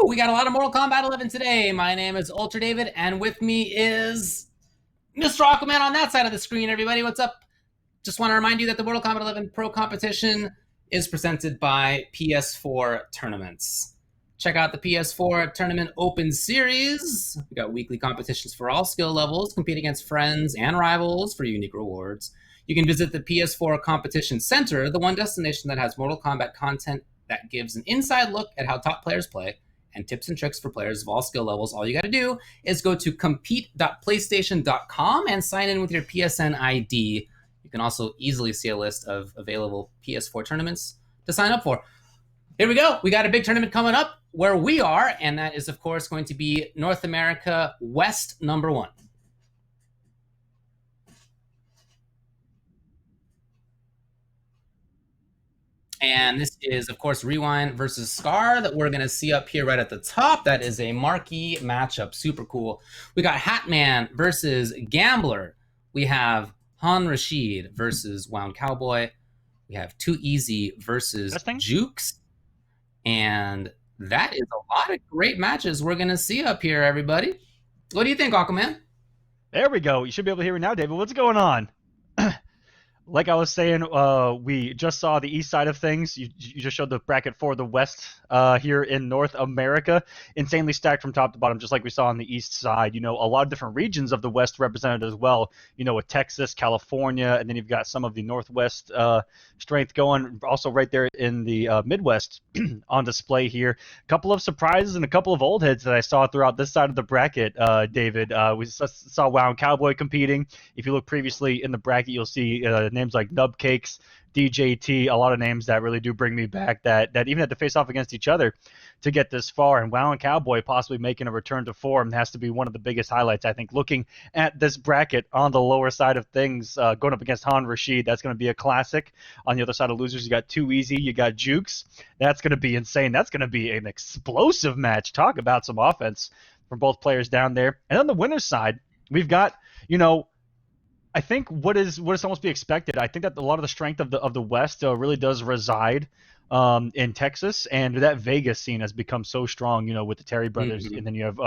Woo! We got a lot of Mortal Kombat 11 today. My name is Ultra David, and with me is Mr. Aquaman on that side of the screen. Everybody, what's up? Just want to remind you that the Mortal Kombat 11 Pro Competition is presented by PS4 Tournaments. Check out the PS4 Tournament Open Series. We got weekly competitions for all skill levels. Compete against friends and rivals for unique rewards. You can visit the PS4 Competition Center, the one destination that has Mortal Kombat content that gives an inside look at how top players play and tips and tricks for players of all skill levels. All you got to do is go to compete.playstation.com and sign in with your PSN ID. You can also easily see a list of available PS4 tournaments to sign up for. Here we go. We got a big tournament coming up where we are, and that is, of course, going to be North America West #1. And this is, of course, Rewind versus Scar that we're going to see up here right at the top. That is a marquee matchup. Super cool. We got Hatman versus Gambler. We have Han Rashid versus WoundCowboy. We have Too Easy versus Jueks. And that is a lot of great matches we're going to see up here, everybody. What do you think, Aquaman? There we go. You should be able to hear me now, David. What's going on? Like I was saying, we just saw the east side of things. You just showed the bracket for the West here in North America. Insanely stacked from top to bottom, just like we saw on the east side. You know, a lot of different regions of the West represented as well. You know, with Texas, California, and then you've got some of the Northwest strength going. Also right there in the Midwest on display here. A couple of surprises and a couple of old heads that I saw throughout this side of the bracket, David. We saw WoundCowboy competing. If you look previously in the bracket, you'll see names like Nubcakes, DJT, a lot of names that really do bring me back that even had to face off against each other to get this far. And WoundCowboy possibly making a return to form has to be one of the biggest highlights, I think, looking at this bracket on the lower side of things, going up against Han Rashid. That's going to be a classic. On the other side of losers, you got Too Easy, you got Jueks. That's going to be insane. That's going to be an explosive match. Talk about some offense from both players down there. And on the winner's side, we've got, you know, I think what is almost be expected. I think that a lot of the strength of the West really does reside in Texas, and that Vegas scene has become so strong, you know, with the Terry brothers, and then you have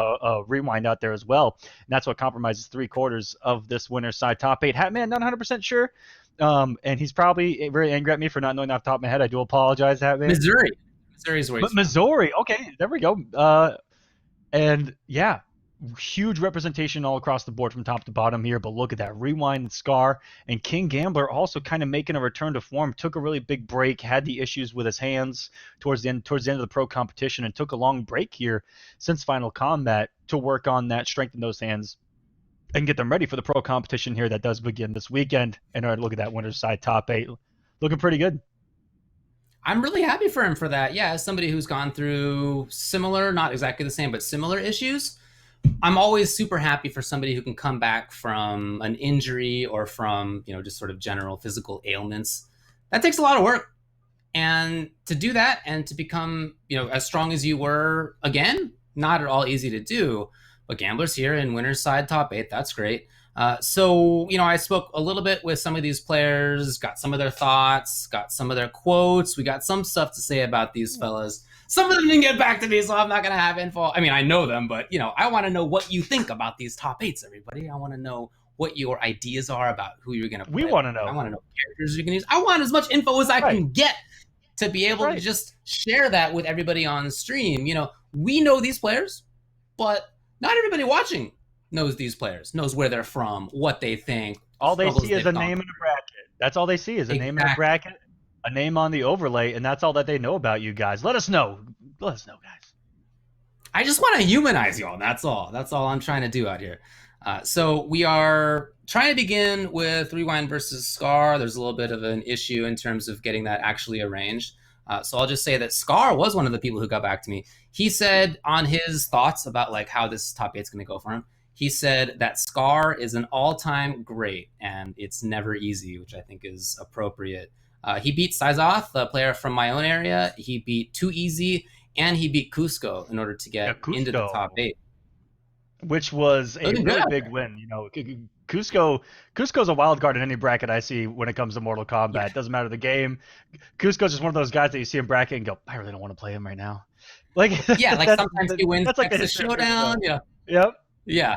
Rewind out there as well, and that's what compromises 3/4 of this winner's side. Top 8, Hatman, not 100% sure, and he's probably very angry at me for not knowing off the top of my head. I do apologize, Hatman. Missouri's where he's from. Missouri, okay, there we go. And yeah. Huge representation all across the board from top to bottom here, but look at that. Rewind and Scar and KingGambler also kind of making a return to form. Took a really big break, had the issues with his hands towards the end of the pro competition, and took a long break here since Final Combat to work on that, strengthen those hands, and get them ready for the pro competition here that does begin this weekend. And look at that winner's side top 8. Looking pretty good. I'm really happy for him for that. Yeah, as somebody who's gone through similar, not exactly the same, but similar issues, I'm always super happy for somebody who can come back from an injury or from, you know, just sort of general physical ailments. That takes a lot of work. And to do that and to become, you know, as strong as you were again, not at all easy to do. But Gambler's here in winner's side top 8. That's great. So, you know, I spoke a little bit with some of these players, got some of their thoughts, got some of their quotes. We got some stuff to say about these fellas. Some of them didn't get back to me, so I'm not going to have info. I mean, I know them, but, you know, I want to know what you think about these top 8s, everybody. I want to know what your ideas are about who you're going to play. We want to know. I want to know characters you can use. I want as much info as I can get to be able to just share that with everybody on the stream. You know, we know these players, but not everybody watching knows these players, knows where they're from, what they think. All they see is a name in a bracket. That's all they see is a name in a bracket, a name on the overlay, and that's all that they know about you guys. Let us know. Let us know, guys. I just want to humanize y'all. That's all. That's all I'm trying to do out here. So we are trying to begin with Rewind versus Scar. There's a little bit of an issue in terms of getting that actually arranged. So I'll just say that Scar was one of the people who got back to me. He said on his thoughts about like how this top 8 is going to go for him, he said that Scar is an all-time great, and it's never easy, which I think is appropriate. He beat Sizoth, the player from my own area. He beat Too Easy, and he beat Cusco in order to get into the top 8. Which was a really big win. You know, Cusco's a wild card in any bracket I see when it comes to Mortal Kombat. Yeah. It doesn't matter the game. Cusco's just one of those guys that you see in bracket and go, I really don't want to play him right now. Like Yeah, like sometimes he wins like Texas Showdown. Yeah. Yep. Yeah.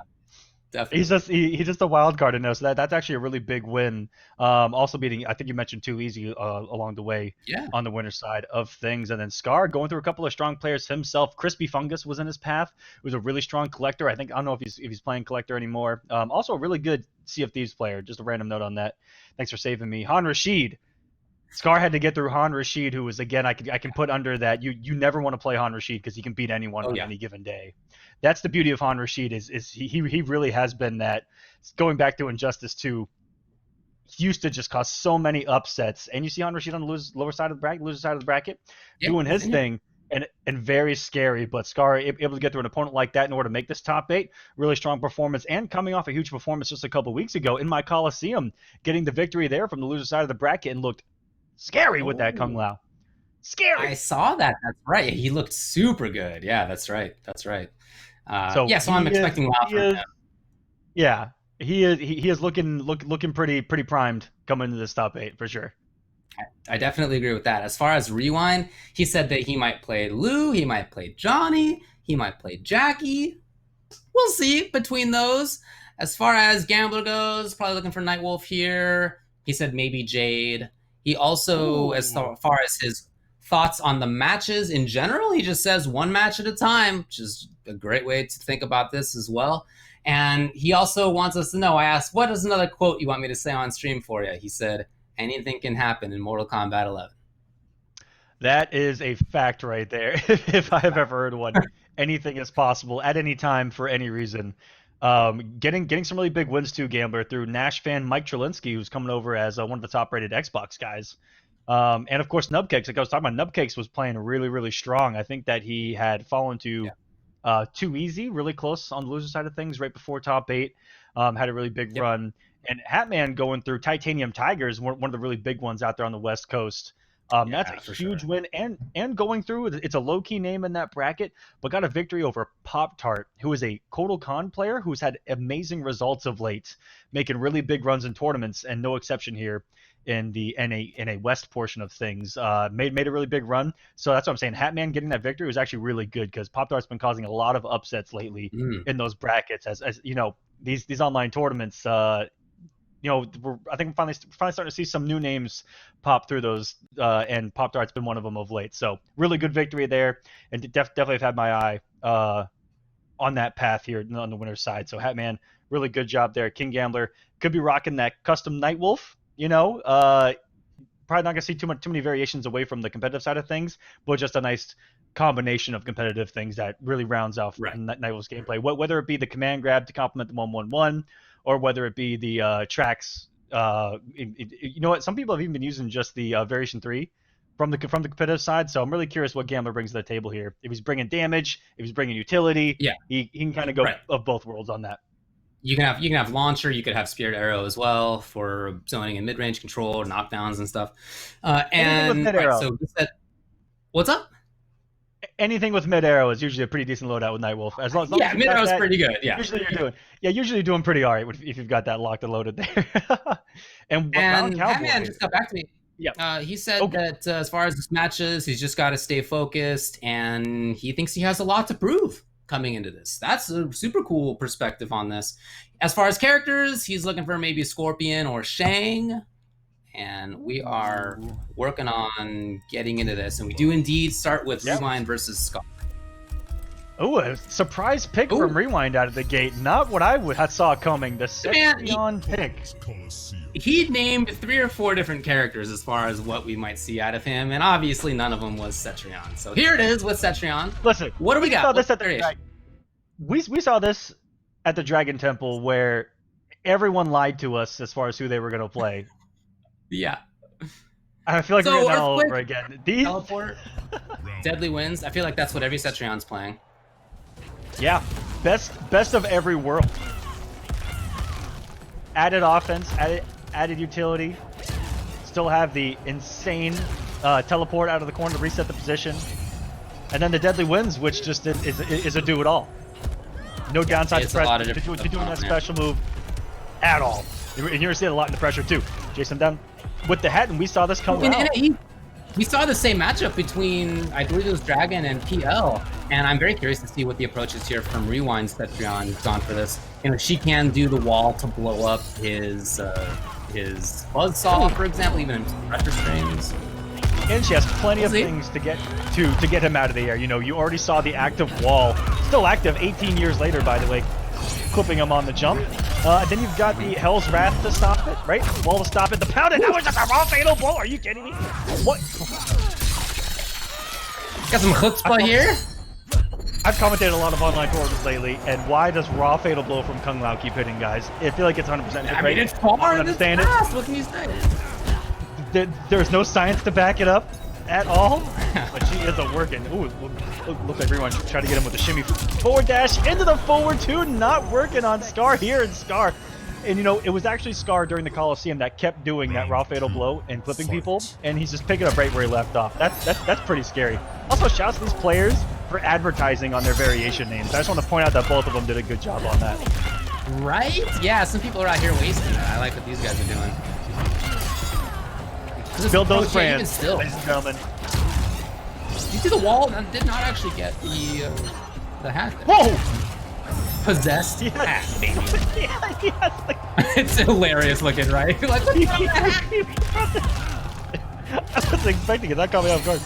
Definitely. He's just a wild card in there, so that's actually a really big win. Also beating, I think you mentioned Too Easy along the way on the winner side of things, and then Scar going through a couple of strong players himself. Crispy Fungus was in his path. It was a really strong collector. I don't know if he's playing collector anymore. Also a really good Sea of Thieves player. Just a random note on that. Thanks for saving me. Han Rashid. Scar had to get through Han Rashid, who was, again, I can put under that. You never want to play Han Rashid because he can beat anyone on any given day. That's the beauty of Han Rashid is he really has been that. Going back to Injustice 2, he used to just cause so many upsets. And you see Han Rashid on the loser side of the bracket, doing his thing, and very scary. But Scar able to get through an opponent like that in order to make this top 8, really strong performance, and coming off a huge performance just a couple weeks ago in my Coliseum, getting the victory there from the loser side of the bracket, and looked scary with that Kung Lao. Scary. I saw that. That's right. He looked super good. Yeah, that's right. So I'm expecting Lao from him. Yeah, he is looking pretty primed coming into this top 8 for sure. I definitely agree with that. As far as Rewind, he said that he might play Lou, he might play Johnny, he might play Jackie. We'll see between those. As far as Gambler goes, probably looking for Nightwolf here. He said maybe Jade. He also, as far as his thoughts on the matches in general, he just says one match at a time, which is a great way to think about this as well. And he also wants us to know, I asked, what is another quote you want me to say on stream for you? He said, anything can happen in Mortal Kombat 11. That is a fact right there. If I have ever heard one, anything is possible at any time for any reason. Getting some really big wins too, Gambler, through Nash fan Mike Trelinsky, who's coming over as one of the top-rated Xbox guys. And of course, Nubcakes, like I was talking about, Nubcakes was playing really, really strong. I think that he had fallen to Too Easy, really close on the loser side of things right before top 8. Had a really big run. And Hatman going through Titanium Tigers, one of the really big ones out there on the West Coast. That's a huge win. And going through, it's a low-key name in that bracket, but got a victory over Pop-Tart, who is a Kotal Khan player who's had amazing results of late, making really big runs in tournaments, and no exception here in the NA West portion of things. Made a really big run. So that's what I'm saying. Hatman getting that victory was actually really good because Pop-Tart's been causing a lot of upsets lately in those brackets. As you know, these online tournaments, I think we're finally starting to see some new names pop through those, and Pop-Tart's been one of them of late. So really good victory there, and definitely have had my eye on that path here on the winner's side. So Hatman, really good job there. KingGambler could be rocking that custom Nightwolf. Probably not gonna see too many variations away from the competitive side of things, but just a nice combination of competitive things that really rounds out Nightwolf's gameplay. Whether it be the command grab to complement the 1-1-1, or whether it be the tracks. You know what? Some people have even been using just the variation 3 from the competitive side. So I'm really curious what Gambler brings to the table here. If he's bringing damage, if he's bringing utility, he can kind of go of both worlds on that. You can have launcher. You could have Spirit Arrow as well for zoning and mid-range control, knockdowns and stuff. And so he said, what's up? Anything with mid arrow is usually a pretty decent loadout with Nightwolf. As long as mid arrow is pretty good. Yeah, usually you're doing pretty all right if you've got that locked and loaded there. and Hatman just got back to me. Yeah, he said that as far as his matches, he's just got to stay focused, and he thinks he has a lot to prove coming into this. That's a super cool perspective on this. As far as characters, he's looking for maybe Scorpion or Shang. And we are working on getting into this. And we do indeed start with Rewind versus Scar. Oh, a surprise pick from Rewind out of the gate. Not what I had saw coming. The Cetrion pick. He named 3 or 4 different characters as far as what we might see out of him. And obviously none of them was Cetrion. So here it is with Cetrion. Listen, what do we got? We saw this at the Dragon Temple where everyone lied to us as far as who they were going to play. Yeah. I feel like we're getting that all over again. Teleport, Deadly Winds. I feel like that's what every Cetrion's playing. Yeah. Best of every world. Added offense, added utility. Still have the insane teleport out of the corner to reset the position. And then the Deadly Winds, which just is a do-it-all. No downside to doing that special move. at all. And you're seeing a lot in the pressure too. Jason down with the hat, and we saw this come out. We saw the same matchup between, I believe it was Dragon and PL, and I'm very curious to see what the approach is here from Rewind's Cetrion who's gone for this. You know, she can do the wall to blow up his buzzsaw, for example, even in pressure strings. And she has plenty of things to get him out of the air. You know, you already saw the active wall, still active 18 years later, by the way, clipping him on the jump. Then you've got the Hell's Wrath to stop it, right? Wall to stop it. The pound, and that was just a raw fatal blow. Are you kidding me? What? Got some chutzpah here. I've commentated a lot of online forums lately, and why does raw fatal blow from Kung Lao keep hitting guys? I feel like it's 100% hit rate. I mean, it's far. I don't understand it. What can you say? There's no science to back it up at all, but she isn't working. Ooh, looks like everyone trying to get him with the shimmy forward dash into the forward two, not working on Scar here, and Scar. And you know, it was actually Scar during the Coliseum that kept doing that raw fatal blow and clipping people, and he's just picking up right where he left off. That's pretty scary. Also, shouts to these players for advertising on their variation names. I just want to point out that both of them did a good job on that. Right? Yeah, some people are out here wasting that. I like what these guys are doing. Build those brands, still. ladies and gentlemen. You see the wall and did not actually get the hat there. Whoa! Possessed hat, baby. Yeah, like... It's hilarious looking, right? Like, look at I wasn't expecting it. That caught me off guard.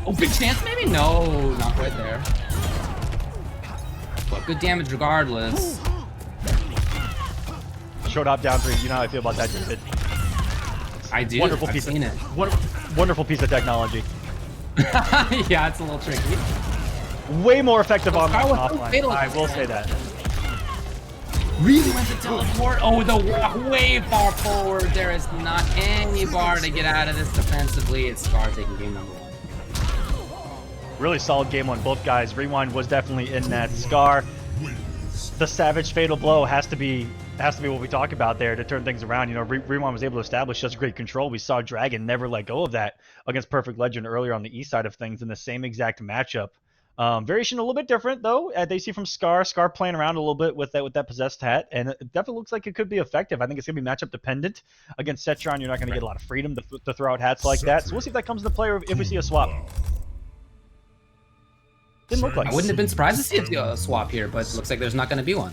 Oh, big chance maybe? No, not right there. But good damage regardless. Short up down three. You know how I feel about that, David. I do. Wonderful I've piece seen of, it. Wonderful piece of technology. Yeah, it's a little tricky. Way more effective on offline. I will say that. Really went to teleport. Oh, the walk way far forward. There is not any bar to get out of this defensively. It's Scar taking game number 1. Really solid game on both guys. Rewind was definitely in that. Scar, the savage fatal blow has to be what we talk about there to turn things around. You know, Rewind was able to establish such great control. We saw Dragon never let go of that against Perfect Legend earlier on the east side of things in the same exact matchup. Variation a little bit different though. They see from Scar playing around a little bit with that possessed hat, and it definitely looks like it could be effective. I think it's gonna be matchup dependent. Against Cetrion, you're not gonna get a lot of freedom to throw out hats like that. So we'll see if that comes into play or if we see a swap. Didn't look like. I wouldn't have been surprised to see a swap here, but it looks like there's not gonna be one.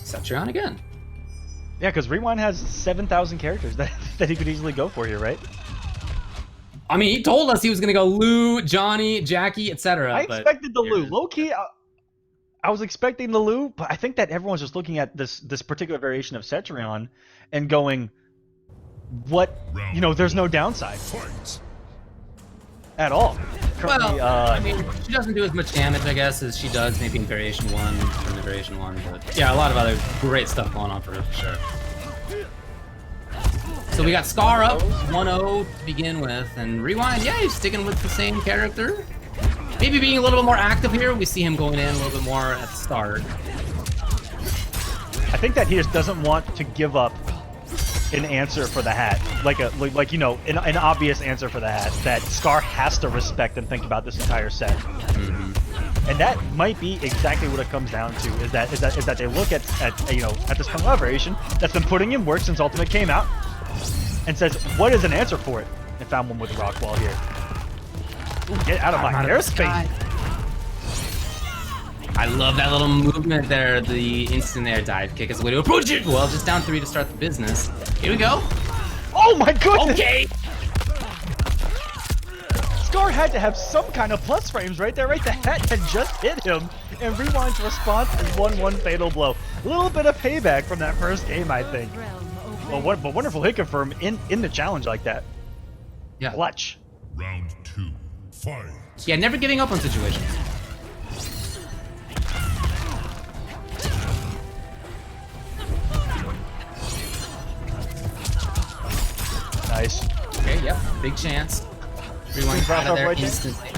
Cetrion again. Yeah, because Rewind has 7,000 characters that he could easily go for here, right? I mean, he told us he was going to go Lou, Johnny, Jackie, etc. I expected the Lou. Low-key, I was expecting the Lou, but I think that everyone's just looking at this particular variation of Cetrion and going, what, you know, there's no downside at all. Currently, well, I mean, she doesn't do as much damage, I guess, as she does maybe in Variation 1, from the Variation 1, but yeah, a lot of other great stuff going on for her, for sure. So we got Scar up 1-0 to begin with, and Rewind, yeah, he's sticking with the same character. Maybe being a little bit more active here. We see him going in a little bit more at the start. I think that he just doesn't want to give up an answer for the hat, like you know, an obvious answer for the hat that Scar has to respect and think about this entire set. Mm-hmm. And that might be exactly what it comes down to. Is that they look at you know, at this collaboration that's been putting in work since Ultimate came out, and says, what is an answer for it? And found one with the rock wall here. Ooh, get out of my airspace! I love that little movement there, the instant air dive kick as a way to approach it. Well, just down 3 to start the business. Here we go. Oh my goodness! Okay! Scar had to have some kind of plus frames right there, right? The hat had just hit him, and Rewind's response is 1-1 fatal blow. A little bit of payback from that first game, I think. Well, what a wonderful hit confirm in the challenge like that. Yeah. Clutch. Round 2, fight. Yeah, never giving up on situations. Nice. Okay, yep, big chance. Rewind out of there instantly.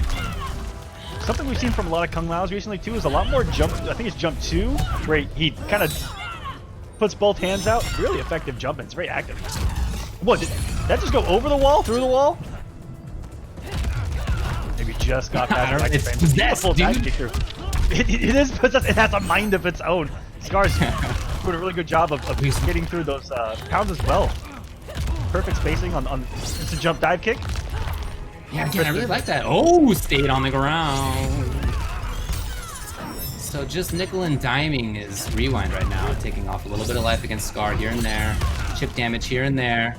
Something we've seen from a lot of Kung Laos recently too is a lot more jump. I think it's jump 2, where he kind of puts both hands out. Really effective jumping. It's very active. What, did that just go over the wall? Through the wall? Maybe just got that. It's possessed, dude. It is possessed. It has a mind of its own. Scar's doing a really good job of getting through those pounds as well. Perfect spacing on it's a jump dive kick. Yeah, again, I really like that. Oh, stayed on the ground. So just nickel and diming is Rewind right now, taking off a little bit of life against Scar here and there. Chip damage here and there.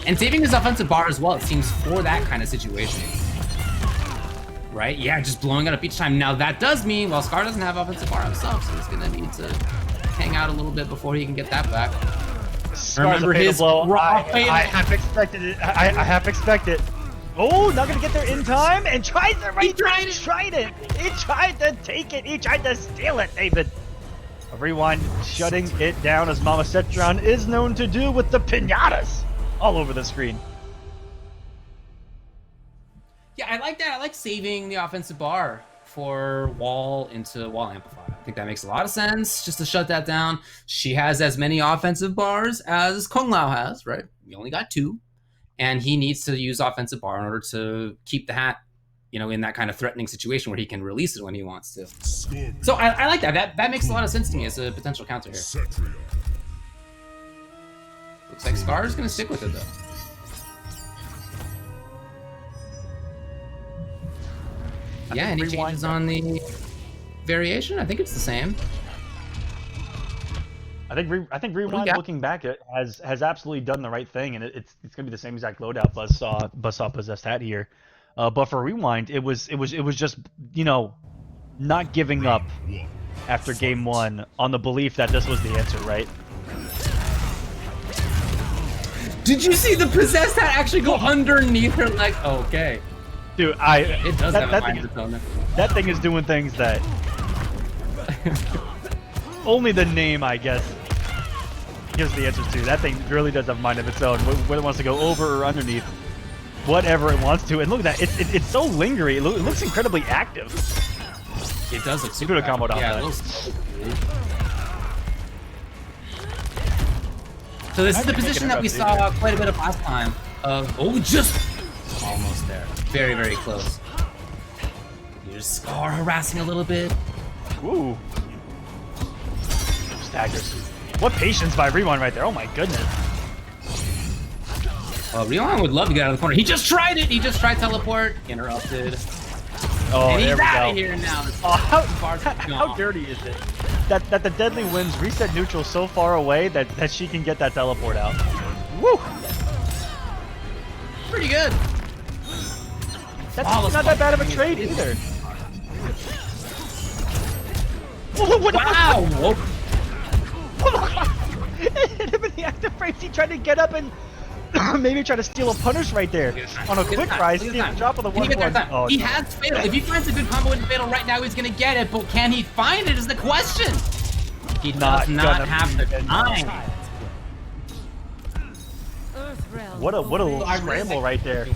And saving his offensive bar as well, it seems, for that kind of situation. Right? Yeah, just blowing it up each time. Now that does mean, well, Scar doesn't have offensive bar himself, so he's gonna need to hang out a little bit before he can get that back. Remember his blow. I half expected it. I half expected. Oh, not gonna get there in time, and tries it right. He tried it. He tried to take it. He tried to steal it, David. A Rewind shutting it down, as Mama Cetron is known to do with the pinatas all over the screen. Yeah, I like that. I like saving the offensive bar for wall into wall amplify. I think that makes a lot of sense, just to shut that down. She has as many offensive bars as Kung Lao has, right? We only got 2. And he needs to use offensive bar in order to keep the hat, you know, in that kind of threatening situation where he can release it when he wants to. So I like that. That makes a lot of sense to me as a potential counter here. Looks like Scar's gonna stick with it though. Yeah, any changes on the variation? I think it's the same. I think Rewind, looking back, it has absolutely done the right thing, and it's gonna be the same exact loadout Buzzsaw possessed hat here. But for Rewind, it was just, you know, not giving up after game 1 on the belief that this was the answer, right? Did you see the possessed hat actually go underneath her leg? Okay. Dude, it does have a mind of its own. That thing is doing things that only the name, I guess, gives the answers to. That thing really does have a mind of its own. Whether it wants to go over or underneath, whatever it wants to. And look at that, it's so lingering. It looks incredibly active. It does look super combo down. Yeah, so this is the position that we saw quite a bit of last time. Just almost there. Very, very close. Here's Scar harassing a little bit. Ooh. Staggers. What patience by Rewind right there. Oh my goodness. Rewind would love to get out of the corner. He just tried it. He just tried teleport. Interrupted. Oh, and he's there we out go. of here now. How dirty is it that the Deadly Winds reset neutral so far away that she can get that teleport out? Woo! Pretty good. That's not that bad of a trade either. Wow! Hit him in the active frames. He tried to get up and maybe try to steal a punish right there on a quick rise. See the drop of the 1-1. Oh, he has Fatal. If he finds a good combo into Fatal right now, he's gonna get it. But can he find it? Is the question. He does not have the time. What a little scramble right there.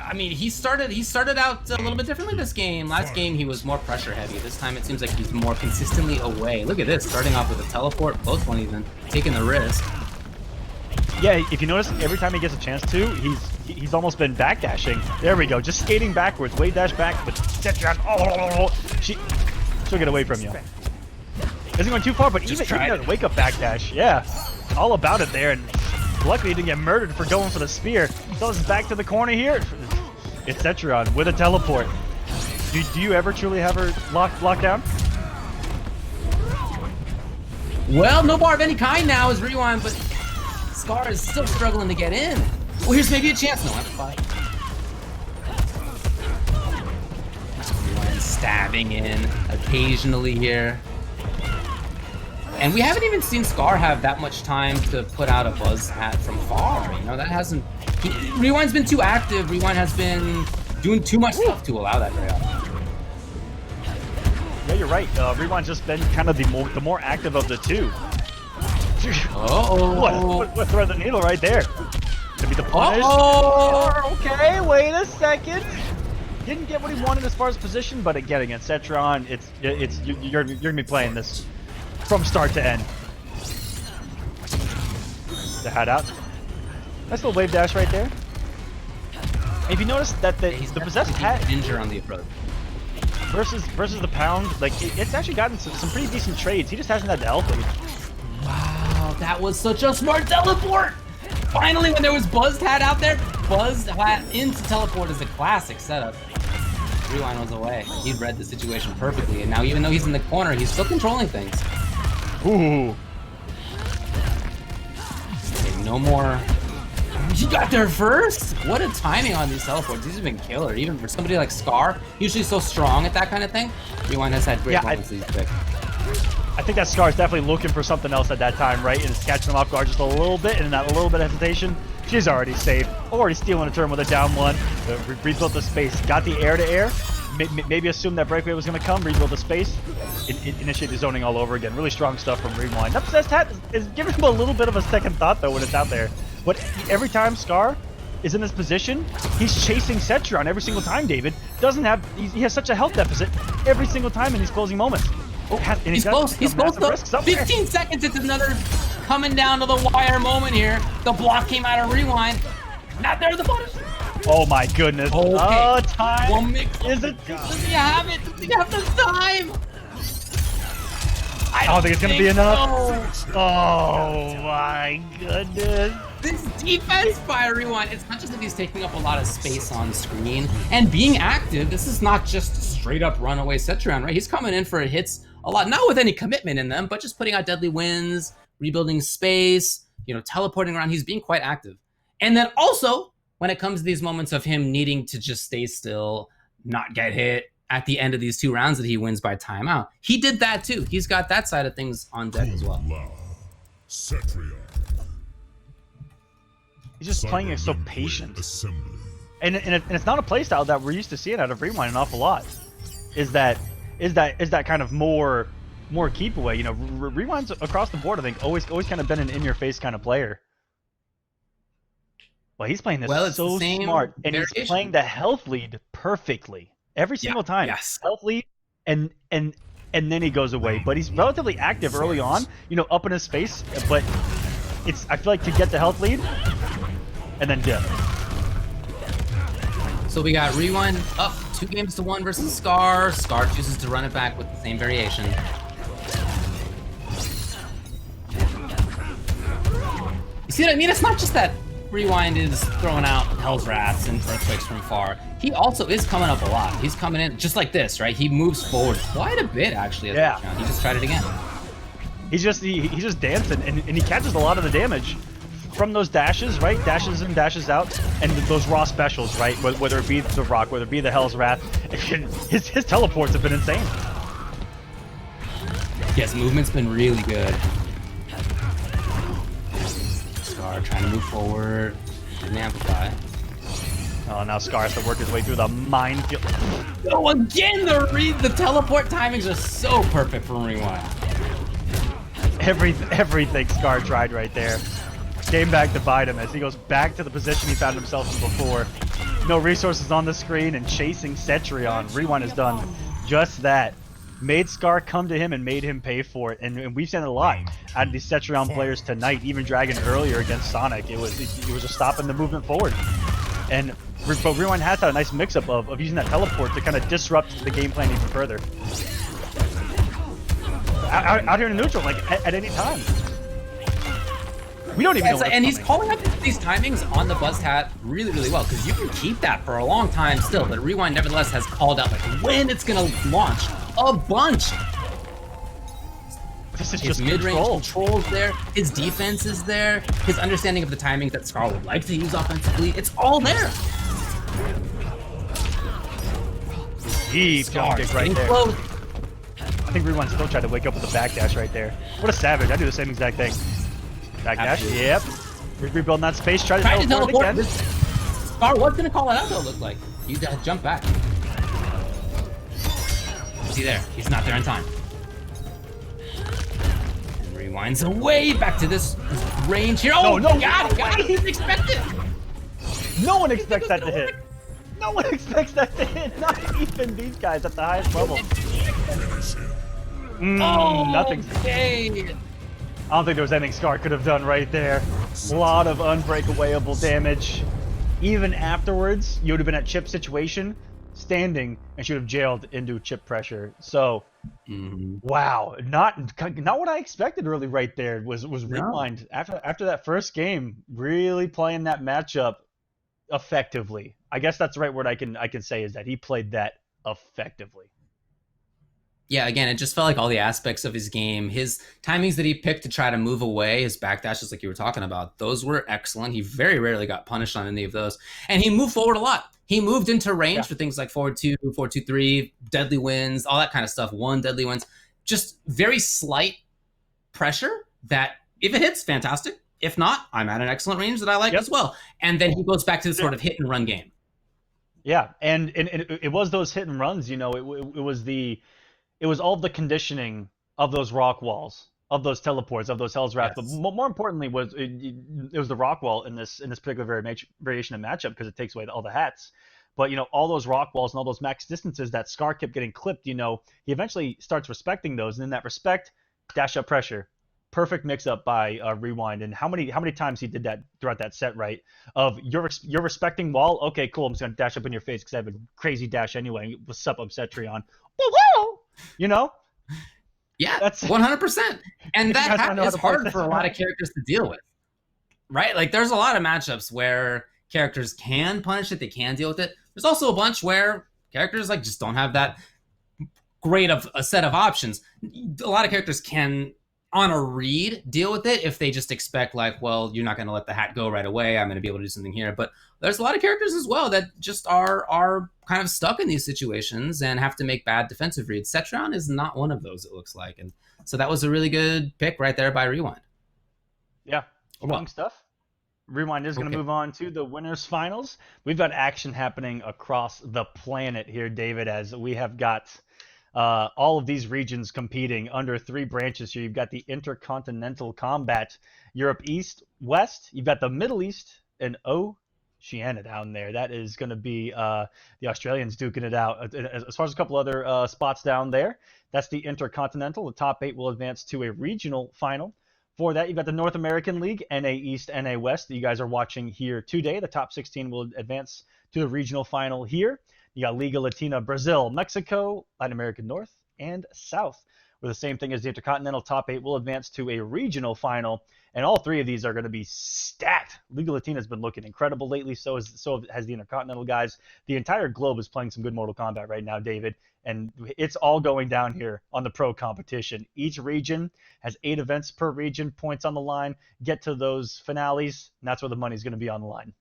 I mean, he started out a little bit differently this game. Last game he was more pressure heavy. This time it seems like he's more consistently away. Look at this, starting off with a teleport, close one even, taking the risk. Yeah, if you notice, every time he gets a chance to, he's almost been backdashing. There we go, just skating backwards, wave dash back, but she'll get away from you. Isn't going too far, but even a wake up backdash, yeah, all about it there. And luckily he didn't get murdered for going for the spear. Goes back to the corner here. It's Cetron with a teleport. Do you ever truly have her locked down? Well, no bar of any kind now is Rewind, but Scar is still struggling to get in. Well, here's maybe a chance. No, amplify. Rewind stabbing in occasionally here. And we haven't even seen Scar have that much time to put out a Buzz hat from far. You know, that hasn't... Rewind's been too active. Rewind has been doing too much stuff to allow that very often. Yeah, you're right. Rewind's just been kind of the more active of the two. What thread the needle right there. Gonna be the punish. Okay, wait a second. Didn't get what he wanted as far as position, but again against Cetron, you're gonna be playing this from start to end. The hat out. Nice little wave dash right there. And if you notice that the possessed hat Ginger on the approach. versus the Pound, like it's actually gotten some pretty decent trades. He just hasn't had the health lead. Wow, that was such a smart teleport! Finally, when there was Buzzhat out there, Buzzhat into teleport is a classic setup. Rewind was away. He read the situation perfectly, and now even though he's in the corner, he's still controlling things. Ooh. Okay, no more. He got there first? What a timing on these teleports. These have been killer. Even for somebody like Scar, usually so strong at that kind of thing. Rewind has had great moments these picks. I think that Scar is definitely looking for something else at that time, right? And it's catching him off guard just a little bit, and in that little bit of hesitation, she's already safe. Already stealing a turn with a down one. Rebuilt the space. Got the air-to-air. Maybe assumed that breakaway was going to come. Rebuild the space. Initiate the zoning all over again. Really strong stuff from Rewind. That is giving him a little bit of a second thought, though, when it's out there. But every time Scar is in this position, he's chasing Cetrion every single time, David. He has such a health deficit every single time in these closing moments. Oh, he's close though. 15 seconds, it's another coming down to the wire moment here. The block came out of Rewind. Not there, the punish. Oh my goodness. Okay. Oh, time. One mix. Is it? Does he have it? Does he have the time? I don't think it's going to be enough. So. Oh my goodness. This defense by Rewind, it's not just that he's taking up a lot of space on screen and being active. This is not just straight up runaway Cetrion, right? He's coming in for hits a lot, not with any commitment in them, but just putting out deadly wins, rebuilding space, teleporting around. He's being quite active. And then also, when it comes to these moments of him needing to just stay still, not get hit at the end of these 2 rounds that he wins by timeout, he did that too. He's got that side of things on deck as well. He's just playing it so patient. And it's not a playstyle that we're used to seeing out of Rewind an awful lot. Is that kind of more keep away? Rewind's across the board, I think, always kind of been an in-your-face kind of player. Well, he's playing this so smart, and he's playing the health lead perfectly every single time. Yes. Health lead, and then he goes away. But he's relatively active early on, up in his space. But I feel like to get the health lead, and then dip. So we got Rewind up 2-1 versus Scar. Scar chooses to run it back with the same variation. You see what I mean? It's not just that Rewind is throwing out Hell's Wraths and Earthquakes from far. He also is coming up a lot. He's coming in just like this, right? He moves forward quite a bit, actually. He just tried it again. He's just dancing, and he catches a lot of the damage from those dashes, right? Dashes in, dashes out, and those raw specials, right? Whether it be the Rock, whether it be the Hell's Wrath, his teleports have been insane. Yes, movement's been really good. Scar trying to move forward, didn't amplify. Oh, now Scar has to work his way through the minefield. Oh, again, the teleport timings are so perfect for Rewind. Everything Scar tried right there. Came back to bite him as he goes back to the position he found himself in before. No resources on the screen and chasing Cetrion. Rewind has done just that. Made Scar come to him and made him pay for it. And we've seen it a lot out of these Cetrion players tonight, even Dragon earlier against Sonic. It was just stopping the movement forward. And Rewind has had a nice mix-up of using that teleport to kind of disrupt the game plan even further. Out here in neutral, like at any time. We don't even know what's and coming. He's calling up these timings on the Buzzhat really, really well, because you can keep that for a long time still, but Rewind nevertheless has called out like when it's gonna launch a bunch. This is his just mid-range controls there, his defense is there, his understanding of the timings that Scar would like to use offensively, it's all there. Deep jump kick right there. Close. I think Rewind still tried to wake up with a backdash right there. What a savage. I do the same exact thing. Backdash, yep. Rebuilding that space, try to teleport again. Scar was going to call it out though, it looked like. You got to jump back. Is he there? He's not there in time. And Rewind's away back to this range here. Oh, no, got it. He didn't expect it. No one expects that to hit. No one expects that to hit. Not even these guys at the highest level. Nothing. Okay. I don't think there was anything Scar could have done right there. A lot of unbreakawayable damage. Even afterwards, you would have been at chip situation. standing and should have jailed into chip pressure. So, wow, not what I expected really right there was Rewind after that first game really playing that matchup effectively. I guess that's the right word I can say is that he played that effectively. Yeah, again, it just felt like all the aspects of his game, his timings that he picked to try to move away, his backdashes like you were talking about, those were excellent. He very rarely got punished on any of those. And he moved forward a lot. He moved into range for things like forward 2, forward 2, 3, deadly wins, all that kind of stuff. 1 deadly wins. Just very slight pressure that if it hits, fantastic. If not, I'm at an excellent range that I like as well. And then he goes back to the sort of hit and run game. Yeah, and it was those hit and runs, you know, it was all the conditioning of those rock walls, of those teleports, of those Hell's Wrath. But more importantly, it was the rock wall in this particular variation of matchup because it takes away all the hats. But you know, all those rock walls and all those max distances that Scar kept getting clipped. You know, he eventually starts respecting those, and in that respect, dash up pressure, perfect mix up by Rewind. And how many times he did that throughout that set, right? Of you're respecting wall, okay, cool. I'm just gonna dash up in your face because I have a crazy dash anyway. What's up, Obsetrion? Whoa! You know? Yeah, that's 100%. And that is hard for a lot of characters to deal with, right? Like, there's a lot of matchups where characters can punish it, they can deal with it. There's also a bunch where characters like just don't have that great of a set of options. A lot of characters can, on a read, deal with it if they just expect like, well, you're not going to let the hat go right away. I'm going to be able to do something here. But there's a lot of characters as well that just are kind of stuck in these situations and have to make bad defensive reads. Cetrion is not one of those, it looks like. And so that was a really good pick right there by Rewind. Yeah, strong stuff. Rewind is going to move on to the winners finals. We've got action happening across the planet here, David, as we have got all of these regions competing under 3 branches here. You've got the Intercontinental Combat, Europe East, West. You've got the Middle East and Oceania down there. That is going to be the Australians duking it out. As far as a couple other spots down there, that's the Intercontinental. The top 8 will advance to a regional final. For that, you've got the North American League, NA East, NA West, that you guys are watching here today. The top 16 will advance to the regional final here. You got Liga Latina, Brazil, Mexico, Latin American North, and South. Where the same thing as the Intercontinental top 8 will advance to a regional final, and all 3 of these are going to be stacked. Liga Latina has been looking incredible lately, so has the Intercontinental guys. The entire globe is playing some good Mortal Kombat right now, David, and it's all going down here on the pro competition. Each region has 8 events per region, points on the line. Get to those finales, and that's where the money's going to be on the line.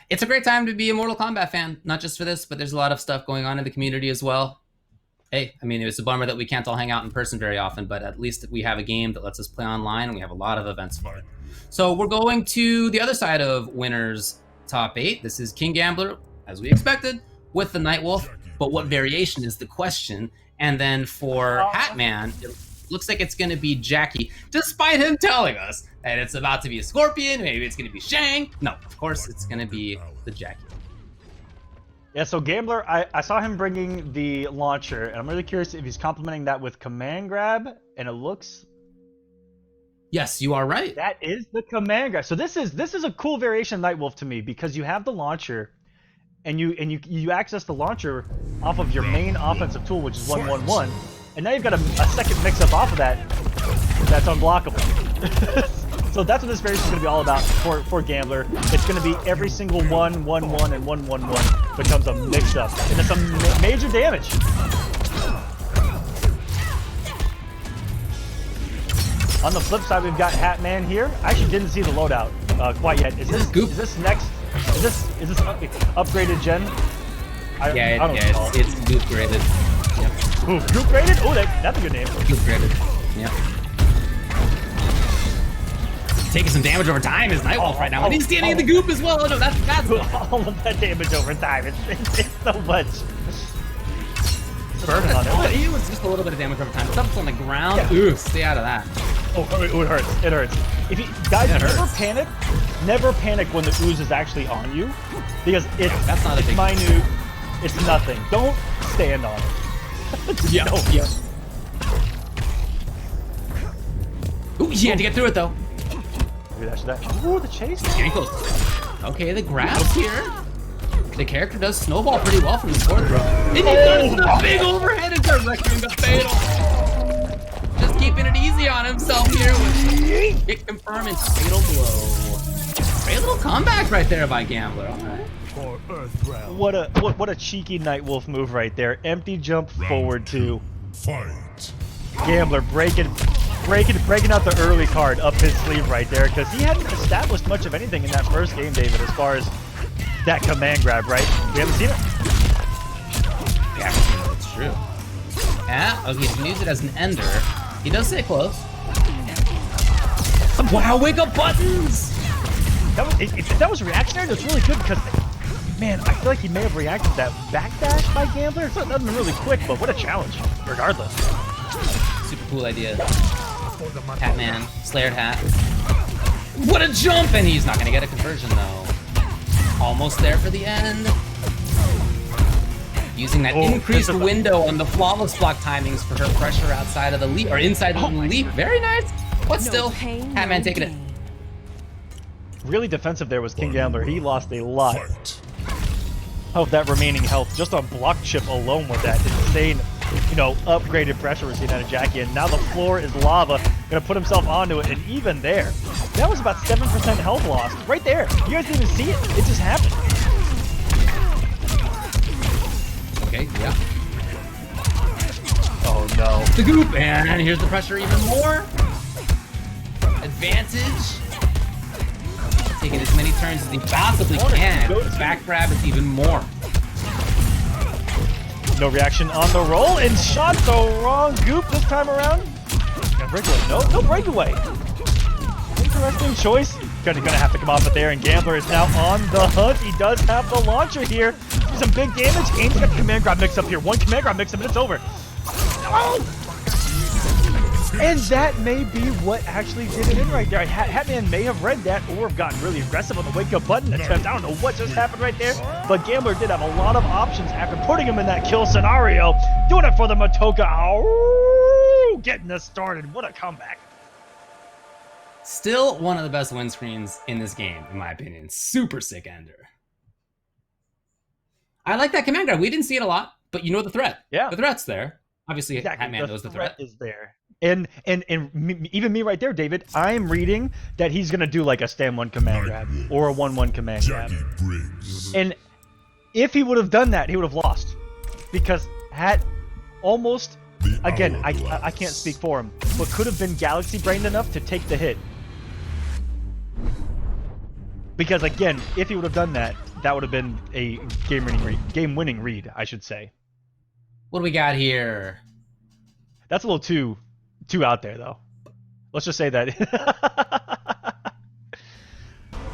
It's a great time to be a Mortal Kombat fan, not just for this, but there's a lot of stuff going on in the community as well. Hey, I mean, it's a bummer that we can't all hang out in person very often, but at least we have a game that lets us play online, and we have a lot of events for it. So we're going to the other side of winners top 8. This is KingGambler, as we expected, with the Nightwolf, but what variation is the question? And then for Hatman, it looks like it's going to be Jackie, despite him telling us that it's about to be a Scorpion, maybe it's going to be Shang. No, of course it's going to be the Jackie. Yeah, so Gambler, I saw him bringing the launcher, and I'm really curious if he's complementing that with command grab, and it looks... Yes, you are right. That is the command grab. So this is a cool variation of Nightwolf to me, because you have the launcher, and you access the launcher off of your main offensive tool, which is 1-1-1, and now you've got a second mix-up off of that that's unblockable. So that's what this variation is going to be all about for Gambler. It's going to be every single 1-1-1 and 1-1-1 becomes a mix-up, and it's some major damage. On the flip side, we've got Hatman here. I actually didn't see the loadout quite yet. Is this next? Is this upgraded gen? It's goop graded. Yep. Ooh, goop graded? Oh, that's a good name. Goop graded. Yep. Taking some damage over time is Nightwolf right now. And he's standing in the goop as well. Oh, no, that's all of that damage over time. It's so much. Burning on it. It was just a little bit of damage over time. Stuff's on the ground. Yeah. Ooh, stay out of that. Oh, it hurts. It hurts. If you guys never panic when the ooze is actually on you, because that's not a big minute. It's nothing. Don't stand on it. Yeah. Yeah. Ooh, he had to get through it though. Maybe that's that. Ooh, the chase. Ankles. Okay, the grabs here. The character does snowball pretty well from the fourth row. And he does the big overhead and directing the fatal. Just keeping it easy on himself here with hit confirm and fatal blow. Great little comeback right there by Gambler. All right. What a cheeky Nightwolf move right there. Empty jump forward two. Fight. Gambler breaking out the early card up his sleeve right there, because he hadn't established much of anything in that first game, David, as far as that command grab, right? We haven't seen it. Yeah, that's true. Yeah, okay, he can use it as an ender. He does stay close. Wow, wake up buttons! That was reactionary. That's really good, because, man, I feel like he may have reacted to that backdash by Gambler. It's not nothing really quick, but what a challenge, regardless. Super cool idea. Hatman, Slayered Hat. What a jump! And he's not going to get a conversion, though. Almost there for the end. Using that increased window on the flawless block timings for her pressure outside of the leap, or inside the leap. Very nice. But still, Hatman taking it. Really defensive there was KingGambler. He lost a lot of that remaining health just on block chip alone with that insane, upgraded pressure we're seeing out of Jackie. And now the floor is lava. Gonna put himself onto it, and even there, that was about 7% health lost right there. You guys didn't even see it. It just happened. Okay, yeah. Oh no. The goop, and here's the pressure even more. Advantage. Taking as many turns as he possibly can. Back grab is even more. No reaction on the roll, and shot the wrong goop this time around. Breakaway. No breakaway. Interesting choice. Gonna have to come off it there, and Gambler is now on the hunt. He does have the launcher here. Some big damage. Aim's got the command grab mix up here. One command grab mix up, and it's over. Oh! And that may be what actually did it in right there. Hatman may have read that or have gotten really aggressive on the wake up button attempt. I don't know what just happened right there, but Gambler did have a lot of options after putting him in that kill scenario. Doing it for the Matoka. Oh, getting us started. What a comeback. Still one of the best win screens in this game, in my opinion. Super sick ender. I like that command grab. We didn't see it a lot, but you know the threat. Yeah. The threat's there. Obviously, exactly. Hatman knows the threat is there. And even me right there, David, I'm reading that he's going to do like a stand 1 command grab or a 1-1 command grab. And if he would have done that, he would have lost. Because Hat almost, again, I can't speak for him, but could have been galaxy brained enough to take the hit. Because again, if he would have done that, that would have been a game-winning read, I should say. What do we got here? That's a little too out there, though. Let's just say that.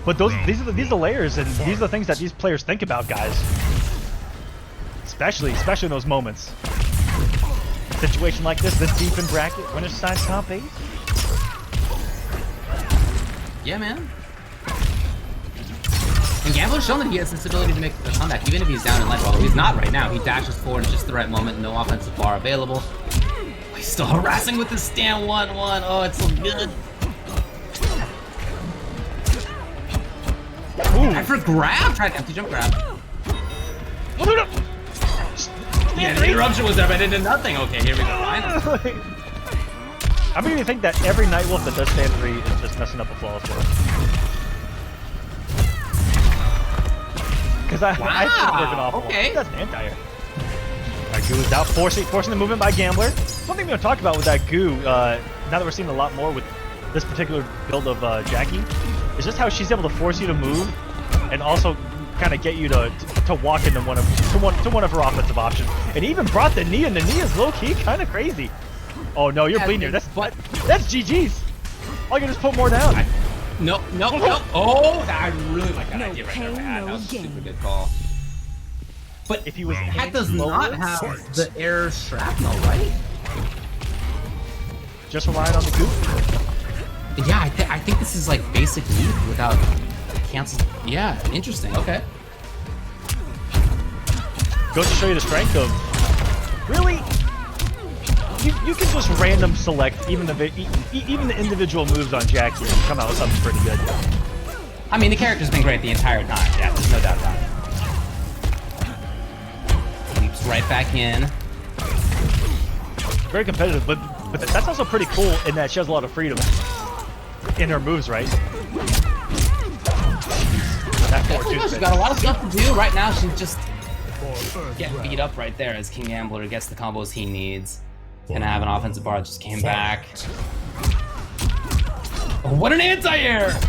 But these are the layers, and these are the things that these players think about, guys. Especially in those moments. Situation like this deep in bracket, winner's side top 8. Yeah, man. And Gambler's shown that he has this ability to make a comeback, even if he's down in life. Although he's not right now. He dashes forward at just the right moment, no offensive bar available. He's still harassing with the stand 1-1. Oh, it's so good. Ooh. Time for grab. Try to empty jump grab. Oh, no. Yeah, the interruption was there, but it did nothing. Okay, here we go. Finally. I'm beginning to think that every Nightwolf that does stand 3 is just messing up a flawless roll. Because I think it's working off. Okay. That's an anti-air. That goo is out, forcing the movement by Gambler. One thing we're going to talk about with that goo, now that we're seeing a lot more with this particular build of Jackie, is just how she's able to force you to move, and also kind of get you to walk into one of her offensive options. And even brought the knee, and the knee is low key kind of crazy. Oh no, you're bleeding here. That's GG's. All you can just put more down. No. Oh, I really like that idea right there. That was a super good call. But if he was, Hat does not have the air shrapnel, right? Just relying on the goop. Yeah, I think this is like basic leap without cancel. Yeah, interesting. Okay. Goes to show you the strength of really. You can just random select even the individual moves on Jackie and come out with something pretty good. I mean, the character's been great the entire time. Yeah, there's no doubt about it. right back in. Very competitive, but that's also pretty cool in that she has a lot of freedom in her moves, right? Definitely, she's got a lot of stuff to do. Right now, she's just getting beat up right there as KingGambler gets the combos he needs. Gonna have an offensive bar that just came back. Oh, what an anti-air! Here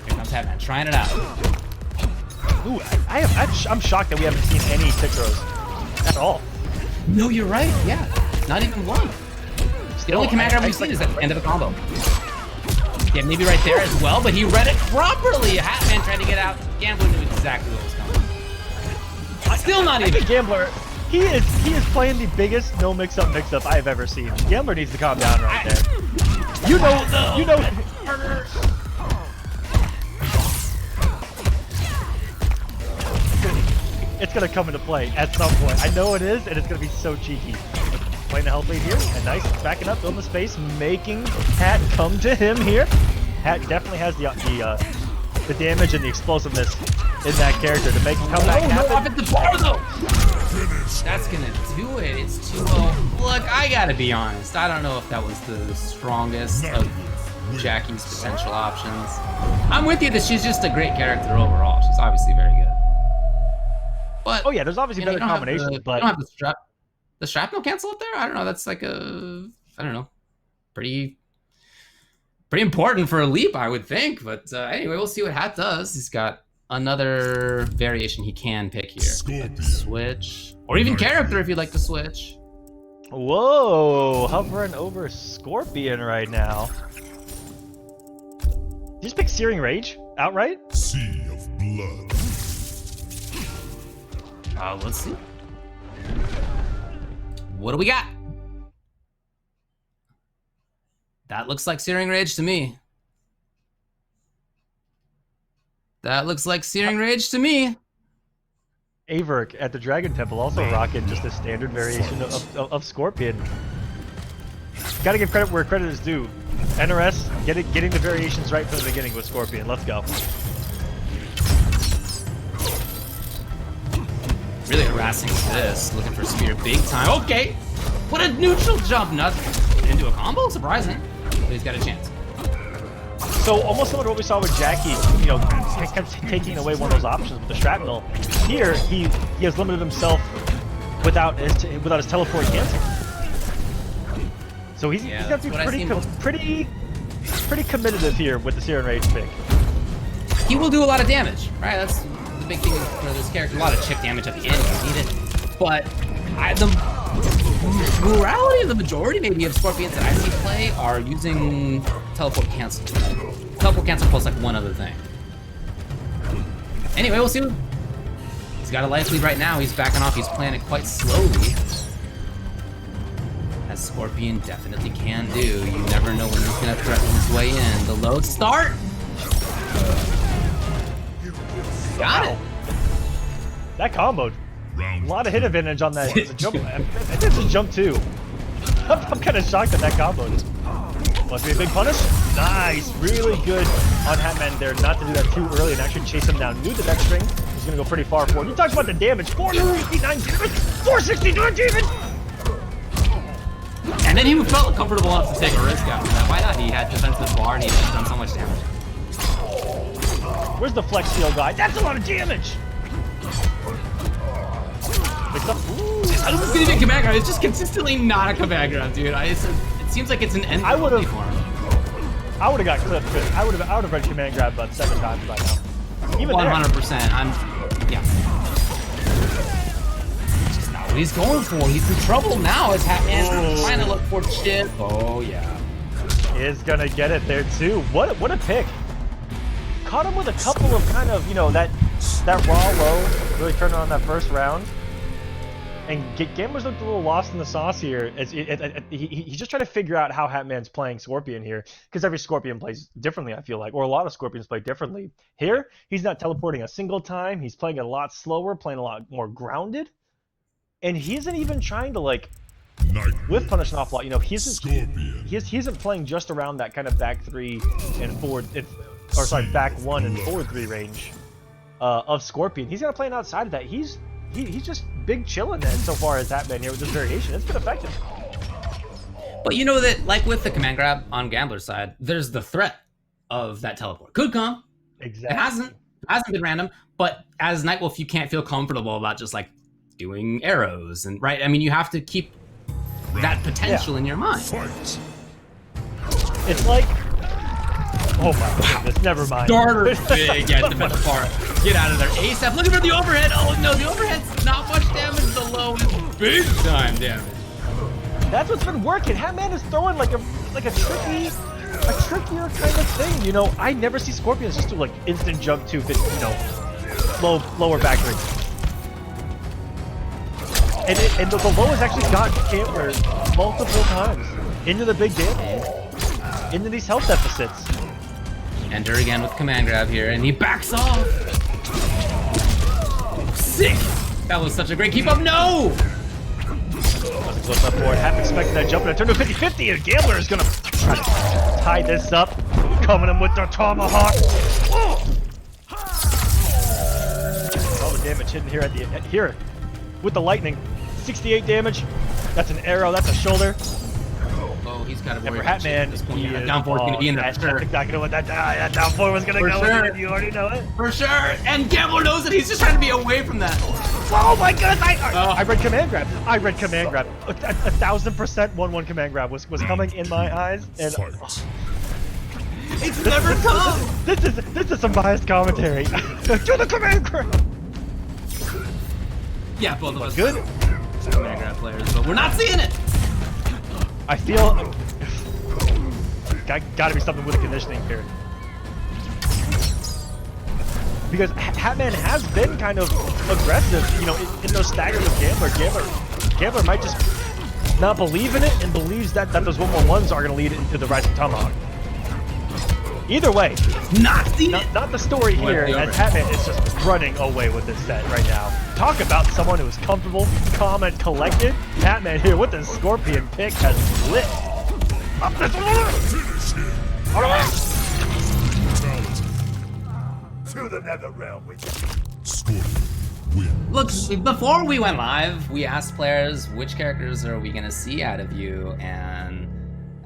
comes Hatman, trying it out. Ooh, I'm shocked that we haven't seen any tick throws at all. No, you're right. Yeah, not even one. The only command grab we've seen is at the end of a combo. Yeah, maybe right there as well, but he read it properly. Hatman tried to get out. Gambler knew exactly what was coming. Still not even. Gambler, he is playing the biggest no mix-up I've ever seen. Gambler needs to calm down right there. You know. It's gonna come into play at some point. I know it is, and it's gonna be so cheeky. Playing the health lead here, and nice, backing up, building the space, making Hat come to him here. Hat definitely has the damage and the explosiveness in that character to make him come back and happen. No, off at the bar though. That's gonna do it. It's 2-0. Look, I gotta be honest. I don't know if that was the strongest of Jackie's potential options. I'm with you that she's just a great character overall. She's obviously very good. But oh yeah, there's obviously better combinations, but you don't have the shrapnel cancel up there. I don't know. That's like pretty important for a leap, I would think. But anyway, we'll see what Hat does. He's got another variation he can pick here. Switch, or even character if you'd like to switch. Whoa, hovering over Scorpion right now. Did you just pick Searing Rage outright? Sea of blood. Let's see. What do we got? That looks like Searing Rage to me. That looks like Searing Rage to me. Averk at the Dragon Temple also rocking just a standard variation of Scorpion. Gotta give credit where credit is due. NRS getting the variations right from the beginning with Scorpion. Let's go. Really harassing this, looking for spear big time. Okay, what a neutral jump, nothing into a combo, surprising. But he's got a chance. So almost similar to what we saw with Jackie, you know, taking away one of those options with the shrapnel. Here, he has limited himself without his teleport cancel. So he's got to be pretty committed here with the Searing Rage pick. He will do a lot of damage, right? That's the big thing for this character. A lot of chip damage at the end if you need it. But the morality of the majority, maybe, of Scorpions that I see play are using teleport cancel. Teleport cancel plus like one other thing. Anyway, we'll see. He's got a life lead right now. He's backing off. He's playing it quite slowly. As Scorpion definitely can do. You never know when he's going to threaten his way in. The load start. Got it. That comboed. A lot of hit advantage on that jump. I think it's a jump too. I'm kind of shocked at that combo. Must be a big punish. Nice, really good on Hatman there, not to do that too early and actually chase him down. Knew that that string was gonna go pretty far forward. You talked about the damage. 469 damage. 469 damage. And then he felt comfortable enough to take a risk after that. Why not? He had defensive bar and he had done so much damage. Where's the flex steel guy? That's a lot of damage. I don't think it's a command grab. It's just consistently not a command grab, dude. It seems like it's an end. I would have got clipped. I would have read command grab about 7 times by now. Even 100%. Yeah. It's just not what he's going for. He's in trouble now. As Hatman trying to look for chip. Oh yeah. Is gonna get it there too. What a pick. Caught him with a couple of kind of, you know, that raw low, really turned on that first round. And Gamblers looked a little lost in the sauce here. He's just trying to figure out how Hatman's playing Scorpion here, because every Scorpion plays differently, I feel like, or a lot of Scorpions play differently. Here, he's not teleporting a single time. He's playing a lot slower, playing a lot more grounded, and he isn't even trying to like whiff punish an awful lot. You know, he isn't playing just around that kind of back 3 and forward, back 1 and forward 3 range. of Scorpion. He's gonna play outside of that. He's just big chilling then so far as Hatman here with this variation. It's been effective. But you know that, like with the command grab on Gambler's side, there's the threat of that teleport. Could come. Exactly. It hasn't been random, but as Nightwolf, you can't feel comfortable about just like doing arrows and right. I mean, you have to keep that potential in your mind. Fight. It's like, oh my goodness, never mind. Starter's big, yeah, defensive part. Get out of there. ASAP, looking for the overhead. Oh no, the overhead's not much damage, the low is big time damage. That's what's been working. Hatman is throwing like a trickier kind of thing. You know, I never see Scorpions just do like instant jump to, you know, lower back three. And the low has actually gotten Gambler multiple times into the big damage, into these health deficits. Enter again with command grab here, and he backs off. Sick! That was such a great keep up. No! Close up forward, half expecting that jump, and it turned to 50-50, and Gambler is gonna try to tie this up, coming in with the tomahawk. All the damage hidden here here with the lightning. 68 damage. That's an arrow. That's a shoulder. Oh, he's got to And worry for about Hatman, this he is down forward going to be in there. That's For sure. exactly what that down forward was gonna For go. sure. You already know it. For sure. And Gambler knows it. He's just trying to be away from that. Oh my goodness! I read command grab. I read command grab. 1,000% 1-1 command grab was coming in my eyes, and Fight. It's never come. this is some biased commentary. Do the command grab. Yeah, both of us. Good. Command grab players, but we're not seeing it. I feel gotta be something with the conditioning here. Because Hatman has been kind of aggressive, you know, in those staggers with Gambler. Gambler might just not believe in it and believes that those 1-1-1s are going to lead into the Rising Tomahawk. Either way, Not seeing it. not the story here, as Hatman is just running away with this set right now. Talk about someone who is comfortable, calm, and collected. Hatman here with the Scorpion pick has lit. Up this Finish him. all right. To the nether realm with you. Scorpion win. Look, before we went live, we asked players which characters are we gonna see out of you, and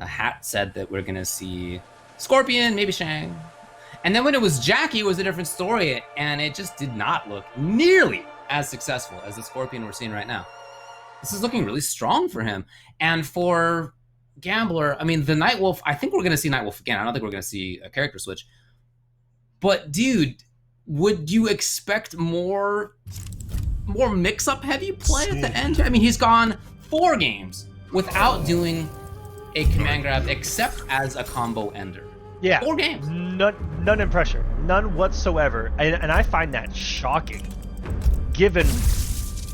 a hat said that we're gonna see Scorpion, maybe Shang. And then when it was Jackie, it was a different story, and it just did not look nearly as successful as the Scorpion we're seeing right now. This is looking really strong for him. And for Gambler, I mean, the Nightwolf, I think we're gonna see Nightwolf again. I don't think we're gonna see a character switch. But dude, would you expect more mix-up heavy play at the end? I mean, he's gone 4 games without doing a command grab except as a combo ender. Yeah. 4 games. None in pressure. None whatsoever. And I find that shocking, given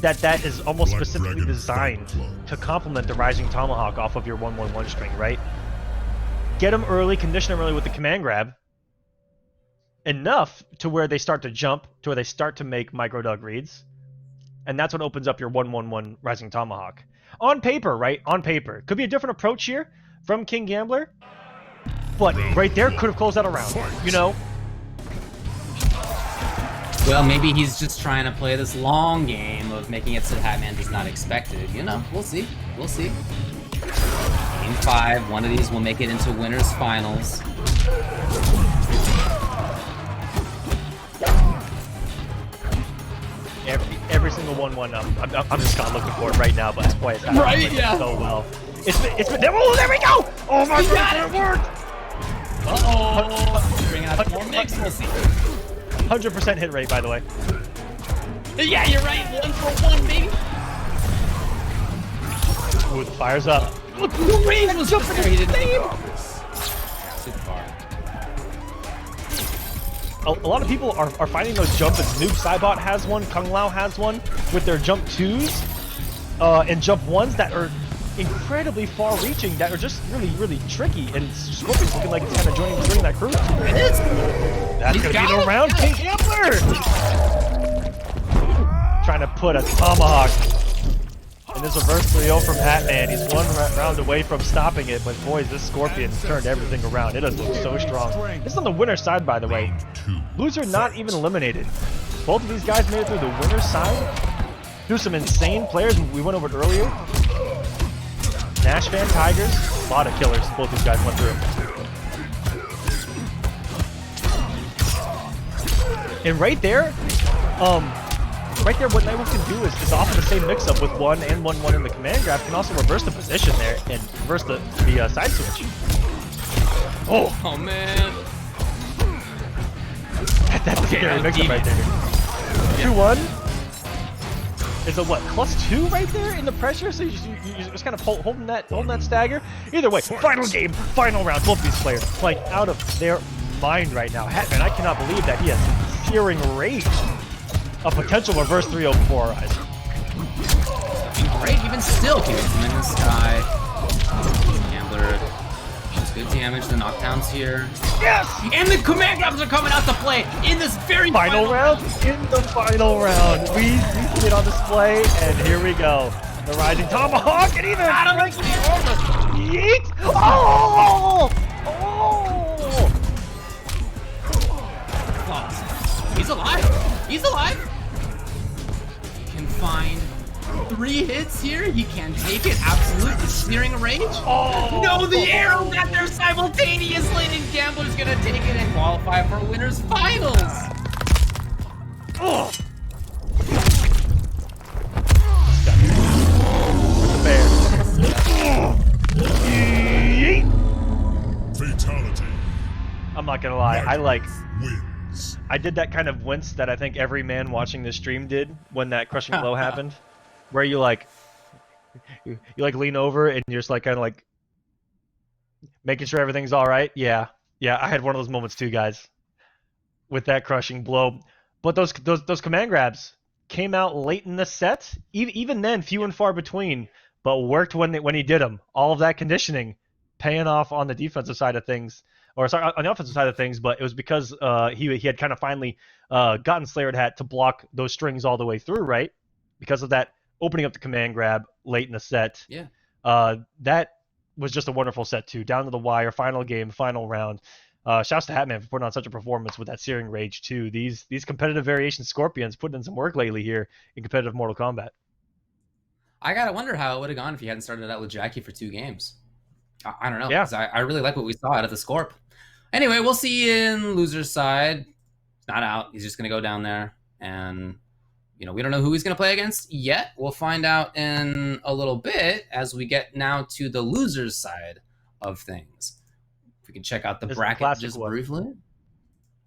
that is almost Black specifically Dragon designed Fight Club. to complement the Rising Tomahawk off of your 1-1-1 string, right? Get them early, condition them early with the command grab, enough to where they start to jump, to where they start to make micro dug reads, and that's what opens up your 1-1-1 Rising Tomahawk. On paper, right? On paper. Could be a different approach here from KingGambler, but right there could have closed out a round, you know? Well, maybe he's just trying to play this long game of making it so Hatman does not expect it. You know, we'll see. We'll see. Game 5, one of these will make it into winners finals. Every single 1-1 I'm just kind of looking for it right now, but boy, it's happening Right, yeah. so well. It's been oh, there we go! Oh my god, it worked! Uh-oh. Bringing out more mix, we'll see. 100% hit rate, by the way. Yeah, you're right. 1 for 1, baby. Ooh, the fire's up. Look, the range was up there. He didn't too far. A lot of people are finding those jumps. Noob Saibot has one, Kung Lao has one, with their jump 2s and jump 1s that are incredibly far-reaching, that are just really tricky, and Scorpion's looking like it's kind of joining that crew. It is. That's gonna be the round, KingGambler! Trying to put a tomahawk in this reverse 3-0 from Hatman. He's 1 round away from stopping it, but boys, this Scorpion turned everything around. It does look so strong. This is on the winner's side, by the way. Loser not even eliminated. Both of these guys made it through the winner's side. Through some insane players. We went over it earlier. Nash Van Tigers. A lot of killers both these guys went through. And right there, what Nightwolf can do is offer the same mix-up with 1 and 1-1 in the command grab. Can also reverse the position there and reverse the side switch. Oh man. That's a scary mix-up right there. 2-1. Is a what? +2 right there in the pressure? So you're just kind of holding that stagger? Either way, final game, final round. Both these players playing out of their mind right now. Hatman, I cannot believe that he has searing rage. A potential reverse 3-0 before our eyes. Great, even still keeping him in the sky. Gambler does good damage. The knockdowns here. Yes! And the command grabs are coming out to play in this very final round. In the final round, we see it on display, and here we go. The rising tomahawk, and even breaks the armor. Yeet! Oh! Oh! He's alive. He's alive. He can find 3 hits here. He can take it. Absolutely smearing a rage. Oh! No, the arrow got there simultaneously, and Gambler's gonna take it and qualify for winners finals. Oh! The bear. Fatality. I'm not gonna lie. Wins. I did that kind of wince that I think every man watching this stream did when that crushing blow happened, where you lean over and you're just like kind of like making sure everything's all right. Yeah, I had one of those moments too, guys, with that crushing blow. But those command grabs came out late in the set. Even then, few and far between, but worked when he did them. All of that conditioning paying off on the defensive side of things. Or sorry, on the offensive side of things, but it was because he had kind of finally gotten Slayered Hat to block those strings all the way through, right? Because of that opening up the command grab late in the set. Yeah. That was just a wonderful set too. Down to the wire, final game, final round. Shouts to Hatman for putting on such a performance with that Searing Rage too. These competitive variation Scorpions putting in some work lately here in competitive Mortal Kombat. I gotta wonder how it would have gone if he hadn't started out with Jackie for 2 games. I don't know. Yeah. I really like what we saw out of the Scorp. Anyway, we'll see in loser's side. He's not out. He's just going to go down there. And, we don't know who he's going to play against yet. We'll find out in a little bit as we get now to the loser's side of things. If we can check out the bracket just briefly.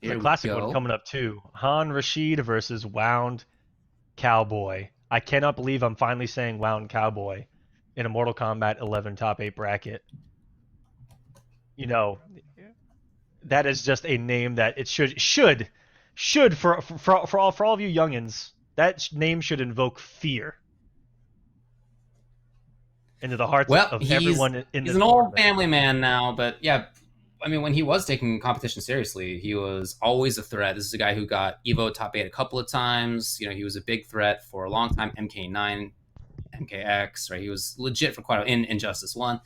There's a classic one coming up too. Han Rashid versus WoundCowboy. I cannot believe I'm finally saying WoundCowboy in a Mortal Kombat 11 top 8 bracket. That is just a name that it should for all of you youngins, that name should invoke fear into the hearts of everyone in this He's an old family man now, but yeah, I mean, when he was taking competition seriously, he was always a threat. This is a guy who got Evo top 8 a couple of times. He was a big threat for a long time. MK9, MKX, right? He was legit for quite in Injustice 1.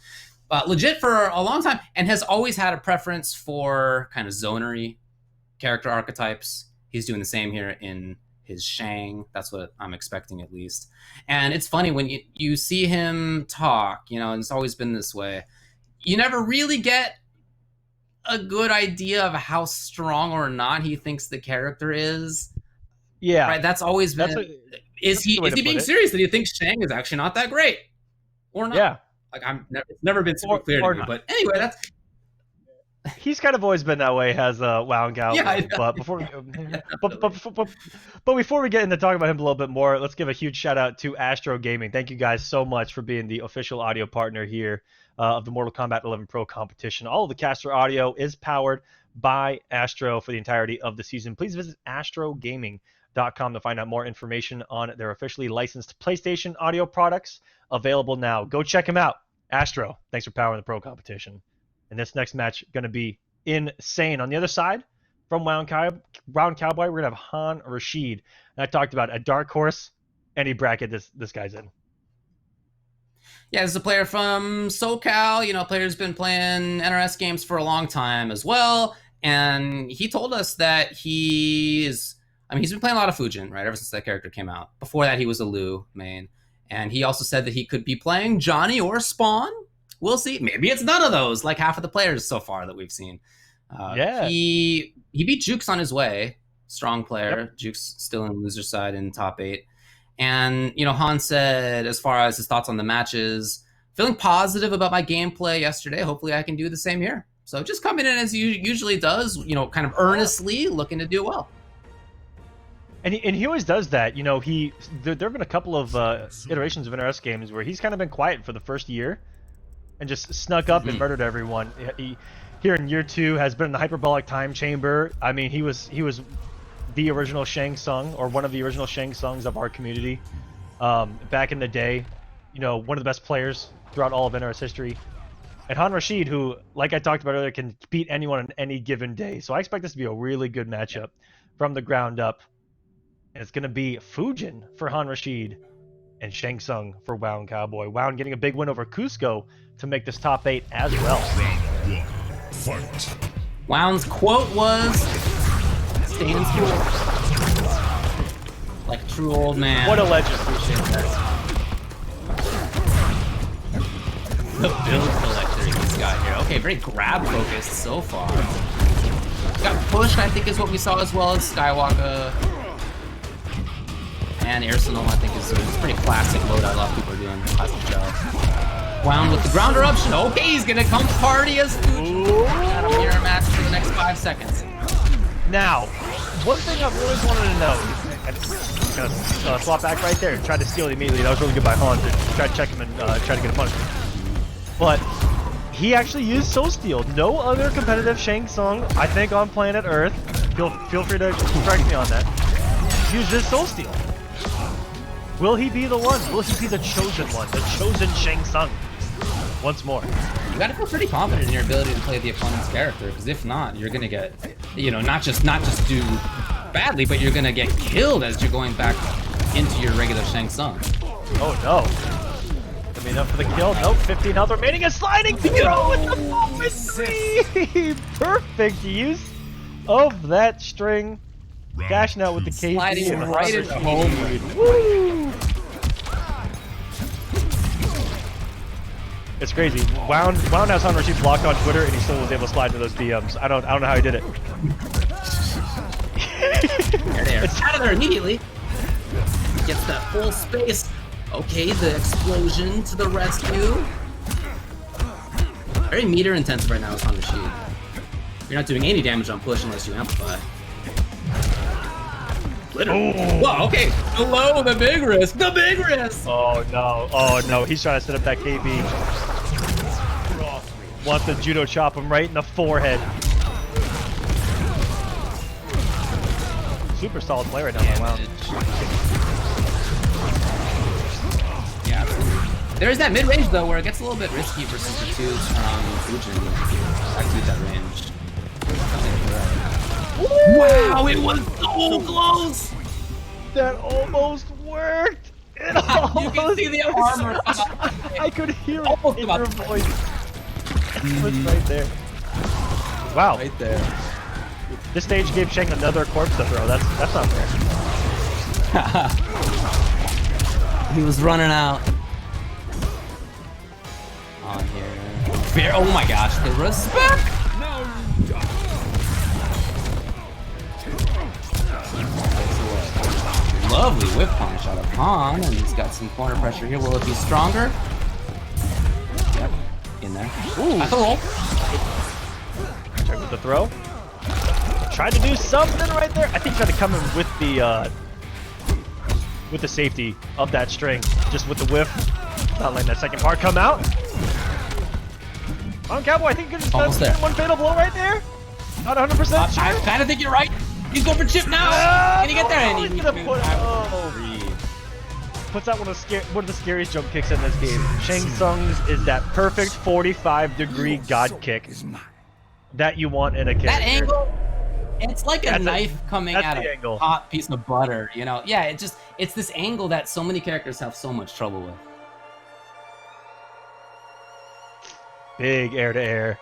Legit for a long time, and has always had a preference for kind of zonery character archetypes. He's doing the same here in his Shang. That's what I'm expecting, at least. And it's funny when you see him talk, and it's always been this way. You never really get a good idea of how strong or not he thinks the character is. Yeah, right. That's always been. Is he being serious that he thinks Shang is actually not that great, or not? Yeah. It's never been super clear to me, but anyway, that's. He's kind of always been that way, has WoundCowboy. Yeah, but before we get into talking about him a little bit more, let's give a huge shout out to Astro Gaming. Thank you guys so much for being the official audio partner here of the Mortal Kombat 11 Pro competition. All of the caster audio is powered by Astro for the entirety of the season. Please visit astrogaming.com to find out more information on their officially licensed PlayStation audio products available now. Go check them out. Astro, thanks for powering the pro competition. And this next match going to be insane. On the other side, from WoundCowboy, we're going to have Han Rashid. And I talked about a dark horse, any bracket this guy's in. Yeah, this is a player from SoCal. Player's been playing NRS games for a long time as well. And he told us that he is I mean, he's been playing a lot of Fujin, right, ever since that character came out. Before that, he was a Lu main. And he also said that he could be playing Johnny or Spawn. We'll see. Maybe it's none of those, like half of the players so far that we've seen. Yeah. He beat Jueks on his way. Strong player. Yep. Jueks still in loser side in top 8. And, you know, Han said, as far as his thoughts on the matches, feeling positive about my gameplay yesterday. Hopefully I can do the same here. So just coming in as he usually does, you know, kind of earnestly looking to do well. And he always does that. You know, there have been a couple of iterations of NRS games where he's kind of been quiet for the first year and just snuck up and murdered everyone. He here in year 2 has been in the hyperbolic time chamber. I mean, he was the original Shang Tsung, or one of the original Shang Tsungs of our community back in the day. You know, one of the best players throughout all of NRS history. And Han Rashid, who, like I talked about earlier, can beat anyone on any given day. So I expect this to be a really good matchup from the ground up. And it's going to be Fujin for Han Rashid and Shang Tsung for WoundCowboy. Wound getting a big win over Cusco to make this top 8 as well. Fight. Wound's quote was, "Stay in school." Like a true old man. What a legend. Appreciate that. The build collector he's got here. Okay, very grab focused so far. Got pushed, I think, is what we saw, as well as Skywalker. And Arsenal, I think, is pretty classic loadout. A lot of people are doing classic stuff. Wound with the ground eruption. Okay, he's gonna come party as Fuji. Got a mirror match for the next 5 seconds. Now, one thing I've always wanted to know, and gonna swap back right there, tried to steal it immediately. That was really good by Han to try to check him and try to get a punch. But he actually used Soul Steal. No other competitive Shang Tsung, I think, on planet Earth, feel free to correct me on that, used his Soul Steal. Will he be the one? Will he be the chosen one? The chosen Shang Tsung? Once more. You gotta feel pretty confident in your ability to play the opponent's character, because if not, you're gonna get, you know, not just do badly, but you're gonna get killed as you're going back into your regular Shang Tsung. Oh no. Gonna be enough for the kill. Nope, 15 health remaining, a sliding throw with the moment 3! Perfect use of that string. Dashing out with the KP. Sliding right into home. Woo! It's crazy. Wound has Han Rashid blocked on Twitter, and he still was able to slide into those DMs. I don't know how he did it. It's out of there immediately. Gets that full space. Okay, the explosion to the rescue. Very meter intensive right now with Han Rashid. You're not doing any damage on push unless you amplify. Literally. Whoa, okay. Hello, the big risk. The big risk. Oh no. He's trying to set up that KB. Wants to judo chop him right in the forehead. Super solid play right now by Wound. Yeah. There's that mid range though where it gets a little bit risky versus the twos from Fujin. Actually, that range. Wow, it was so close! That almost worked! It almost You can see the armor come up. I could hear it Almost in come your up. voice. It was right there. Wow. Right there. This stage gave Shang another corpse to throw. That's not fair. He was running out. On here. Oh my gosh, the respect! Lovely whip punch out of Han, and he's got some corner pressure here. Will it be stronger? Yep, in there. Ooh, that's a roll. Check with the throw. Tried to do something right there. I think he tried to come in with the safety of that string, just with the whiff. Not letting that second part come out. WoundCowboy, I think you could just done one fatal blow right there. Not 100% sure. I kind of think you're right. He's going for chip now. Can he get there? And he puts out one of the scariest jump kicks in this game. Shang Tsung's is that perfect 45-degree god kick that you want in a character. That angle, it's like a knife coming out of a hot piece of butter, you know? Yeah, it's this angle that so many characters have so much trouble with. Big air to air.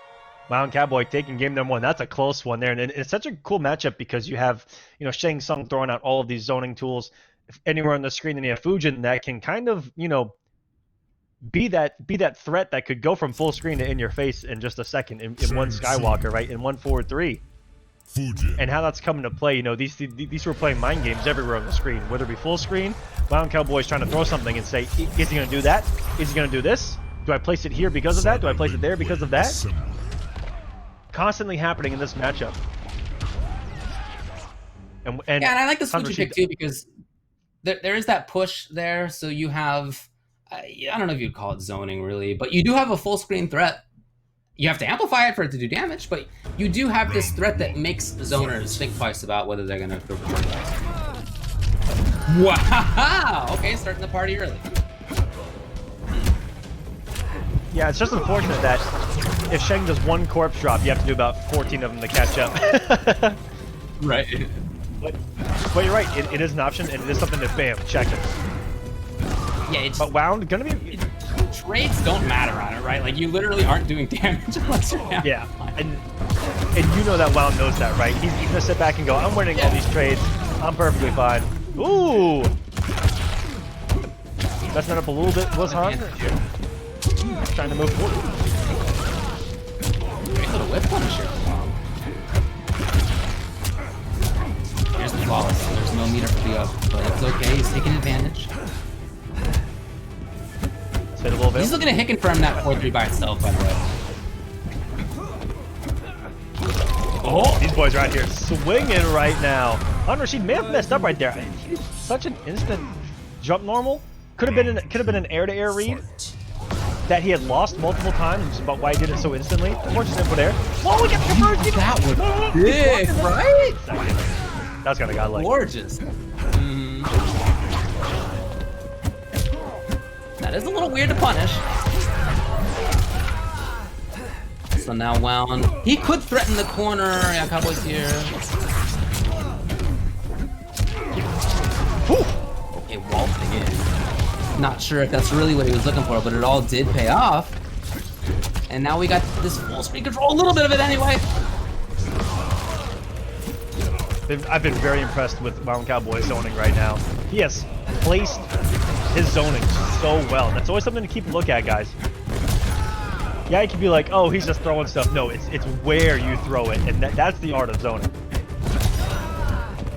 WoundCowboy taking game number 1. That's a close one there, and it's such a cool matchup because you have, you know, Shang Tsung throwing out all of these zoning tools anywhere on the screen, and you have Fujin that can kind of, you know, be that threat that could go from full screen to in your face in just a second in one Skywalker, right? In 1-4-3. Fujin. And how that's coming to play, you know, these were playing mind games everywhere on the screen, whether it be full screen. WoundCowboy's trying to throw something and say, is he going to do that? Is he going to do this? Do I place it here because of that? Do I place it there because of that? Constantly happening in this matchup. And yeah, and I like the switch you pick too, because there is that push there. So you have, I don't know if you'd call it zoning really, but you do have a full screen threat. You have to amplify it for it to do damage, but you do have this threat that makes zoners think twice about whether they're going to go for it. Wow! Okay, starting the party early. Yeah, it's just unfortunate that if Sheng does one corpse drop, you have to do about 14 of them to catch up. Right. But you're right, it is an option, and it is something that, bam, check it. Yeah, it's... But Wound, gonna be... Trades don't matter on it, right? Like, you literally aren't doing damage unless you're down. Yeah, and you know that Wound knows that, right? He's gonna sit back and go, I'm winning all these trades, I'm perfectly fine. Ooh! Messing it up a little bit, was Han? Trying to move forward. Great little whip punisher. Here's the flawless. There's no meter for the up, but it's okay. He's taking advantage. Hit a little bit. He's looking at Hicken from that 4-3 by itself, by the way. Oh, these boys are out here swinging right now. Han Rashid may have messed up right there. Such an instant jump normal. Could have been an air-to-air read that he had lost multiple times, but why he did it so instantly. Unfortunate input there. Whoa, we got the first. That was big, right? That's kind of godlike. Gorgeous. That is a little weird to punish. So now Wound. He could threaten the corner. Yeah, Cowboy's here. Okay, waltzing in. Not sure if that's really what he was looking for, but it all did pay off. And now we got this full screen control, a little bit of it anyway. I've been very impressed with WoundCowboy zoning right now. He has placed his zoning so well. That's always something to keep a look at, guys. Yeah, you can be like, oh, he's just throwing stuff. No, it's where you throw it, and that's the art of zoning.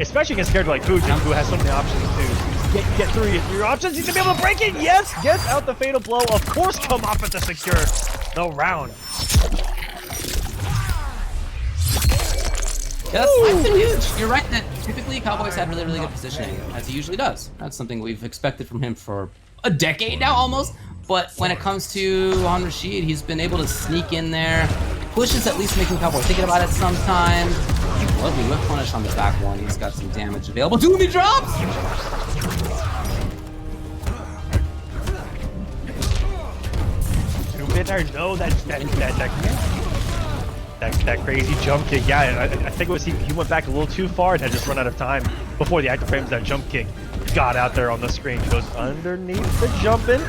Especially against a character like Fujin, who has so many options to get through your options. He's gonna be able to break it. Yes, gets out the fatal blow. Of course, come off at the secure the round. Yes, that's been huge. You're right that typically Cowboys had really, really good positioning, as he usually does. That's something we've expected from him for a decade now, almost. But when it comes to Han Rashid, he's been able to sneak in there. Pushes at least making Cowboy thinking about it sometimes. Lovely whip punish on the back one. He's got some damage available. Doomie drops! No, that crazy jump kick. Yeah, I think it was he went back a little too far and had just run out of time before the active frames that jump kick got out there on the screen. He goes underneath the jump in,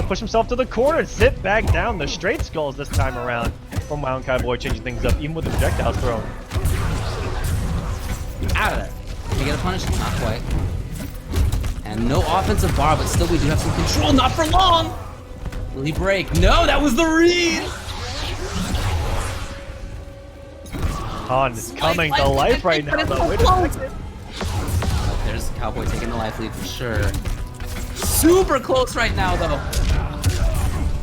push himself to the corner and sit back down. The straight skulls this time around from WoundCowboy, changing things up even with the projectiles thrown. Out of there. Can we get a punish? Not quite. And no offensive bar, but still we do have some control. Not for long! Will he break? No, that was the read! Han is coming to life right now, though. Wait a second. Oh, there's Cowboy taking the life lead for sure. Super close right now, though.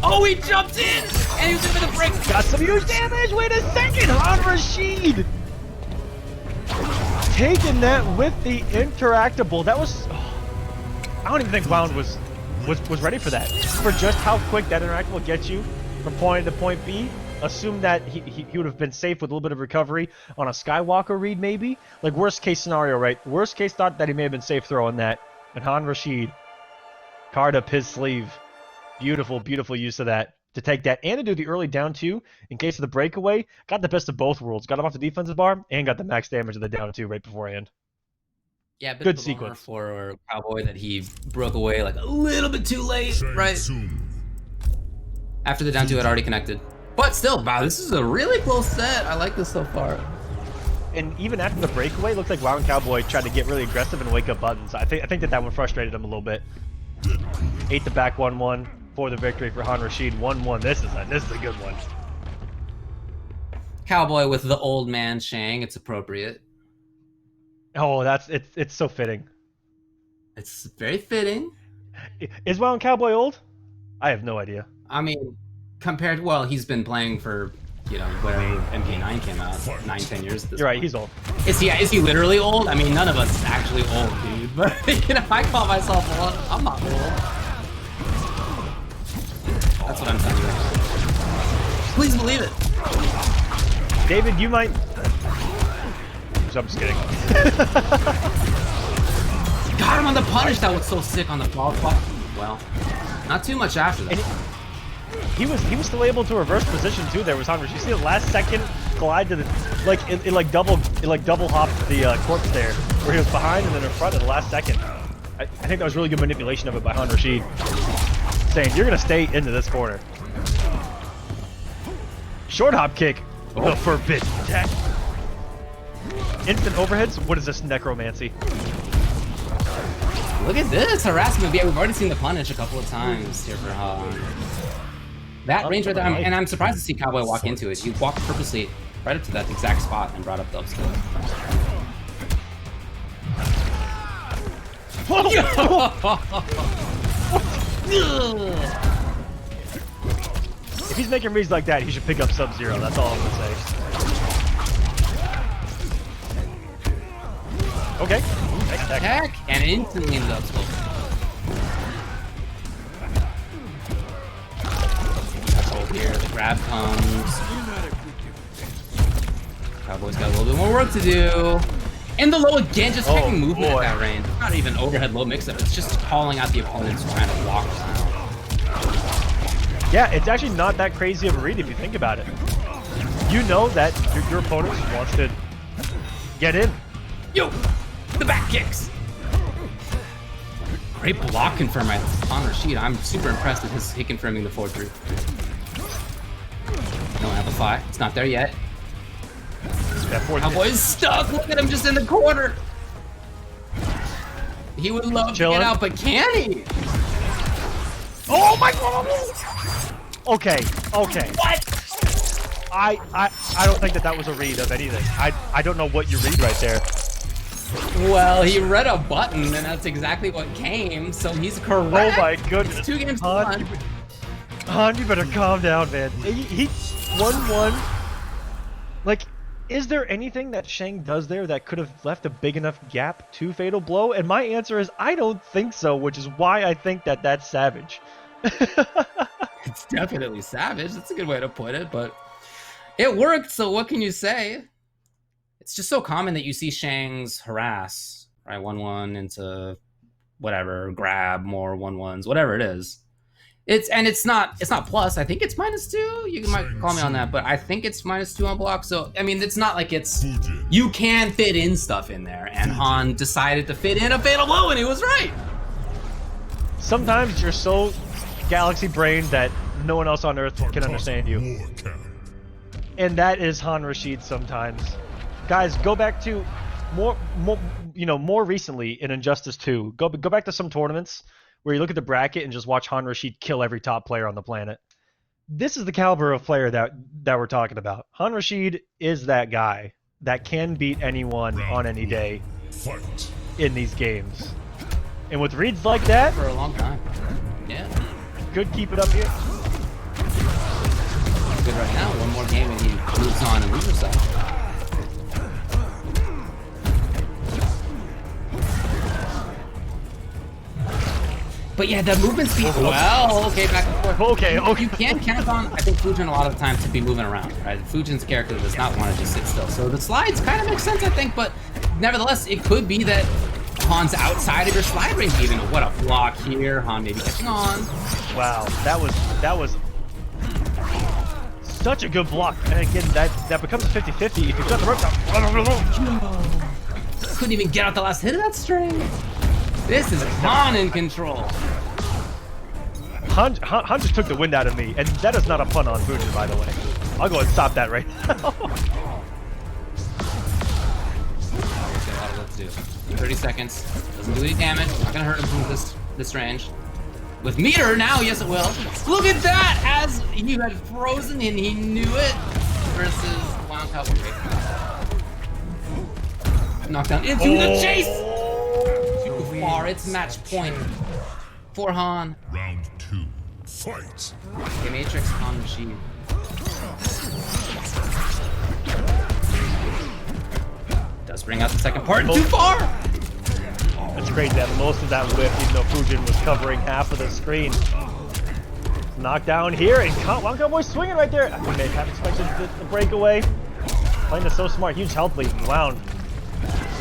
Oh, he jumped in! And he was gonna break. Got some huge damage! Wait a second! Han Rashid! Taking that with the interactable. That was... I don't even think Wound was ready for that. For just how quick that interactable gets you from point A to point B. Assume that he would have been safe with a little bit of recovery on a Skywalker read, maybe? Like, worst case scenario, right? Worst case thought that he may have been safe throwing that. And Han Rashid card up his sleeve. Beautiful, beautiful use of that. To take that and to do the early down two in case of the breakaway. Got the best of both worlds. Got him off the defensive bar and got the max damage of the down two right beforehand. Yeah, bit good of a sequence for Cowboy that he broke away like a little bit too late, right? After the down two had already connected. But still, wow, this is a really close set. I like this so far. And even after the breakaway, it looked like WoundCowboy tried to get really aggressive and wake up buttons. I think that one frustrated him a little bit. 8 the back 1-1 for the victory for Han Rashid. 1-1. This is a good one. Cowboy with the old man Shang. It's appropriate. Oh, it's so fitting. It's very fitting. Is WoundCowboy old? I have no idea. I mean, compared, well, he's been playing for, you know, whatever MK9 came out, 9-10 years at this You're right, point. he's old. Is he literally old? I mean, none of us is actually old, dude. But, you know, I call myself old. I'm not old. That's what I'm telling you. Please believe it. David, you might... I'm just kidding. Got him on the punish. That was so sick on the fall. Well, not too much after that. He was still able to reverse position too. There was Han Rashid. You see the last second glide to the it double hopped the corpse there, where he was behind and then in front at the last second. I think that was really good manipulation of it by Han Rashid, saying you're gonna stay into this corner. Short hop kick, the forbidden attack. Instant overheads. What is this necromancy? Look at this harassment. Yeah, we've already seen the punish a couple of times here for Han. That range right there, and I'm surprised to see Cowboy walk into it. He walked purposely right up to that exact spot and brought up the upskill. If he's making reads like that, he should pick up Sub-Zero. That's all I'm gonna say. Okay. Attack and instantly into the upskill. Here, the grab comes. Cowboy's got a little bit more work to do. And the low again, just taking movement at that range. Not even overhead low mix-up, it's just calling out the opponents trying to walk around. Yeah, it's actually not that crazy of a read if you think about it. You know that your opponent wants to get in. Yo! The back kicks! Great block confirm by Han Rashid. I'm super impressed with his hit confirming the 4-3. No amplify. It's not there yet. Cowboy's stuck. Look at him just in the corner. He would love to get out, but can he? Oh my god! Okay. What? I don't think that was a read of anything. I don't know what you read right there. Well, he read a button, and that's exactly what came. So he's correct. Oh my goodness! It's 2 games to 1. Han, you better calm down, man. He 1-1. Like, is there anything that Shang does there that could have left a big enough gap to Fatal Blow? And my answer is I don't think so, which is why I think that that's savage. It's definitely savage. That's a good way to put it, but it worked, so what can you say? It's just so common that you see Shangs harass, right? 1-1 into whatever, grab more 1-1s, whatever it is. It's not plus. I think it's -2. You might call me on that, but I think it's -2 on block. So I mean, it's not like it's you can fit in stuff in there. And Han decided to fit in a Fatal Blow, and he was right. Sometimes you're so galaxy brained that no one else on Earth can understand you, and that is Han Rashid sometimes. Guys, go back to more recently in Injustice 2. Go back to some tournaments where you look at the bracket and just watch Han Rashid kill every top player on the planet. This is the caliber of player that we're talking about. Han Rashid is that guy that can beat anyone on any day in these games. And with reads like that, For a long time. Yeah. could keep it up here. Good right now. One more game and he moves on and loser side. But yeah, the movement speed. Well, okay, back and forth. Okay. You can count on, I think, Fujin a lot of the time to be moving around, right? Fujin's character does not want to just sit still. So the slides kind of make sense, I think, but nevertheless, it could be that Han's outside of your slide range even. What a block here. Han maybe catching on. Wow, that was such a good block. And again, that becomes a 50-50 if you got the rope down. Couldn't even get out the last hit of that string. This is Han in control. Han just took the wind out of me, and that is not a pun on Fujin, by the way. I'll go and stop that right now. Got a lot of work to do. 30 seconds. Doesn't do any damage. Not gonna hurt him from this range. With meter now, yes it will. Look at that! As he had frozen and he knew it. Versus WoundCowboy. Knockdown into the chase! Too far. It's match point for Han. Round 2. Fight. Okay, Matrix Han Rashid. Does bring out the second part. Too far! It's great that most of that whip, even though Fujin was covering half of the screen. Knockdown here, and WoundCowboy swinging right there. I may have expected the breakaway. Playing this so smart. Huge health lead. Wound.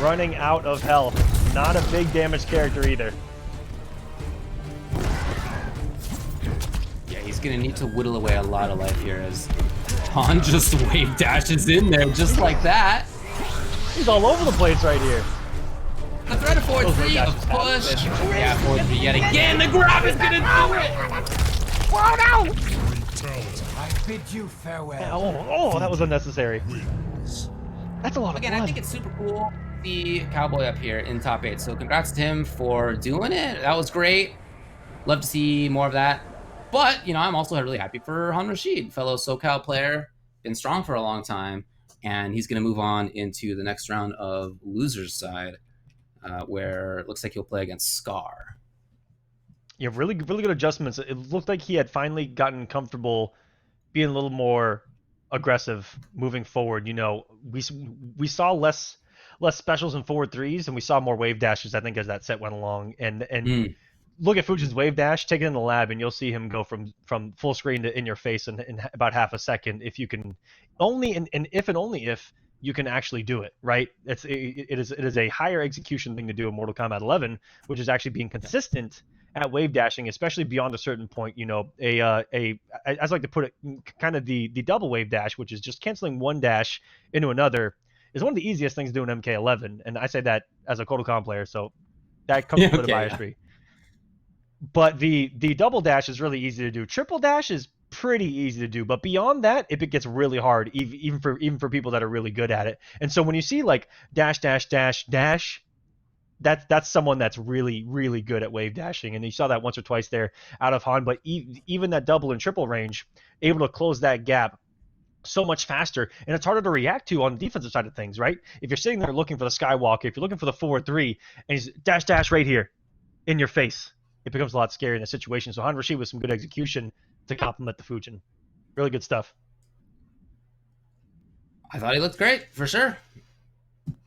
Running out of health. Not a big damage character either. Yeah, he's gonna need to whittle away a lot of life here as Han just wave dashes in there just like that. He's all over the place right here. The threat of forward 3, a push. Yeah, forward 3 yet again. The grab is gonna do it. Wow, no! Brutality. I bid you farewell. Oh, that was unnecessary. That's a lot of Again, blood. I think it's super cool to see Cowboy up here in top 8. So congrats to him for doing it. That was great. Love to see more of that. But, you know, I'm also really happy for Han Rashid, fellow SoCal player. Been strong for a long time. And he's going to move on into the next round of losers side, where it looks like he'll play against Scar. Yeah, really good adjustments. It looked like he had finally gotten comfortable being a little more aggressive moving forward. You know, we saw less specials and forward threes, and we saw more wave dashes, I think, as that set went along. And look at Fujin's wave dash, take it in the lab, and you'll see him go from full screen to in your face in about half a second if you can only and only if you can actually do it, right? It is a higher execution thing to do in Mortal Kombat 11, which is actually being consistent at wave dashing, especially beyond a certain point. You know, I like to put it kind of the double wave dash, which is just canceling one dash into another, is one of the easiest things to do in MK11, and I say that as a Kodokan player, so that comes with a bias tree. But the double dash is really easy to do. Triple dash is pretty easy to do, but beyond that, it gets really hard, even for people that are really good at it. And so when you see like dash dash dash dash, that's someone that's really good at wave dashing, and you saw that once or twice there out of Han. But even that double and triple range, able to close that gap so much faster, and it's harder to react to on the defensive side of things, right? If you're sitting there looking for the Skywalker, if you're looking for the forward 3, and he's dash dash right here in your face, it becomes a lot scarier in a situation. So Han Rashid with some good execution to complement the Fujin. Really good stuff. I thought he looked great, for sure.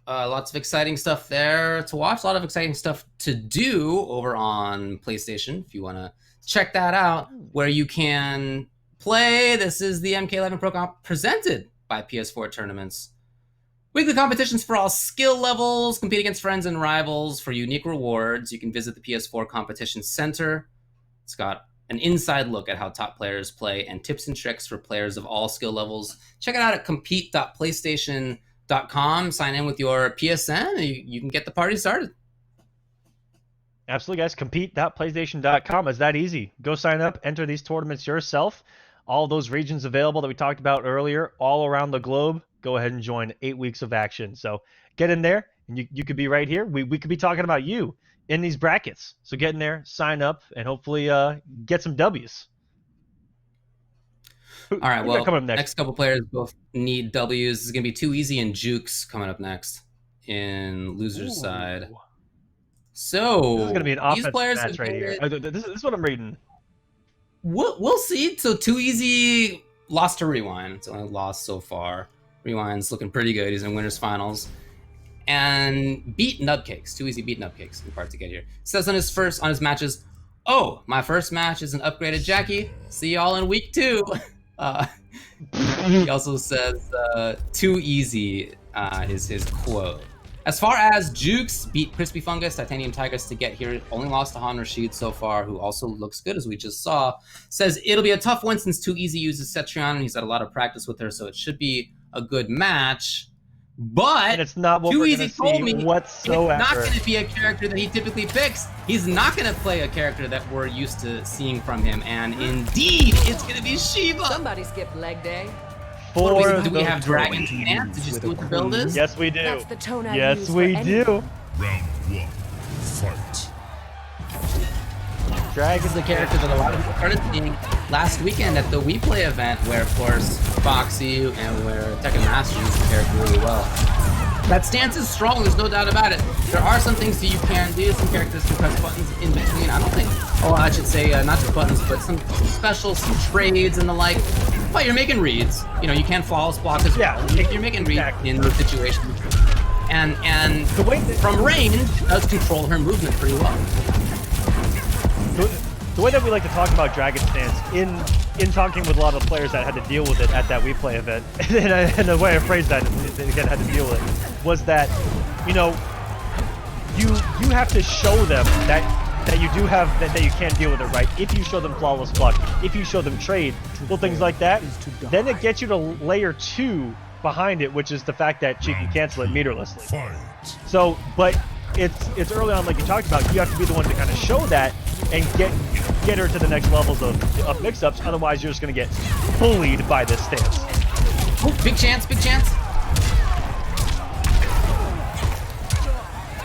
Lots of exciting stuff there to watch. A lot of exciting stuff to do over on PlayStation, if you want to check that out, where you can play. This is the MK11 Pro Comp presented by PS4 Tournaments. Weekly competitions for all skill levels. Compete against friends and rivals for unique rewards. You can visit the PS4 Competition Center. It's got an inside look at how top players play and tips and tricks for players of all skill levels. Check it out at compete.playstation.com. Sign in with your PSN, and you can get the party started. Absolutely, guys. Compete.playstation.com is that easy. Go sign up, enter these tournaments yourself. All those regions available that we talked about earlier, all around the globe. Go ahead and join 8 weeks of action. So get in there, and you could be right here. We could be talking about you in these brackets. So get in there, sign up, and hopefully get some W's. All right, well, coming up next couple players both need W's. This is going to be Too Easy and Jueks coming up next in loser's side. So this is going to be an offensive players match right here. This is what I'm reading. We'll see. So Too Easy lost to Rewind. It's only lost so far. Rewind's looking pretty good. He's in winners finals. And beat Nubcakes. Too Easy beat Nubcakes in part to get here. Says on his matches, "Oh, my first match is an upgraded Jackie. See y'all in week 2. He also says, "Too easy" is his quote. As far as Jueks beat Crispy Fungus, Titanium Tigress to get here, only lost to Han Rashid so far, who also looks good as we just saw. Says it'll be a tough one since Too Easy uses Cetrion, and he's had a lot of practice with her, so it should be a good match. But and it's not what Too we're Easy told me whatsoever. it's not going to be a character that he typically picks. He's not going to play a character that we're used to seeing from him, and indeed, it's going to be Shiva. Somebody skipped leg day. for do we the have Dragon Stance? Did you see what the build is? Yes, we do. That's the tone I Yes, use we for any- do. Round one. Fight. Dragon is the character that a lot of people started seeing last weekend at the We Play event, where of course Foxy and where Tekken Master used the character really well. That stance is strong, there's no doubt about it. There are some things that you can do, some characters can press buttons in between. I don't think, oh, I should say not just buttons, but some specials, some trades and the like. But you're making reads. You know, you can flawless block as well. You're making reads in those situations. And The way that, from range, it does control her movement pretty well. the way that we like to talk about Dragon Stance in talking with a lot of the players that had to deal with it at that We Play event, and the way I phrased that, again, had to deal with it, was that, you know, you have to show them that you do have, that you can deal with it, right? If you show them flawless block, if you show them trade, little things like that, then it gets you to layer 2 behind it, which is the fact that she can cancel it meterlessly. Fight. So, but it's early on, like you talked about, you have to be the one to kind of show that and get her to the next levels of mix-ups. Otherwise, you're just going to get bullied by this stance. Oh, big chance, big chance.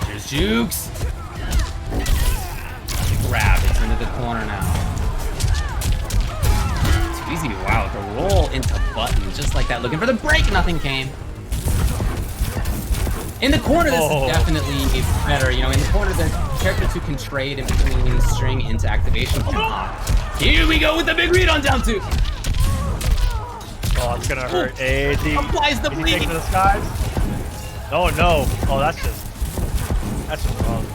Here's Jueks. Grab, it's into the corner now. It's easy, wow, to roll into buttons just like that. Looking for the break, nothing came. In the corner, this is definitely better. You know, in the corner, the characters who can trade in between string into activation. Here we go with the big read on down 2. Oh, it's gonna hurt. AD. Applies the Is he bleeding. taking the skies? Oh no. Oh, that's just wrong.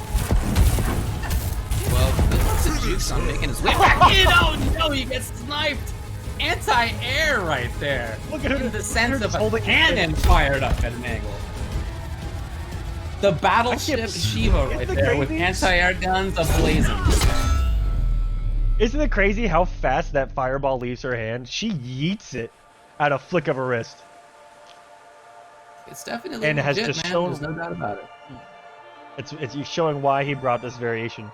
Well, this is Jueks on making his way back in. Oh no, he gets sniped. Anti-air right there. Look at her. In the sense of a holding cannon fired up at an angle. The battleship Shiva right there with anti-air guns ablazing. Isn't it crazy how fast that fireball leaves her hand? She yeets it at a flick of a wrist. It's definitely And it has legit, just man. shown- There's no doubt about it. It's showing why he brought this variation.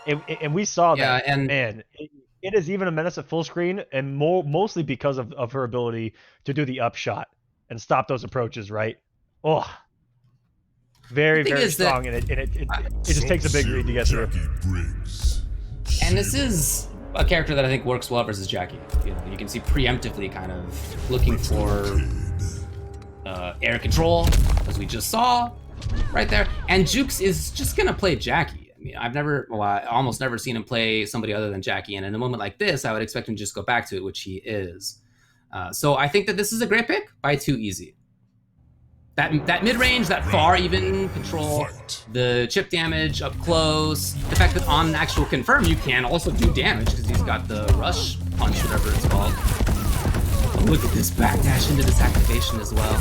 And we saw that. Yeah, and man, it is even a menace at full screen, and mostly because of her ability to do the upshot and stop those approaches, right? Oh, very, very strong, and it just takes a big read to get through. And this is a character that I think works well versus Jackie. You know, you can see preemptively kind of looking for air control, as we just saw right there. And Jueks is just gonna play Jackie. I mean, I almost never seen him play somebody other than Jackie. And in a moment like this, I would expect him to just go back to it, which he is. So I think that this is a great pick by Too Easy. That mid-range, that far even control, the chip damage up close, the fact that on actual confirm you can also do damage because he's got the rush punch, whatever it's called. Oh, look at this backdash into this activation as well.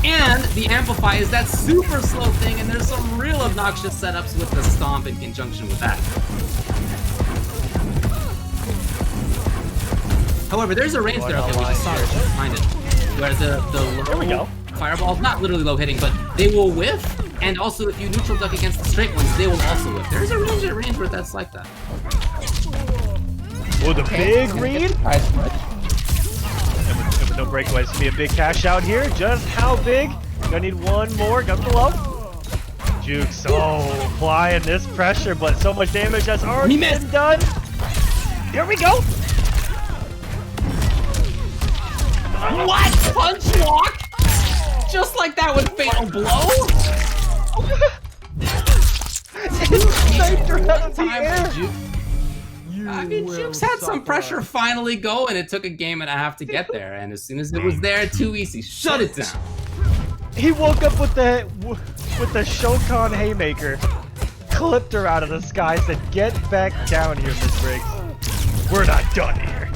And the amplify is that super slow thing, and there's some real obnoxious setups with the stomp in conjunction with that. However, there's a range there, okay, we just saw it, just find it, where the low There we go. fireballs, not literally low hitting, but they will whiff, and also if you neutral duck against the straight ones, they will also whiff. There's a range where that's like that. Oh, the big read? With no breakaways, it's gonna be a big cash out here. Just how big? Gonna need one more. Guns below. Jueks, applying this pressure, but so much damage has already been done. Here we go. What? Punch walk? Just like that with fatal blow? I mean, Jueks had some pressure finally go, and it took a game and a half to get there. And as soon as it was there, Too Easy shut it down. He woke up with the Shokan haymaker, clipped her out of the sky, said, "Get back down here, Miss Briggs. We're not done here."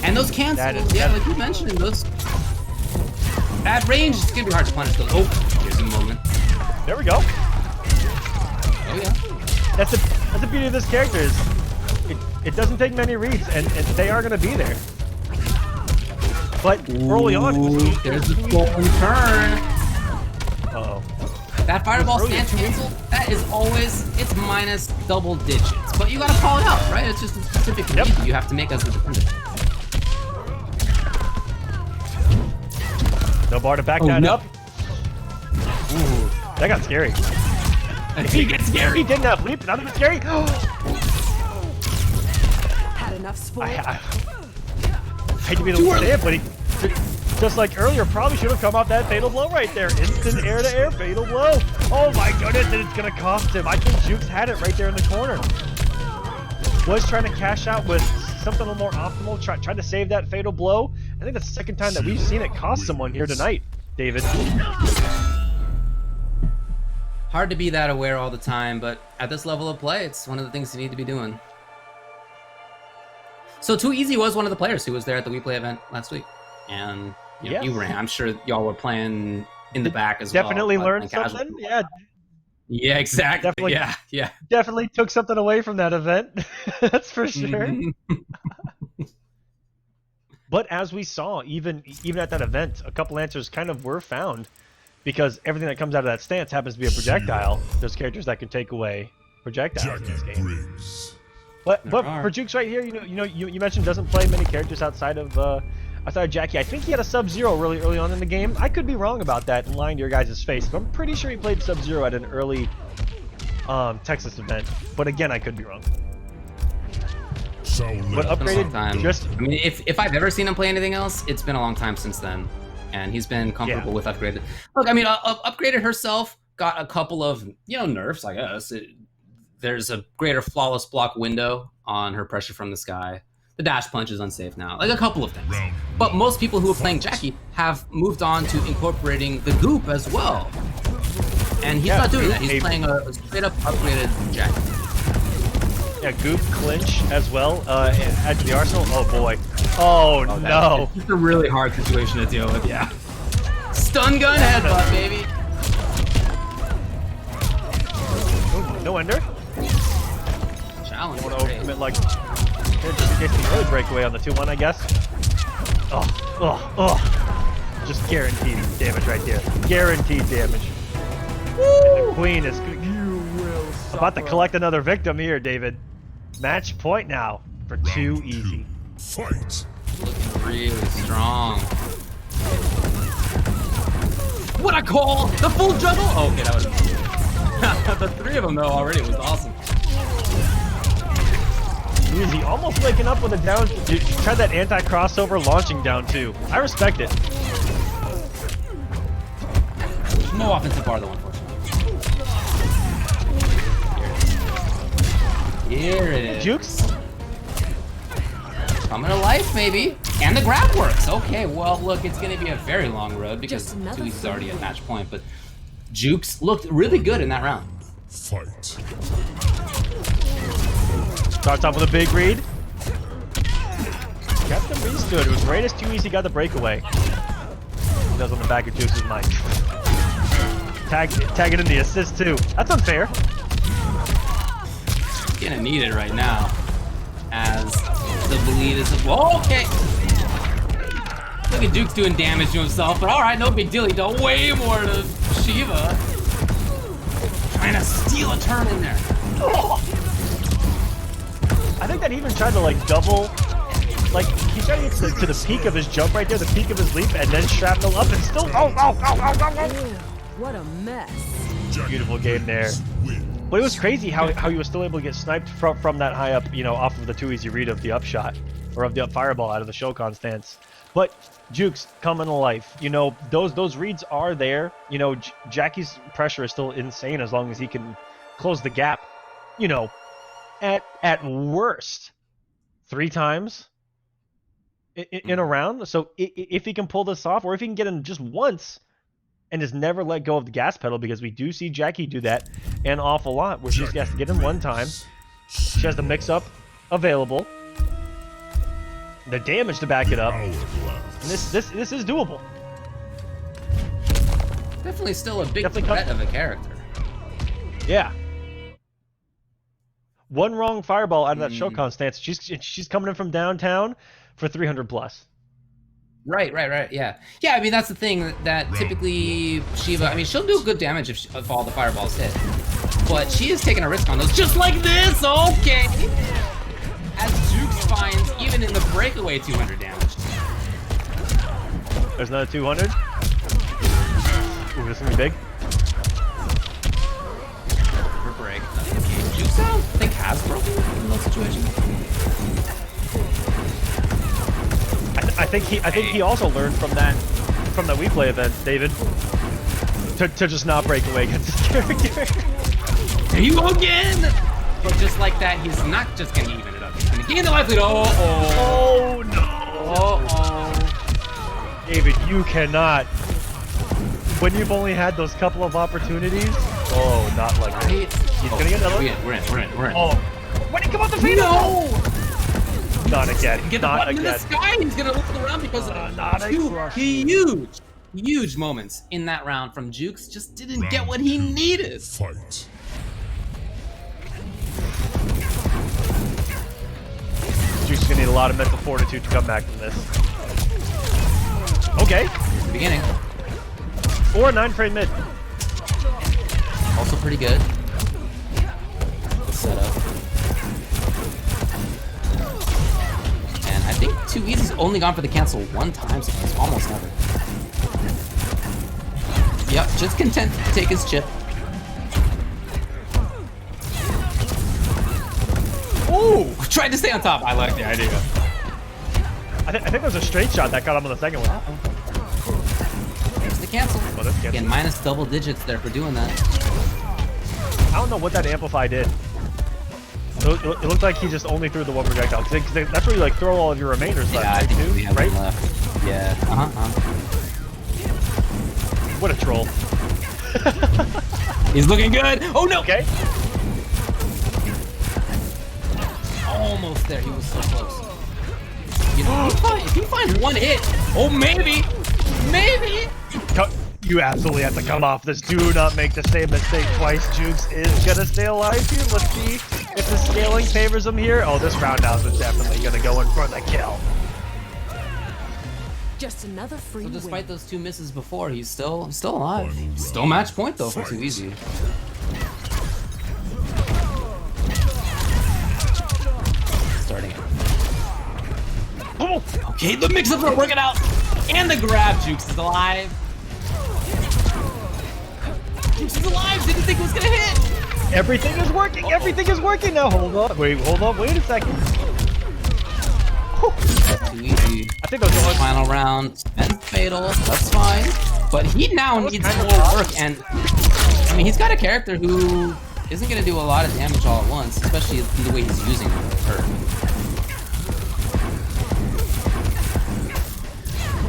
And those cancels, yeah, like you mentioned, those at range, it's gonna be hard to punish those. Oh, here's a moment. There we go. Oh yeah. That's the beauty of this character is it doesn't take many reads, and they are gonna be there. But early on, there's the golden turn. Uh-oh. That fireball Brilliant. stance cancel, that is always, it's minus double digits. But you gotta call it out, right? It's just a specific read you have to make as a defender. No bar to back that up. Ooh, that got scary. He gets scary. He didn't have leap, none of it scary. Had enough sport. I hate to be the one to say it, but he, just like earlier, probably should have come off that fatal blow right there. Instant air-to-air fatal blow. Oh my goodness, and it's gonna cost him. I think Jueks had it right there in the corner. Was trying to cash out with something a little more optimal, tried to save that fatal blow. I think that's the second time that we've seen it cost someone here tonight, David. Hard to be that aware all the time, but at this level of play, it's one of the things you need to be doing. So Too Easy was one of the players who was there at the WePlay event last week. And you know, you ran. I'm sure y'all were playing in the back as Definitely well. learned something. Yeah. Yeah, exactly. Definitely, yeah. Definitely took something away from that event. That's for sure. But as we saw, even at that event, a couple answers kind of were found, because everything that comes out of that stance happens to be a projectile. There's characters that can take away projectiles in this game. But for Jueks right here, you mentioned doesn't play many characters outside of Jackie. I think he had a Sub-Zero really early on in the game. I could be wrong about that and lying to your guys' face, but I'm pretty sure he played Sub-Zero at an early Texas event. But again, I could be wrong. But upgraded time. I mean, if I've ever seen him play anything else, it's been a long time since then, and he's been comfortable with upgraded. Look, I mean, upgraded herself got a couple of nerfs, I guess. There's a greater flawless block window on her pressure from the sky. The dash punch is unsafe now. Like a couple of things. But most people who are playing Jackie have moved on to incorporating the goop as well. And he's not doing that. He's playing a straight up upgraded Jackie. Yeah, goop clinch as well. Edge of the arsenal. Oh boy. Oh no. It's a really hard situation to deal with. Yeah. Stun gun headbutt, baby. No ender. Challenge. Want to overcommit like just in case the early breakaway on the 2-1, I guess. Just guaranteed damage right there. Guaranteed damage. Woo! The queen is about to collect another victim here, David. Match point now for Too Easy. Fight. Looking really strong. What I call the full juggle. Oh, okay, that was the three of them though already was awesome. Easy, almost waking up with a down. You tried that anti-crossover launching down too. I respect it. No offensive bar though, unfortunately. Here it is. Jueks? Coming to life, maybe. And the grab works. Okay, well, look, it's going to be a very long road because Too Easy's already at match point, but Jueks looked really good in that round. Fight. Starts off with a big read. Kept the read good. It was right as Too Easy got the breakaway. He does on the back of Jueks' mind. Tagging in the assist too. That's unfair. Gonna need it right now, as the bleed is. Whoa, okay. Look at Jueks doing damage to himself, but all right, no big deal. He did way more to Shiva. Trying to steal a turn in there. Oh. I think that he even tried to like double, like he tried to get to the peak of his jump right there, the peak of his leap, and then shrapnel up and still. What a mess. Beautiful game there. But it was crazy how he was still able to get sniped from that high up, off of the Too Easy read of the upshot or of the up fireball out of the Shokan stance. But Jueks coming to life. Those reads are there. Jackie's pressure is still insane as long as he can close the gap. At worst, 3 times in a round. So if he can pull this off, or if he can get in just once and just never let go of the gas pedal, because we do see Jackie do that an awful lot, where she just has to get in one time. She has the mix-up available, the damage to back it up, and this is doable. Definitely still a big threat of a character. Yeah. One wrong fireball out of that Shokan stance. She's coming in from downtown for 300 plus. Right. Yeah. I mean, that's the thing that typically Shiva. I mean, she'll do good damage if all the fireballs hit, but she is taking a risk on those, just like this. Okay. As Jueks finds, even in the breakaway, 200 damage. There's another 200. Ooh, this is gonna be big. For break. Jueks, I don't think has broken in those situations. I think he also learned from that WePlay event, David, to just not break away against his character. There you go again! But just like that, he's not just gonna even it up. He's gonna gain the life lead. Oh no! David, you cannot. When you've only had those couple of opportunities, not like that. He's gonna get another. We're in. Oh, when he come off the feet? No! Not again. Get the not button again. in the sky. He's gonna look around because of two huge moments in that round from Jueks. Just didn't get what he needed. Fight. Jueks is gonna need a lot of mental fortitude to come back from this. Okay. Beginning. Or a 9-frame mid. Also pretty good. The setup. And I think 2Easy's only gone for the cancel one time so far. Almost never. Yep, just content to take his chip. Ooh! Tried to stay on top. I like the idea. I think that was a straight shot that got him on the second one. There's the cancel. Oh, that's cancel. Again, minus double digits there for doing that. I don't know what that amplify did. It looked like he just only threw the one projectile. Cause that's where you like throw all of your remainders Yeah, I left, think we have right? one left. Yeah. What a troll. He's looking good. Oh no. Okay. Almost there. He was so close. You know, if he finds one hit, maybe. You absolutely have to come off this. Do not make the same mistake twice. Jueks is gonna stay alive here. Let's see if the scaling favors him here. Oh, this roundhouse is definitely gonna go in for the kill. Just another free So despite win. those two misses before, he's still alive. Still match point though for 2Easy. Starting it. Oh! Okay, the mix-ups are working out, and the grab. Jueks is alive. Jueks is alive. Didn't think it was gonna hit. Everything is working. Everything is working now. Hold on. Wait a second. Too easy. I think that was the Final round and fatal. That's fine. But he now needs more work, and I mean he's got a character who isn't gonna do a lot of damage all at once, especially the way he's using her.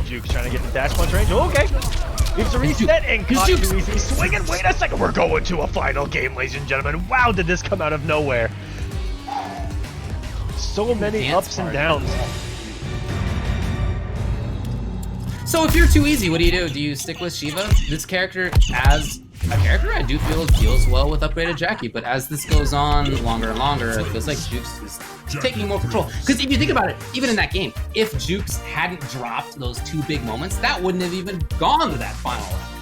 Jueks trying to get the dash punch range. Oh, okay. Gives a reset and caught 2Easy swinging. Wait a second. We're going to a final game, ladies and gentlemen. Wow, did this come out of nowhere? So many ups and downs. So if you're 2Easy, what do? Do you stick with Shiva? This character, as a character, I do feel deals well with upgraded Jackie, but as this goes on longer and longer, it feels like Jueks is taking more control. Because if you think about it, even in that game, if Jueks hadn't dropped those two big moments, that wouldn't have even gone to that final round.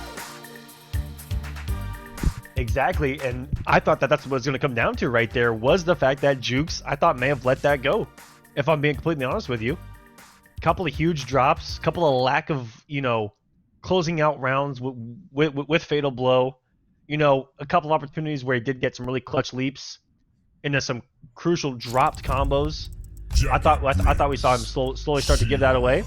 Exactly, and I thought that that's what it was going to come down to right there, was the fact that Jueks, I thought, may have let that go, if I'm being completely honest with you. Couple of huge drops, couple of lack of, closing out rounds with Fatal Blow, a couple of opportunities where he did get some really clutch leaps into some crucial dropped combos. I thought we saw him slowly start to give that away,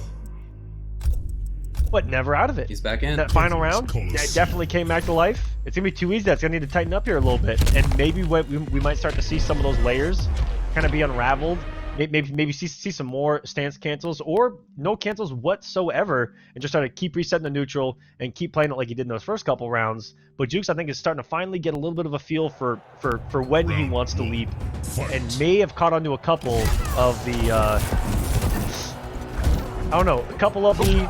but never out of it. He's back in. That final round, that definitely came back to life. It's gonna be 2Easy. That's gonna need to tighten up here a little bit, and maybe we might start to see some of those layers kind of be unraveled. Maybe see some more stance cancels or no cancels whatsoever, and just try to keep resetting the neutral and keep playing it like he did in those first couple rounds. But Jueks, I think, is starting to finally get a little bit of a feel for when he wants to leap, and may have caught onto a couple of the a couple of the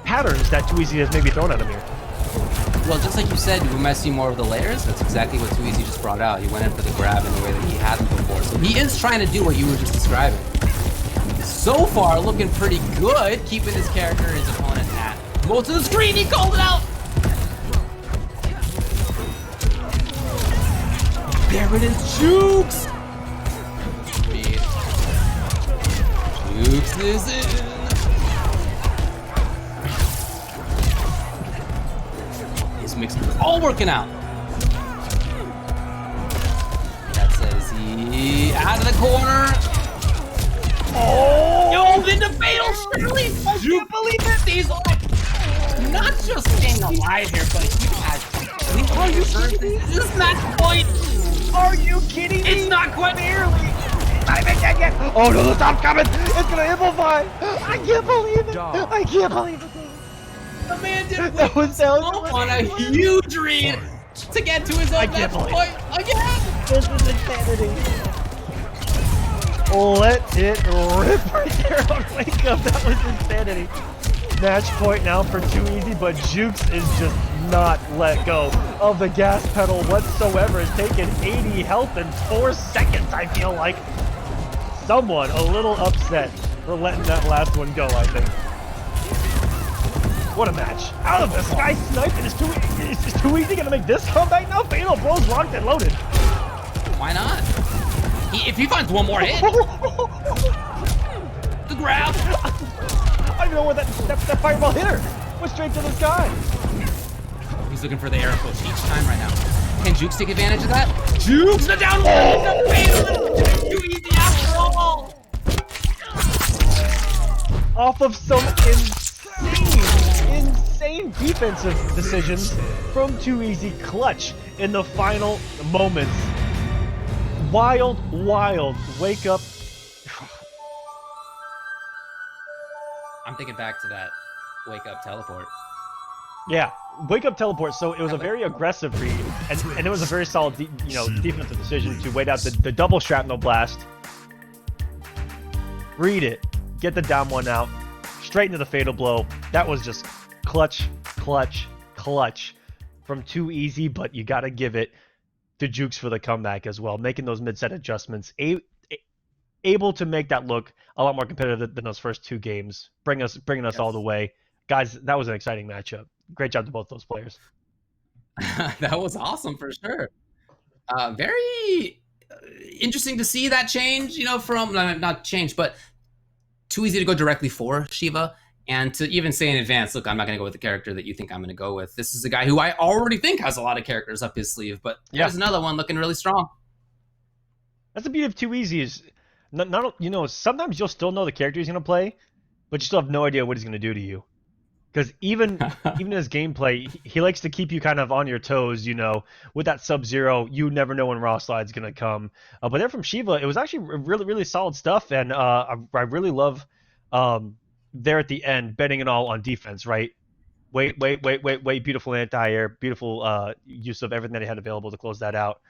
patterns that 2Easy has maybe thrown at him here. Well, just like you said, we might see more of the layers. That's exactly what 2Easy just brought out. He went in for the grab in the way that he hadn't before. So he is trying to do what you were just describing. so far looking pretty good, keeping his character and his opponent at most of the screen. He called it out. There it is, Jueks. Jueks is in. His mixers all working out. That says he out of the corner. Oh! Yo, into fatal Shirley! I can't believe it! He's like, not just staying alive here, but he has. Are you kidding me? This is match point! Are you kidding me? It's not quite nearly! Oh no, the top's coming! It's gonna amplify! I can't believe it! I can't believe it! The man did That was on a huge read to get to his own match point again! This is insanity! Let it rip right there on Wake Up. That was insanity. Match point now for Too Easy, but Jueks is just not let go of the gas pedal whatsoever. Has taken 80 health in 4 seconds, I feel like. Someone a little upset for letting that last one go, I think. What a match. Out of the sky sniping. Is Too Easy gonna make this comeback now? Fatal Bro's locked and loaded. Why not? If he finds one more hit. The grab. I don't even know where that fireball hit her. Went straight to the sky. He's looking for the arrow post each time right now. Can Jueks take advantage of that? Jueks the down one. The Too Easy after all. Off of some insane defensive decisions from Too Easy. Clutch in the final moments. Wild Wake Up. I'm thinking back to that Wake Up teleport. Yeah, Wake Up teleport. So it was a very aggressive read, and it was a very solid, defensive decision to wait out the double shrapnel blast. Read it, get the down one out, straight into the fatal blow. That was just clutch from Too Easy, but you gotta give it to Jueks for the comeback as well, making those mid-set adjustments, able to make that look a lot more competitive than those first 2 games, bringing us all the way. Guys, that was an exciting matchup. Great job to both those players. That was awesome for sure. Very interesting to see that change, from, not change, but Too Easy to go directly for Shiva. And to even say in advance, look, I'm not going to go with the character that you think I'm going to go with. This is a guy who I already think has a lot of characters up his sleeve, but there's another one looking really strong. That's the beauty of Too Easy is, sometimes you'll still know the character he's going to play, but you still have no idea what he's going to do to you. Because even in his gameplay, he likes to keep you kind of on your toes, with that Sub-Zero, you never know when Raw Slide's going to come. But then from Shiva, it was actually really, really solid stuff, and I really love there at the end, betting it all on defense, right? Wait, beautiful anti-air, beautiful use of everything that he had available to close that out.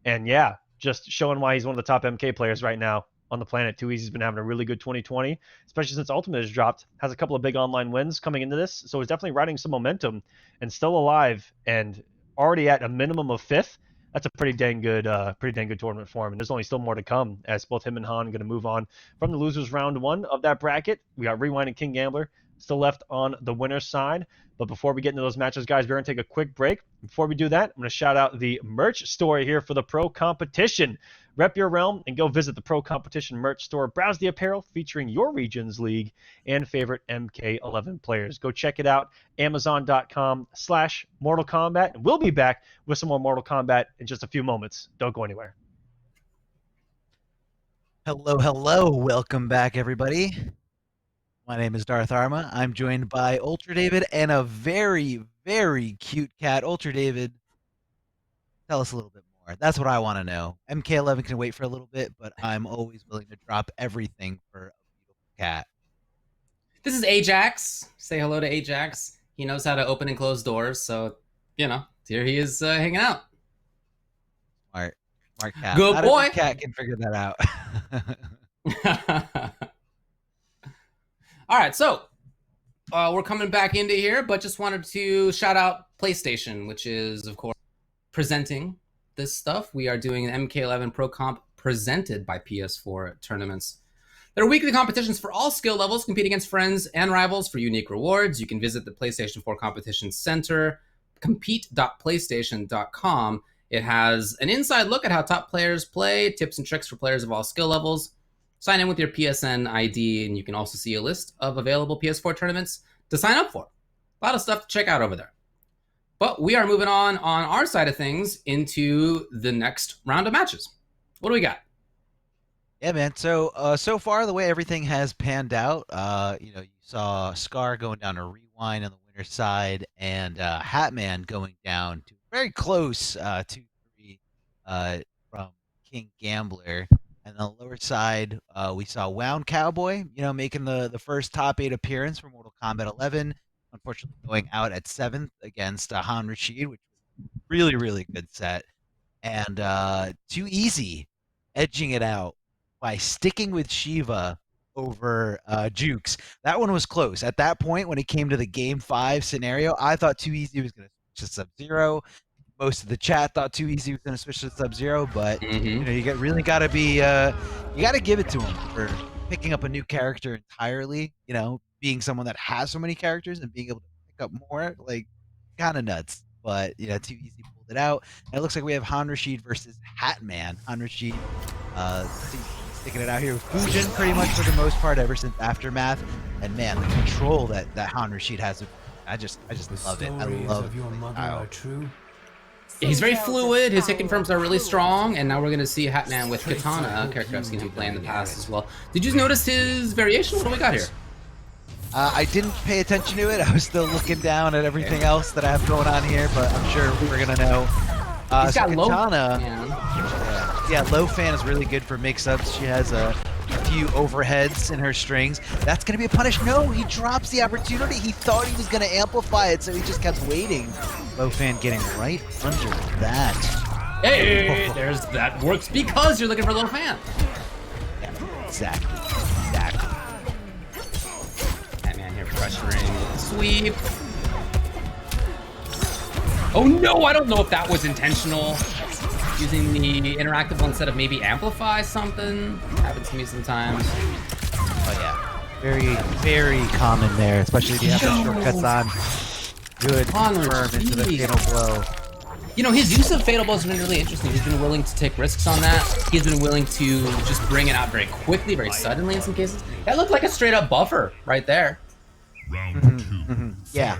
And yeah, just showing why he's one of the top MK players right now on the planet. Too Easy's been having a really good 2020, especially since Ultimate has dropped, has a couple of big online wins coming into this, so he's definitely riding some momentum and still alive and already at a minimum of 5th. That's a pretty dang good tournament for him, and there's only still more to come as both him and Han are going to move on from the losers round 1 of that bracket. We got Rewind and KingGambler still left on the winner's side. But before we get into those matches, guys, we're going to take a quick break. Before we do that, I'm going to shout out the merch store here for the Pro Competition. Rep your realm and go visit the Pro Competition merch store. Browse the apparel featuring your region's league and favorite MK11 players. Go check it out, Amazon.com/Mortal Kombat. And we'll be back with some more Mortal Kombat in just a few moments. Don't go anywhere. Hello. Welcome back, everybody. My name is Darth Arma. I'm joined by Ultra David and a very, very cute cat. Ultra David, tell us a little bit more. That's what I want to know. MK11 can wait for a little bit, but I'm always willing to drop everything for a beautiful cat. This is Ajax. Say hello to Ajax. He knows how to open and close doors, so, here he is hanging out. Smart cat. Good Not boy. every cat can figure that out. All right, so we're coming back into here, but just wanted to shout out PlayStation, which is, of course, presenting this stuff. We are doing an MK11 Pro Comp presented by PS4 tournaments There are weekly competitions for all skill levels. Compete against friends and rivals for unique rewards. You can visit the PlayStation 4 Competition Center, compete.playstation.com. It has an inside look at how top players play, tips and tricks for players of all skill levels. Sign in with your PSN ID, and you can also see a list of available PS4 tournaments to sign up for. A lot of stuff to check out over there. But we are moving on our side of things into the next round of matches. What do we got? Yeah, man. So so far the way everything has panned out, you saw Scar going down to Rewind on the winner's side, and Hatman going down to very close 2-3 from KingGambler. And on the lower side, we saw WoundCowboy, making the first top 8 appearance for Mortal Kombat 11. Unfortunately, going out at 7th against Han Rashid, which was really, really good set. And Too Easy edging it out by sticking with Shiva over Jueks. That one was close. At that point, when it came to the Game 5 scenario, I thought Too Easy was going to switch to Sub-Zero. Most of the chat thought Too Easy was going to switch to Sub-Zero, but really got to be, you got to give it to him for picking up a new character entirely. Being someone that has so many characters and being able to pick up more, like, kind of nuts. But Too Easy pulled it out. And it looks like we have Han Rashid versus Hatman. Han Rashid sticking it out here with Fujin pretty much for the most part ever since Aftermath. And man, the control that Han Rashid has, I just love it. I love your mother are true. He's very fluid. His hit confirms are really strong, and now we're going to see Hatman with Katana, a character I've seen him play in the past as well. Did you notice his variation? What do we got here? I didn't pay attention to it. I was still looking down at everything else that I have going on here, but I'm sure we're going to know. He's got Katana, yeah, low fan is really good for mix-ups. She has a few overheads in her strings. That's going to be a punish. No, he drops the opportunity. He thought he was going to amplify it, so he just kept waiting. Low fan getting right under that. Hey, that works because you're looking for low fan. Yeah, exactly. Batman here pressuring with the sweep. Oh no, I don't know if that was intentional. Using the interactive one instead of maybe amplify something. Happens to me sometimes. Oh yeah. Very, very common there, especially if you have the shortcuts on. Good confirm into the fatal blow. His use of fatal blows has been really interesting. He's been willing to take risks on that. He's been willing to just bring it out very quickly, very suddenly in some cases. That looked like a straight up buffer right there. Round 2. Yeah.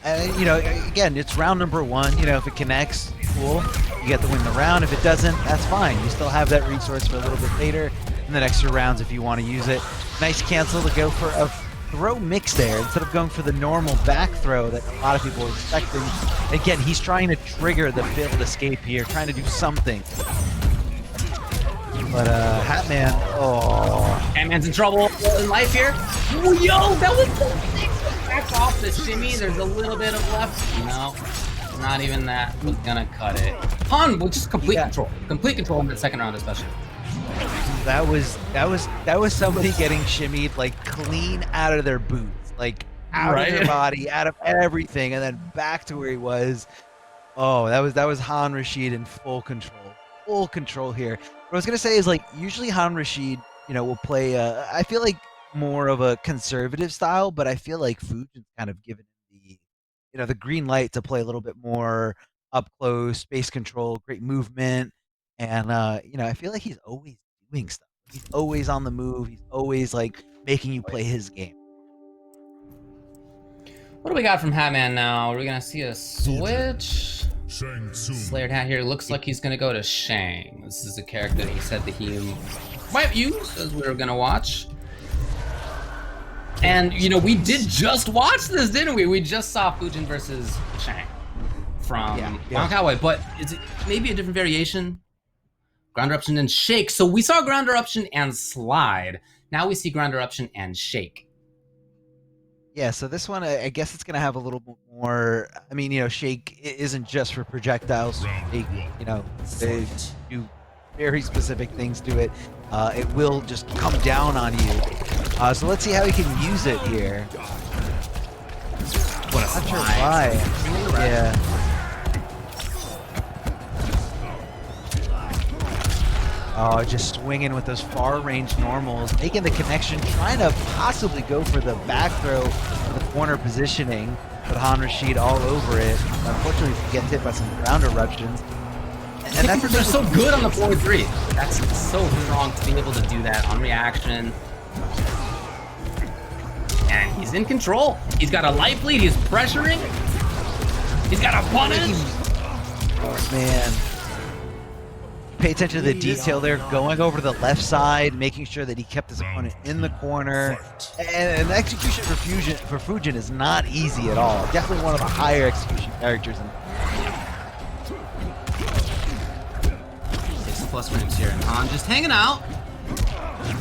Again, it's round number 1. If it connects, cool. You get to win the round. If it doesn't, that's fine. You still have that resource for a little bit later in the next 2 rounds if you want to use it. Nice cancel to go for a throw mix there instead of going for the normal back throw that a lot of people are expecting. Again, he's trying to trigger the failed escape here, trying to do something. But Hatman, Hatman's in trouble in life here. Oh, yo, that was back off the shimmy. There's a little bit of left. No, not even that was gonna cut it. Han with just complete control in the second round especially. That was somebody getting shimmied like clean out of their boots, like out of their body, out of everything, and then back to where he was. Oh, that was Han Rashid in full control here. What I was gonna say is, like, usually Han Rashid, will play I feel like more of a conservative style, but I feel like Fujin's kind of given the green light to play a little bit more up close, space control, great movement, and I feel like he's always doing stuff. He's always on the move. He's always like making you play his game. What do we got from Hatman now? Are we gonna see a switch? Slayered Hat here looks like he's gonna go to Shang. This is a character that he said that he might use as we were gonna watch. And we did just watch this, didn't we? We just saw Fujin versus Shang from WoundCowboy, but is it maybe a different variation? Ground Eruption and Shake. So we saw Ground Eruption and Slide. Now we see Ground Eruption and Shake. Yeah, so this one, I guess it's going to have a little bit more. I mean, Shake isn't just for projectiles. Shake, they do very specific things to it. It will just come down on you. So let's see how he can use it here. What a Not sure why. Yeah. Oh, just swinging with those far range normals, making the connection, trying to possibly go for the back throw for the corner positioning, but Han Rashid all over it. Unfortunately, he gets hit by some ground eruptions. And they're so good on the forward 3. That's so strong to be able to do that on reaction. And he's in control. He's got a life lead. He's pressuring. He's got a punish. Oh, man. Pay attention to the detail there, going over to the left side, making sure that he kept his opponent in the corner. And the execution for Fujin is not easy at all. Definitely one of the higher execution characters. Takes the plus frames here, and Han just hanging out.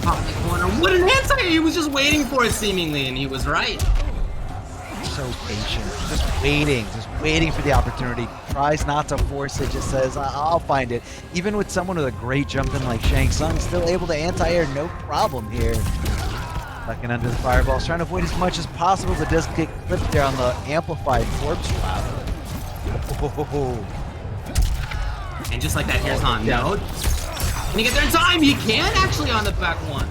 Pop in the corner. What an answer! He was just waiting for it seemingly, and he was right. So patient, just waiting for the opportunity. Tries not to force it, just says, I'll find it. Even with someone with a great jump in like Shang Tsung, still able to anti-air, no problem here. Ducking under the fireballs, trying to avoid as much as possible, but does get clipped there on the amplified corpse drop. And just like that, here's Han. No. Can he get there in time? He can actually on the back one.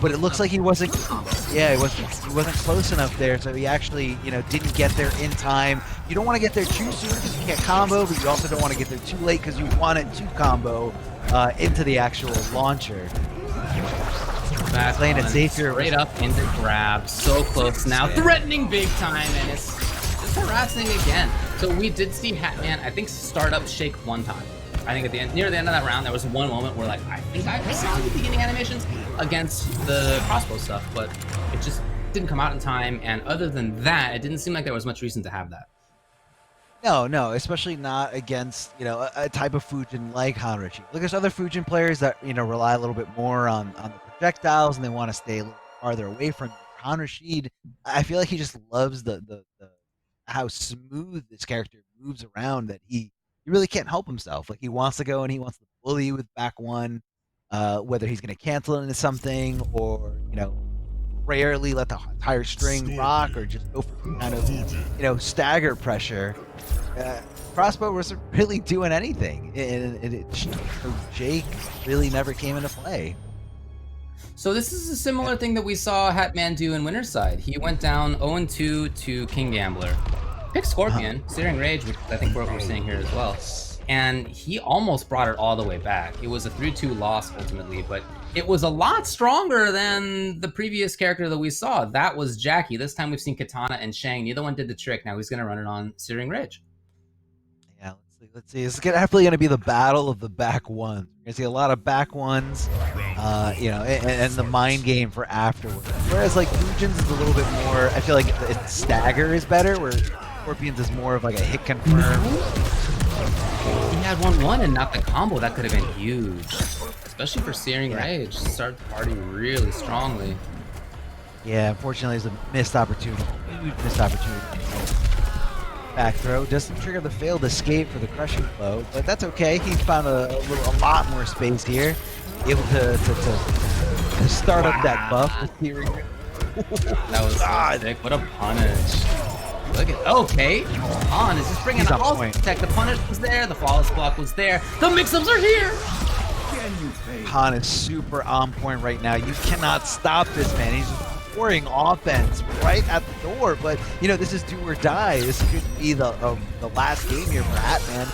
But it looks like he wasn't. Yeah, he wasn't close enough there, so he actually, didn't get there in time. You don't want to get there too soon because you can't combo, but you also don't want to get there too late because you want it to combo into the actual launcher. Back playing it safer. Straight up into grab, so close now, threatening big time, and it's just harassing again. So we did see Hatman, I think, start up shake one time. I think near the end of that round, there was one moment where, like, I think I saw the beginning animations against the crossbow stuff, but it just didn't come out in time. And other than that, it didn't seem like there was much reason to have that. No, especially not against, a type of Fujin like Han Rashid. Look, there's other Fujin players that, rely a little bit more on the projectiles and they want to stay a little farther away from Han Rashid. I feel like he just loves the how smooth this character moves around that he really can't help himself. Like, he wants to go and he wants to bully you with back one, whether he's going to cancel it into something or, rarely let the entire string rock or just go for some kind of, stagger pressure. Crossbow wasn't really doing anything. Jake really never came into play. So this is a similar thing that we saw Hatman do in Winterside. He went down 0-2 to KingGambler. Picked Scorpion, Searing Rage, which I think we're seeing here as well. And he almost brought it all the way back. It was a 3-2 loss ultimately, but it was a lot stronger than the previous character that we saw. That was Jackie. This time we've seen Katana and Shang. Neither one did the trick. Now he's going to run it on Searing Rage. Yeah, let's see. It's definitely going to be the battle of the back ones. You're going to see a lot of back ones, and the mind game for afterwards. Whereas, like, Fujin's is a little bit more, I feel like its stagger is better, where Scorpion's is more of like a hit confirm. He had 1-1 and not the combo. That could have been huge, especially for Searing Rage. Start the party really strongly. Yeah, unfortunately, it's a missed opportunity. Huge missed opportunity. Back throw doesn't trigger the failed escape for the crushing blow, but that's okay. He found a lot more space here, able to start up that buff. That was so sick. What a punish! Look at okay. Han is just bringing the all tech. The punish was there. The flawless block was there. The mix-ups are here. Han is super on point right now. You cannot stop this man. He's pouring offense right at the door. But this is do or die. This could be the last game here for Hatman.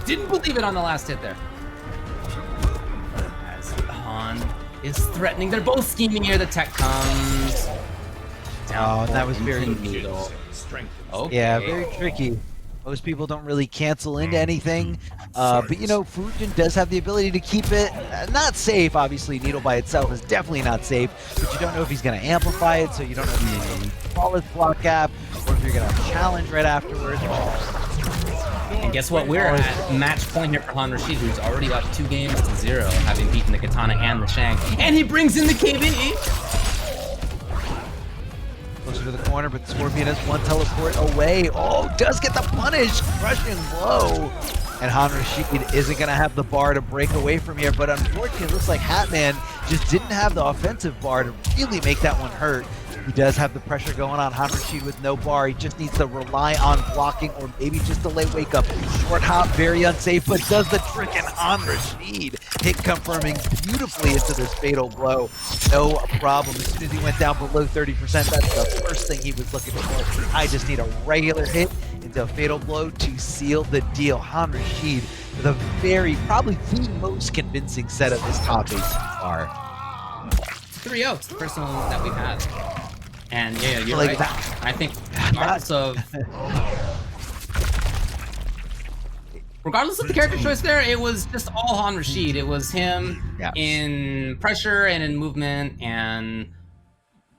Didn't believe it on the last hit there. As Han is threatening. They're both scheming here. The tech comes. And that was very needle. Okay. Yeah, very tricky. Most people don't really cancel into anything, but Fujin does have the ability to keep it not safe. Obviously, needle by itself is definitely not safe, but you don't know if he's going to amplify it, so you don't know if he's going to call his block gap, or if you're going to challenge right afterwards. And guess what? We're at match point here for Han Rashid, who's already up 2-0, having beaten the Katana and the Shang, and he brings in the KB. Closer to the corner, but Scorpion has one teleport away. Oh, does get the punish, crushing blow. And Han Rashid isn't going to have the bar to break away from here, but unfortunately, it looks like Hatman just didn't have the offensive bar to really make that one hurt. He does have the pressure going on Han Rashid with no bar. He just needs to rely on blocking or maybe just delay wake up. Short hop, very unsafe, but does the trick, and Han Rashid hit confirming beautifully into this fatal blow. No problem. As soon as he went down below 30%, that's the first thing he was looking for. I just need a regular hit into a fatal blow to seal the deal. Han Rashid with a very, probably the most convincing set of this top 8 so far. 3-0. It's the first one that we've had. And yeah, you're Like right. I think regardless of the character choice there, it was just all Han Rashid. It was him in pressure and in movement and,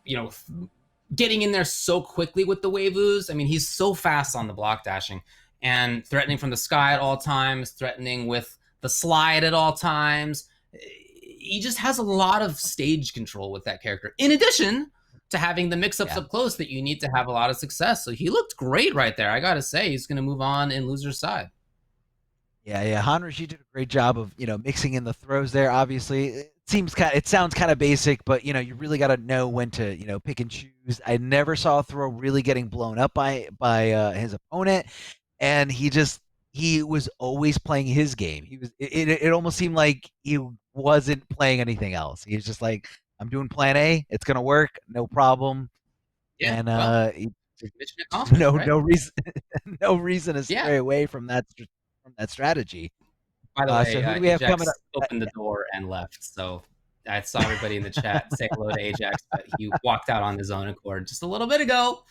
you know, getting in there so quickly with the waivus. I mean, he's so fast on the block dashing and threatening from the sky at all times, threatening with the slide at all times. He just has a lot of stage control with that character. In addition to having the mix-ups up close that you need to have a lot of success. So he looked great right there. I got to say, he's going to move on in loser's side. Yeah. Han Rashid did a great job of, mixing in the throws there. Obviously, it sounds kind of basic, but you really got to know when to, pick and choose. I never saw a throw really getting blown up by his opponent, and he was always playing his game. It almost seemed like he wasn't playing anything else. He was just like, I'm doing plan A. It's gonna work, no problem. Yeah, and no reason, no reason to stray away from that strategy. By the way, so who do we have Ajax coming up? Opened the door and left. So I saw everybody in the chat say hello to Ajax, but he walked out on his own accord just a little bit ago.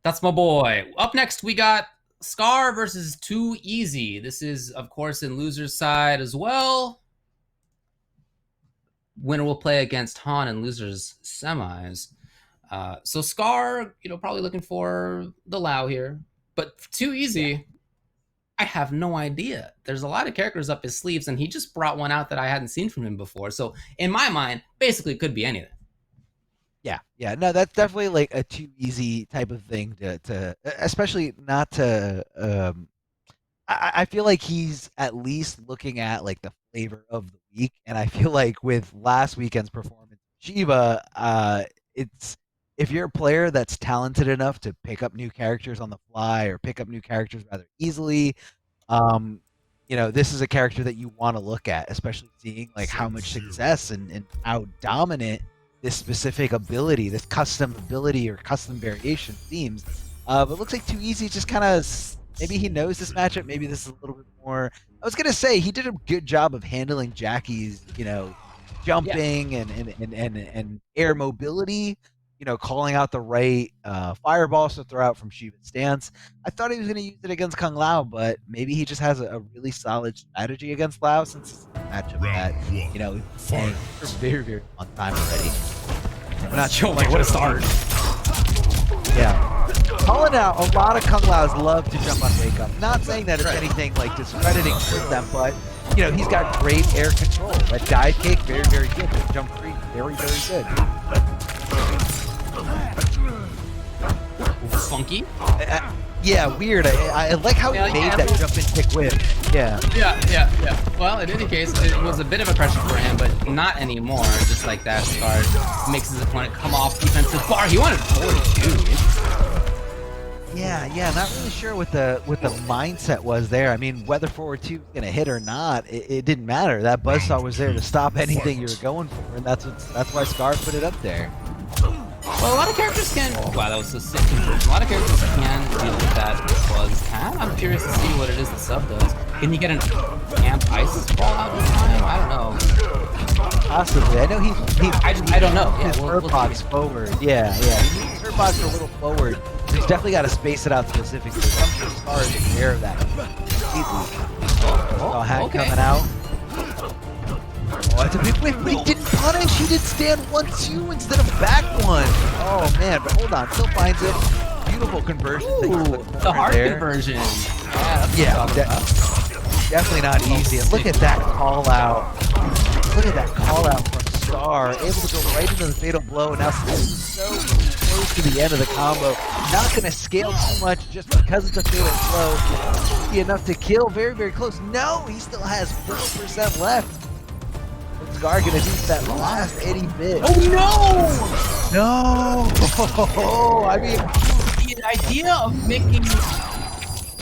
That's my boy. Up next, we got Scar versus Too Easy. This is, of course, in loser's side as well. Winner will play against Han in losers semis. So Scar, probably looking for the Lao here, but Too Easy, I have no idea. There's a lot of characters up his sleeves, and he just brought one out that I hadn't seen from him before. So in my mind, basically could be anything. Yeah. No, that's definitely like a Too Easy type of thing to especially not to. I feel like he's at least looking at like the flavor of the week, and I feel like with last weekend's performance, Shiva, it's if you're a player that's talented enough to pick up new characters on the fly or pick up new characters rather easily, this is a character that you want to look at, especially seeing like how much success and how dominant this specific ability, this custom ability or custom variation seems. But it looks like Too Easy just kind of. Maybe he knows this matchup. Maybe this is a little bit more. I was gonna say he did a good job of handling Jackie's, jumping and air mobility. Calling out the right fireballs to throw out from Shiva's stance. I thought he was gonna use it against Kung Lao, but maybe he just has a really solid strategy against Lao since it's a matchup that he's playing for a very, very long time already. I'm not sure what a start. Yeah. Calling out, a lot of Kung Laos love to jump on wake up. Not saying that it's anything like discrediting to them, but he's got great air control. That dive kick, very, very good. The jump free, very, very good. Funky. Yeah, weird. I like how he made that jump and kick whip. Yeah. Yeah. Well, in any case, it was a bit of a pressure for him, but not anymore. Just like that, Scar makes his opponent come off defensive bar. He wanted 42. Yeah, not really sure what the mindset was there. I mean, whether forward 2 was gonna hit or not, it didn't matter. That buzzsaw was there to stop anything you were going for, and that's why Scar put it up there. Well, a lot of characters can. Wow, that was a sick conversion. A lot of characters can deal with that buzz tab. I'm curious to see what it is the sub does. Can you get an amp ice ball out in time? I don't know. Possibly. I know I don't know. His box forward. Yeah. He moves her box a little forward. He's definitely got to space it out specifically. I'm sure Scar is aware of that. Okay. Coming out. Oh, that's a big whip, but he didn't punish. He did stand 1-2 instead of back 1. Oh man, but hold on, still finds it. Beautiful conversion. Ooh, the hard conversion. Yeah, definitely not easy. And look at that call out. Look at that call out from Scar, able to go right into the fatal blow. Now so close to the end of the combo. Not going to scale too much just because it's a fatal blow. Be enough to kill. Very, very close. No, he still has 4% left. Scar gonna do that last itty bit? Oh No! I mean, the idea of making...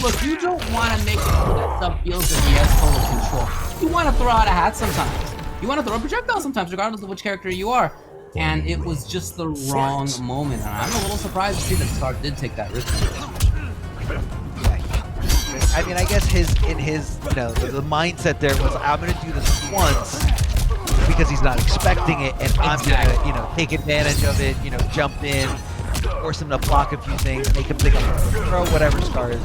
Look, you don't want to make it so that Sub feels that he has total control. You want to throw out a hat sometimes. You want to throw a projectile sometimes, regardless of which character you are. And it was just the wrong moment. And I'm a little surprised to see that Scar did take that risk. I mean, I guess in his, you know, the mindset there was, I'm gonna do this once because he's not expecting it, and I'm gonna, you know, take advantage of it, you know, jump in, force him to block a few things, make him think I'm gonna throw whatever Scar's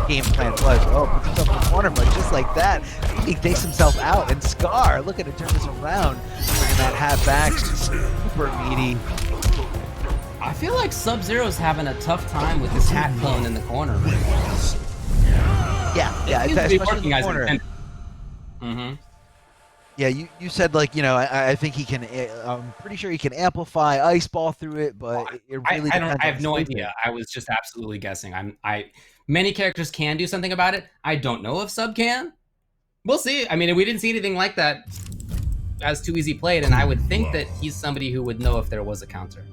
game plan was. Oh, puts himself in the corner, but just like that, he takes himself out, and Scar, look at it, turn this around, bringing that hat back, super meaty. I feel like Sub-Zero's having a tough time with this hat clone in the corner. Yeah, especially in the corner. Mm-hmm. Yeah, you said, like, you know, I think he can, I'm pretty sure he can amplify Ice Ball through it, but it really depends. I have no idea. I was just absolutely guessing. Many characters can do something about it. I don't know if Sub can. We'll see. I mean, we didn't see anything like that as Too Easy played, and I would think that he's somebody who would know if there was a counter.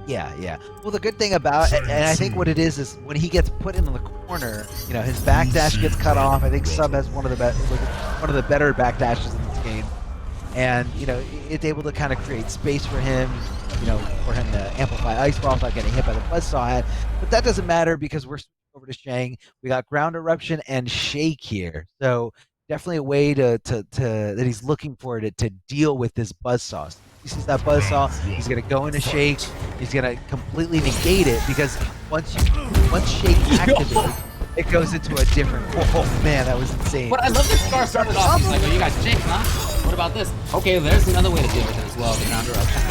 Yeah. Well, the good thing about it, and I think what it is when he gets put into the corner, you know, his backdash gets cut off. I think Sub has one of the better backdashes in this game, and you know, it's able to kind of create space for him, you know, for him to amplify Ice Ball without getting hit by the Buzzsaw head. But that doesn't matter because we're switching over to Shang. We got Ground Eruption and Shake here, so definitely a way that he's looking for to deal with this Buzzsaw. He sees that Buzzsaw, he's gonna go into Shake, he's gonna completely negate it because once Shake activates, it goes into a different. Oh man, that was insane. But I love that Scar started off. He's like, "Oh, you got Shake, huh? What about this? Okay, there's another way to deal with it as well. The Ground Eruption."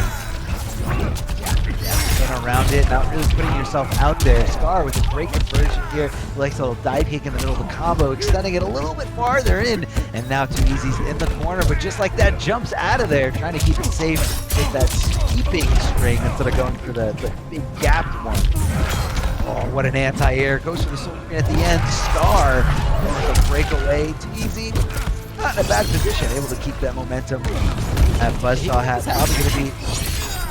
Going around it, not really putting yourself out there. Scar with a great conversion here. He likes a little dive kick in the middle of the combo, extending it a little bit farther in. And now Too Easy's in the corner, but just like that, jumps out of there, trying to keep it safe with that keeping string instead of going for the big gapped one. Oh, what an anti-air. Goes for the soul screen at the end. Scar with a breakaway. Too Easy, not in a bad position, able to keep that momentum. That Buzzsaw hat probably going to be...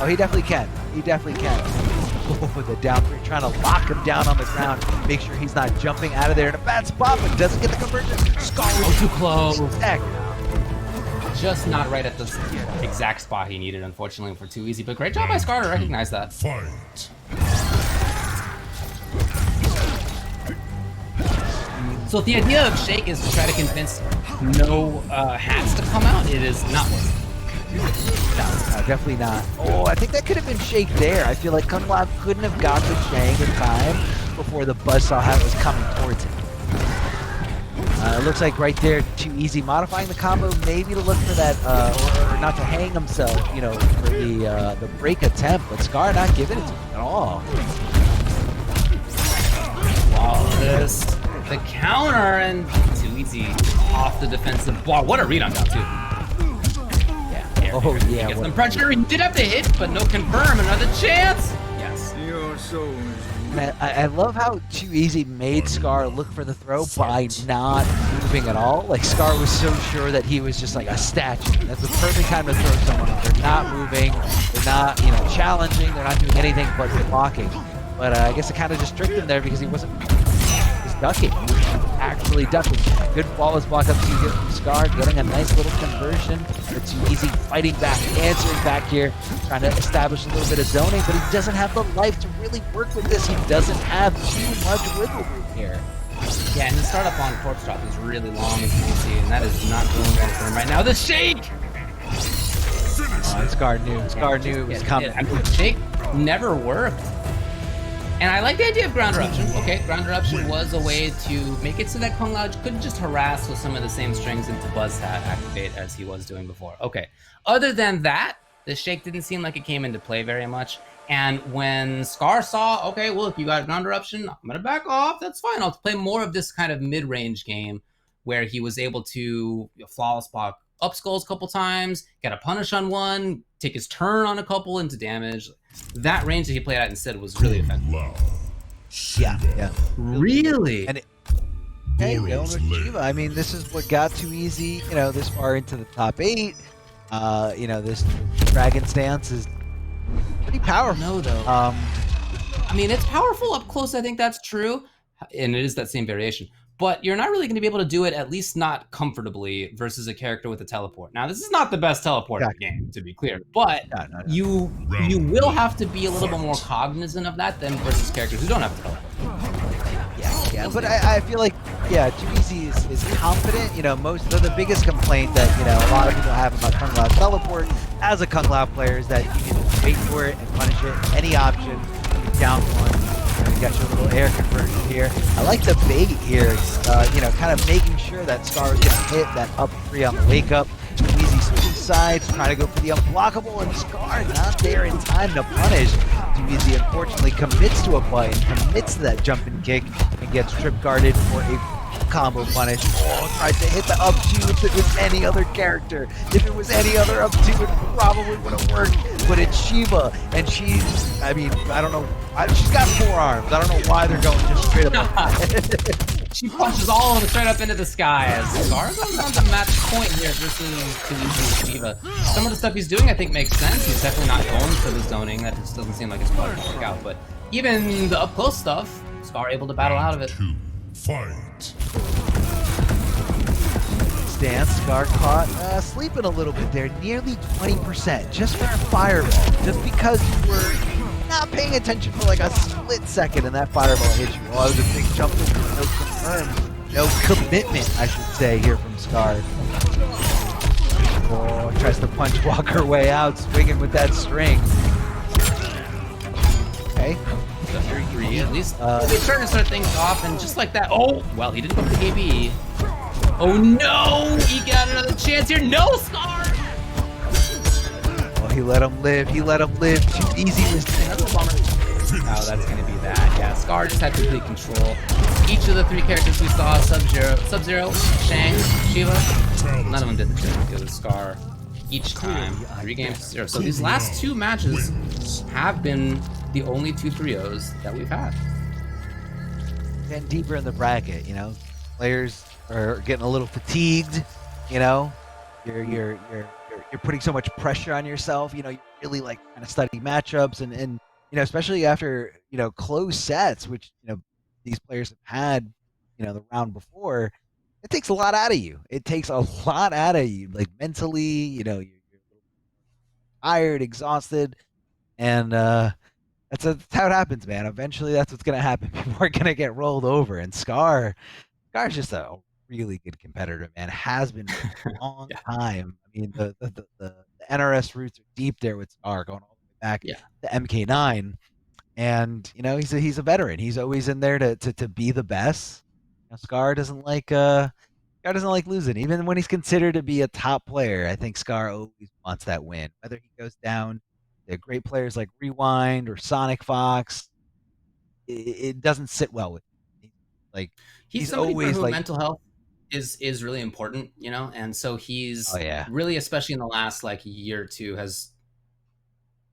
Oh, he definitely can. He definitely can. Oh, the down three, trying to lock him down on the ground. Make sure he's not jumping out of there in a bad spot, but doesn't get the conversion. Scar was too close. Heck. Just not right at the exact spot he needed, unfortunately, for Too Easy. But great job by Scar to recognize that. Fight. So if the idea of Shake is to try to convince no hats to come out, it is not working. No, definitely not. Oh, I think that could have been Shake there. I feel like Kung Lao couldn't have got the Shang in time before the Buzzsaw hat was coming towards him. It looks like right there, Too Easy modifying the combo, maybe to look for that, or not to hang himself, you know, for the break attempt, but Scar not giving it to him at all. Flawless. The counter, and Too Easy off the defensive bar. What a read on down two. Oh yeah, gets some pressure. He did have to hit, but no confirm. Another chance. Yes. Man, I love how Too Easy made Scar look for the throw by not moving at all. Like Scar was so sure that he was just like a statue. That's the perfect time to throw someone. They're not moving. They're not, you know, challenging. They're not doing anything but blocking. But I guess it kind of just tricked him there because he wasn't. He's ducking. He was actually ducking. Good flawless block up to get from Scar, getting a nice little conversion. But Too Easy fighting back, answering back here, trying to establish a little bit of zoning, but he doesn't have the life to really work with this. He doesn't have too much wiggle room here. Yeah, and the startup on Corpse Drop is really long, as you can see, and that is not going well for him right now. The Shake! Oh, Scar knew it was coming. I mean, Shake never worked. And I like the idea of Ground Eruption. Okay, Ground Eruption was a way to make it so that Kung Lao couldn't just harass with some of the same strings into Buzz Hat activate as he was doing before. Okay, other than that, the Shake didn't seem like it came into play very much. And when Scar saw, okay, well, if you got Ground Eruption, I'm going to back off. That's fine. I'll play more of this kind of mid-range game where he was able to flawless block up skulls a couple times, get a punish on one, take his turn on a couple into damage. That range that he played at instead was really effective. Yeah. Really? And hey, I mean, this is what got Too Easy, you know, this far into the top 8. You know, this dragon stance is pretty powerful. No, though. I mean, it's powerful up close. I think that's true, and it is that same variation. But you're not really going to be able to do it, at least not comfortably, versus a character with a teleport. Now, this is not the best teleport in the game, to be clear, but No. you will have to be a little bit more cognizant of that than versus characters who don't have a teleport. Yeah, but I feel like, yeah, Jueks is confident. You know, the biggest complaint that, you know, a lot of people have about Kung Lao teleport as a Kung Lao player is that you can wait for it and punish it. Any option, down one. You got your little air conversion here. I like the bait here. You know, kind of making sure that Scar is going to hit that up 3 on the wake up. Easy switching sides, trying to go for the unblockable, and Scar not there in time to punish. Jueks unfortunately commits to a button, commits to that jumping kick, and gets trip guarded for a combo punish. Oh, tries to hit the up 2 if it was any other character. If it was any other up 2, it probably would have worked. But it's Shiva, and she's, I mean, I don't know. She's got 4 arms. I don't know why they're going just straight up. She punches all of them straight up into the sky as Scar goes on to match point here versus Jueks and Shiva. Some of the stuff he's doing, I think, makes sense. He's definitely not going for the zoning. That just doesn't seem like it's probably going to work out. But even the up-close stuff, Scar able to battle out of it. 2, fight. Stance, Scar caught sleeping a little bit there, nearly 20%, just for a fireball, just because you were not paying attention for like a split second and that fireball hit you. Oh, it was a big jump, no confirmed, no commitment, I should say, here from Scar. Oh, tries to punch walk her way out, swinging with that string. Okay. The 3 at least. He's starting to start things off, and just like that. Oh, well, he didn't go for the KB. Oh no! He got another chance here. No, Scar! Oh, he let him live. He let him live. Too easy was. That's a bummer. Oh, that's gonna be that. Yeah, Scar just had complete control. Each of the 3 characters we saw, Sub-Zero, Shang, Shiva, none of them did the trick. It was Scar each time. 3 games to 0. So these last 2 matches have been the only 2 3-0s that we've had. Getting deeper in the bracket, you know, players are getting a little fatigued. You know, you're putting so much pressure on yourself. You know, you really like kind of study matchups and you know, especially after, you know, close sets, which, you know, these players have had, you know, the round before. It takes a lot out of you. It takes a lot out of you, like mentally. You know, you're tired, exhausted, and that's how it happens, man. Eventually, that's what's gonna happen. People are gonna get rolled over, and Scar's just a really good competitor, man. Has been for a long time. I mean, the NRS roots are deep there with Scar, going all the way back to MK9, and you know, he's a veteran. He's always in there to be the best. You know, Scar doesn't like losing, even when he's considered to be a top player. I think Scar always wants that win, whether he goes down. They're great players like Rewind or Sonic Fox. It doesn't sit well with him. Like he's always for who like mental health is really important, you know, and so he's really, especially in the last like year or 2, has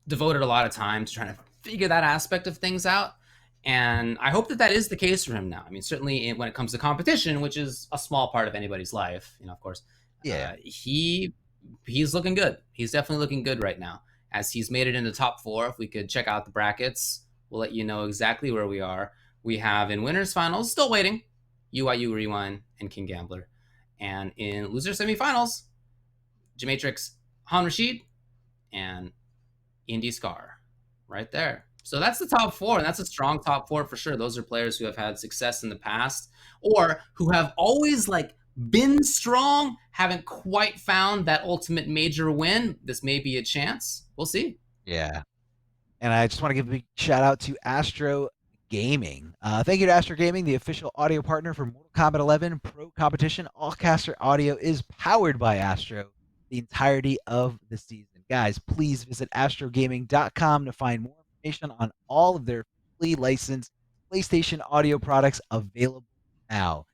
devoted a lot of time to trying to figure that aspect of things out. And I hope that is the case for him now. I mean, certainly when it comes to competition, which is a small part of anybody's life, you know, of course. He's looking good. He's definitely looking good right now, as he's made it into top 4. If we could check out the brackets, we'll let you know exactly where we are. We have in winners finals, still waiting, UIU Rewind and KingGambler. And in loser semifinals, Jueks, Han Rashid, and Indy Scar, right there. So that's the top 4, and that's a strong top 4 for sure. Those are players who have had success in the past, or who have always like been strong, haven't quite found that ultimate major win. This may be a chance. We'll see. Yeah. And I just want to give a big shout out to Astro Gaming. Thank you to Astro Gaming, the official audio partner for Mortal Kombat 11 Pro Competition. All caster audio is powered by Astro the entirety of the season. Guys, please visit astrogaming.com to find more information on all of their fully licensed PlayStation audio products available now.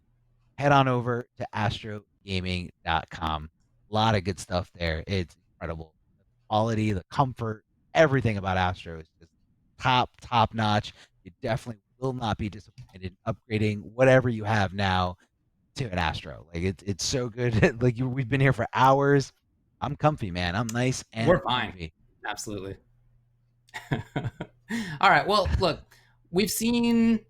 Head on over to astrogaming.com. A lot of good stuff there. It's incredible. The quality, the comfort, everything about Astro is just top notch. You definitely will not be disappointed in upgrading whatever you have now to an Astro. Like it's so good. Like we've been here for hours. I'm comfy, man. I'm nice and We're fine. comfy. Absolutely. All right. Well, look, we've seen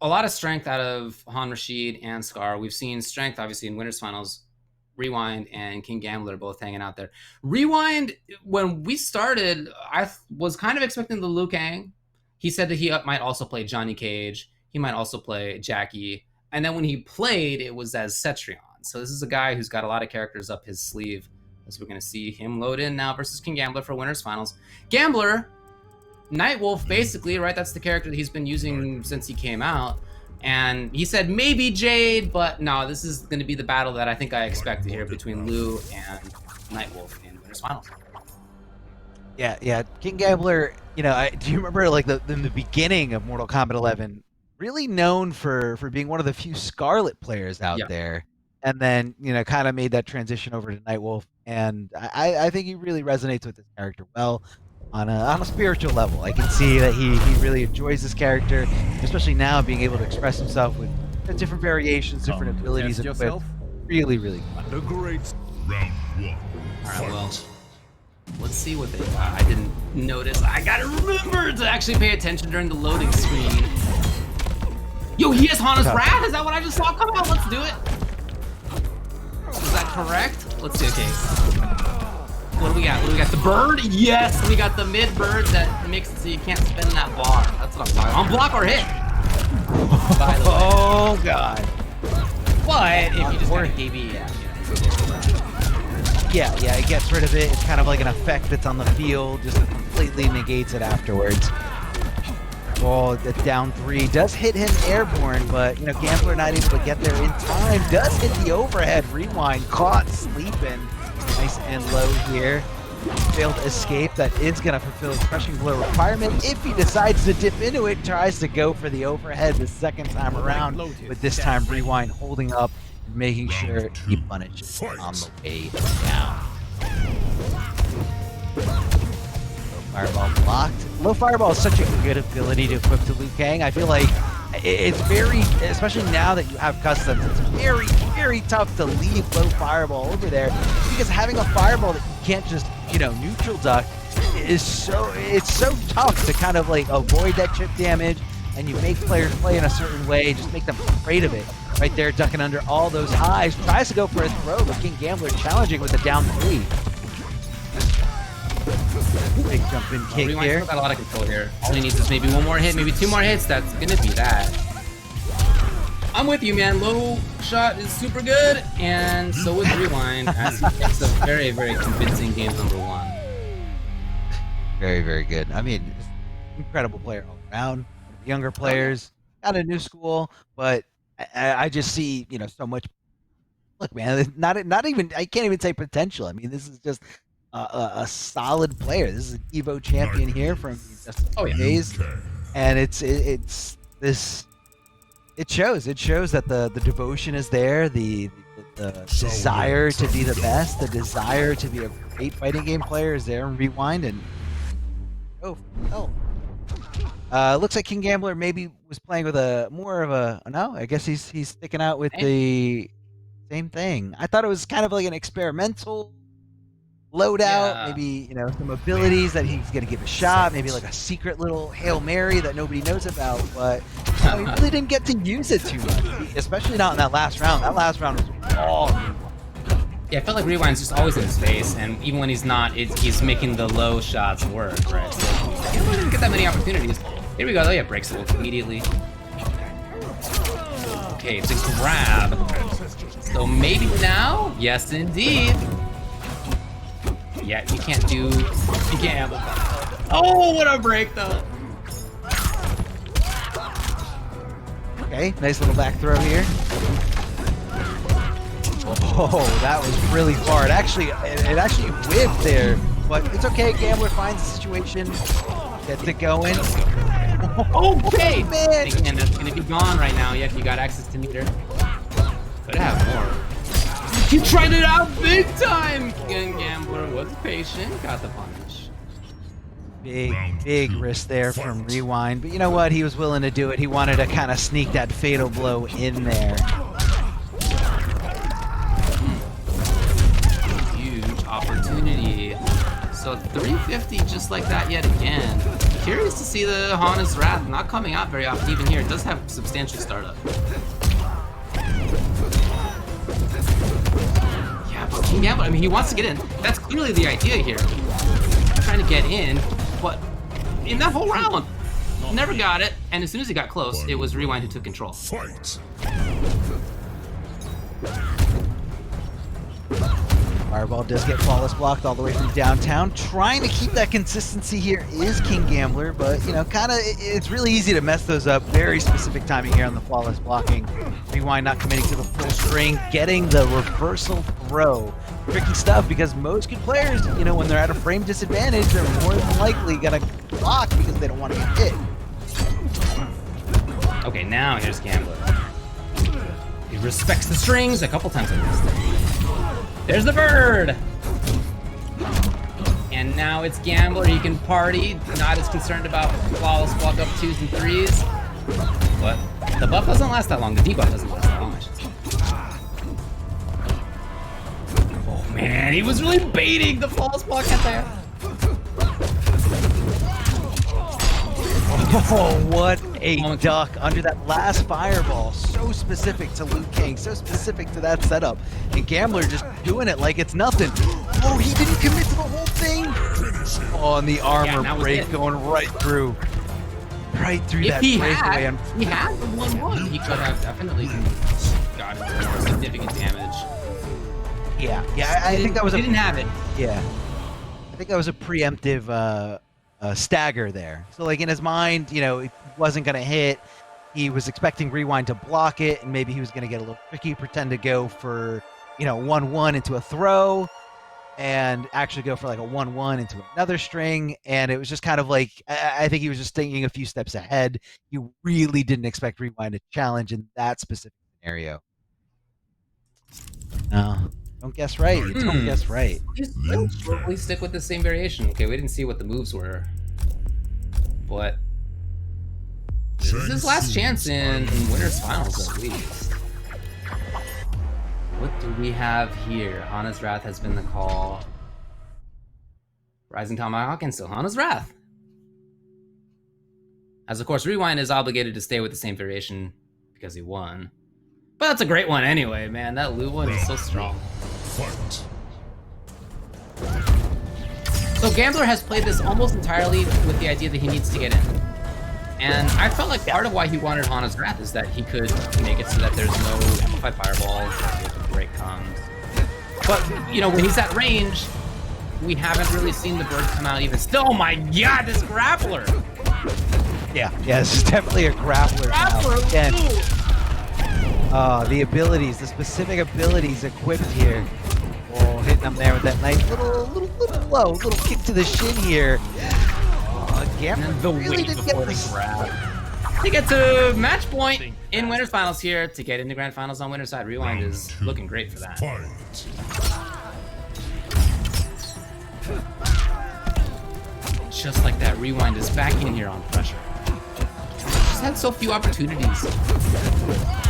a lot of strength out of Han Rashid and Scar. We've seen strength, obviously, in Winners Finals. Rewind and KingGambler both hanging out there. Rewind, when we started, I was kind of expecting the Liu Kang. He said that he might also play Johnny Cage. He might also play Jackie. And then when he played, it was as Cetrion. So this is a guy who's got a lot of characters up his sleeve, as we're going to see him load in now versus KingGambler for Winners Finals. Gambler, Nightwolf, basically, right? That's the character that he's been using since he came out. And he said maybe Jade, but no, this is going to be the battle that I think I expected here between Liu and Nightwolf in Winners Finals. Yeah. KingGambler, you know, do you remember like in the beginning of Mortal Kombat 11, really known for being one of the few Scarlet players out there, and then, you know, kind of made that transition over to Nightwolf, and I think he really resonates with this character well. On a spiritual level, I can see that he really enjoys this character, especially now being able to express himself with different variations, different abilities, and really fun. The great round one. All right, well, let's see what they got. I didn't notice. I gotta remember to actually pay attention during the loading screen. Yo, he has Hana's Wrath? Is that what I just saw? Come on, let's do it. Is that correct? Let's see. Okay. What do we got? What do we got? The bird? Yes, we got the mid bird that makes it so you can't spin that bar. That's what I'm talking about. On block or hit. By the way. Oh god. But if you just got a KB, yeah, it gets rid of it. It's kind of like an effect that's on the field, just completely negates it afterwards. Oh, the down 3 does hit him airborne, but you know, Gambler not able to get there in time. Does hit the overhead rewind, caught sleeping. Nice and low here. Failed escape. That is going to fulfill his crushing blow requirement. If he decides to dip into it, tries to go for the overhead the second time around, but this time Rewind holding up, making sure he punishes on the way down. Low fireball blocked. Low fireball is such a good ability to equip to Liu Kang. I feel like it's very, especially now that you have customs, it's very tough to leave low fireball over there, because having a fireball that you can't just, you know, neutral duck is it's so tough to kind of like avoid that chip damage, and you make players play in a certain way, just make them afraid of it. Right there, ducking under all those highs, tries to go for a throw, but KingGambler challenging with a down 3. Big jumping kick here. Got a lot of control here. All he needs is maybe one more hit, maybe 2 more hits. That's gonna be that. I'm with you, man. Low shot is super good, and so is Rewind. It's a very convincing game number 1. Very good. I mean, incredible player all around. Younger players, not a new school, but I just see, you know, so much. Look, man, not even, I can't even say potential. I mean, this is just a solid player. This is an Evo champion here from just days, and it shows that the devotion is there, the desire to be the best, the desire to be a great fighting game player is there in Rewind. And looks like KingGambler maybe was playing with no, I guess he's sticking out with the same thing. I thought it was kind of like an experimental loadout, maybe, you know, some abilities that he's gonna give a shot, maybe like a secret little Hail Mary that nobody knows about, but you know, he really didn't get to use it too much, especially not in that last round. That last round was all Yeah, I felt like Rewind's just always in his face, and even when he's not, he's making the low shots work, right? So he didn't get that many opportunities. Here we go, though. Yeah, breaks it immediately. Okay, it's a grab. So maybe now? Yes, indeed. Yeah, you can't have a... Oh, what a break, though. Okay, nice little back throw here. Oh, that was really far. It actually whipped there, but it's okay. Gambler finds the situation, gets it going. Okay, man. Again, that's gonna be gone right now. Yeah, you got access to meter. Could have more. He tried it out big time. KingGambler was patient, got the punish. Big risk there from Rewind, but you know what? He was willing to do it. He wanted to kind of sneak that fatal blow in there. So 350 just like that yet again. Curious to see the Hana's Wrath not coming out very often even here. It does have substantial startup. Yeah, but KingGambler, I mean, he wants to get in. That's clearly the idea here. Trying to get in, but in that whole round, never got it. And as soon as he got close, it was Rewind who took control. Fight! Fireball does get flawless blocked all the way from downtown. Trying to keep that consistency here is KingGambler, but you know, it's really easy to mess those up. Very specific timing here on the flawless blocking. Rewind not committing to the full string, getting the reversal throw. Tricky stuff because most good players, you know, when they're at a frame disadvantage, they're more than likely gonna block because they don't want to get hit. Okay, now here's Gambler. He respects the strings a couple times at least. There's the bird! And now it's Gambler, he can party, not as concerned about flawless block up 2s and 3s. But the buff doesn't last that long, the debuff doesn't last that long, I should say. Oh man, he was really baiting the flawless block at there. Oh, what a duck under that last fireball. So specific to Liu Kang, so specific to that setup. And Gambler just doing it like it's nothing. Oh, he didn't commit to the whole thing. Oh, and the armor break going right through. Right through that breakaway. If he had the 1-1, he could have definitely gotten more significant damage. Yeah, I think that was he didn't have it. Yeah. I think that was a preemptive stagger there. So like in his mind, you know, it wasn't going to hit. He was expecting Rewind to block it, and maybe he was going to get a little tricky, pretend to go for, you know, 1-1 into a throw, and actually go for like a 1-1 into another string. And it was just kind of like, I think he was just thinking a few steps ahead. You really didn't expect Rewind to challenge in that specific scenario. No. Don't guess right. You don't guess right. Just probably stick with the same variation. Okay, we didn't see what the moves were, but this is his last chance in winners finals at least. What do we have here? Hana's Wrath has been the call. Rising Tomahawk and still Hana's Wrath. As of course, Rewind is obligated to stay with the same variation because he won. But that's a great one anyway, man. That Lu one is so strong. Fight! So Gambler has played this almost entirely with the idea that he needs to get in. And I felt like part of why he wanted Hana's Wrath is that he could make it so that there's no amplified fireballs if the break comes. But, you know, when he's at range, we haven't really seen the bird come out even still. Oh my god, this grappler! Yeah, this is definitely a grappler. Again, the abilities, the specific abilities equipped here. Oh, hitting him there with that nice little blow, little kick to the shin here. Gambler the really weight didn't before get the grab. He gets a match point in winners finals here to get into grand finals on winner's side. Rewind is looking great for that. Fight! Just like that, Rewind is back in here on pressure. Just had so few opportunities.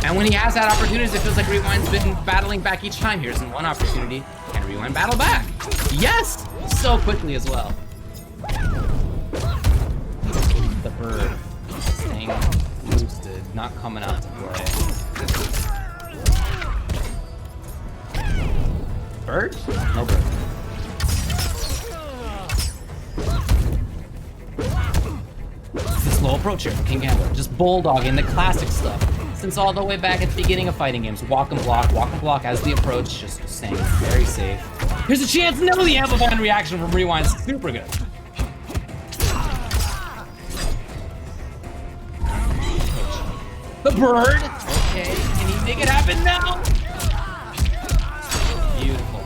And when he has had opportunities, it feels like Rewind's been battling back each time. Here's one opportunity. Can Rewind battle back? Yes! So quickly as well. The bird staying boosted, not coming out to play. Bird? No bird. Slow approach here from KingGambler. Just bulldogging the classic stuff. Since all the way back at the beginning of fighting games. Walk and block as the approach. Just staying very safe. Here's a chance. No, the amplified reaction from Rewind. Super good. The bird. Okay, can he make it happen now? Beautiful.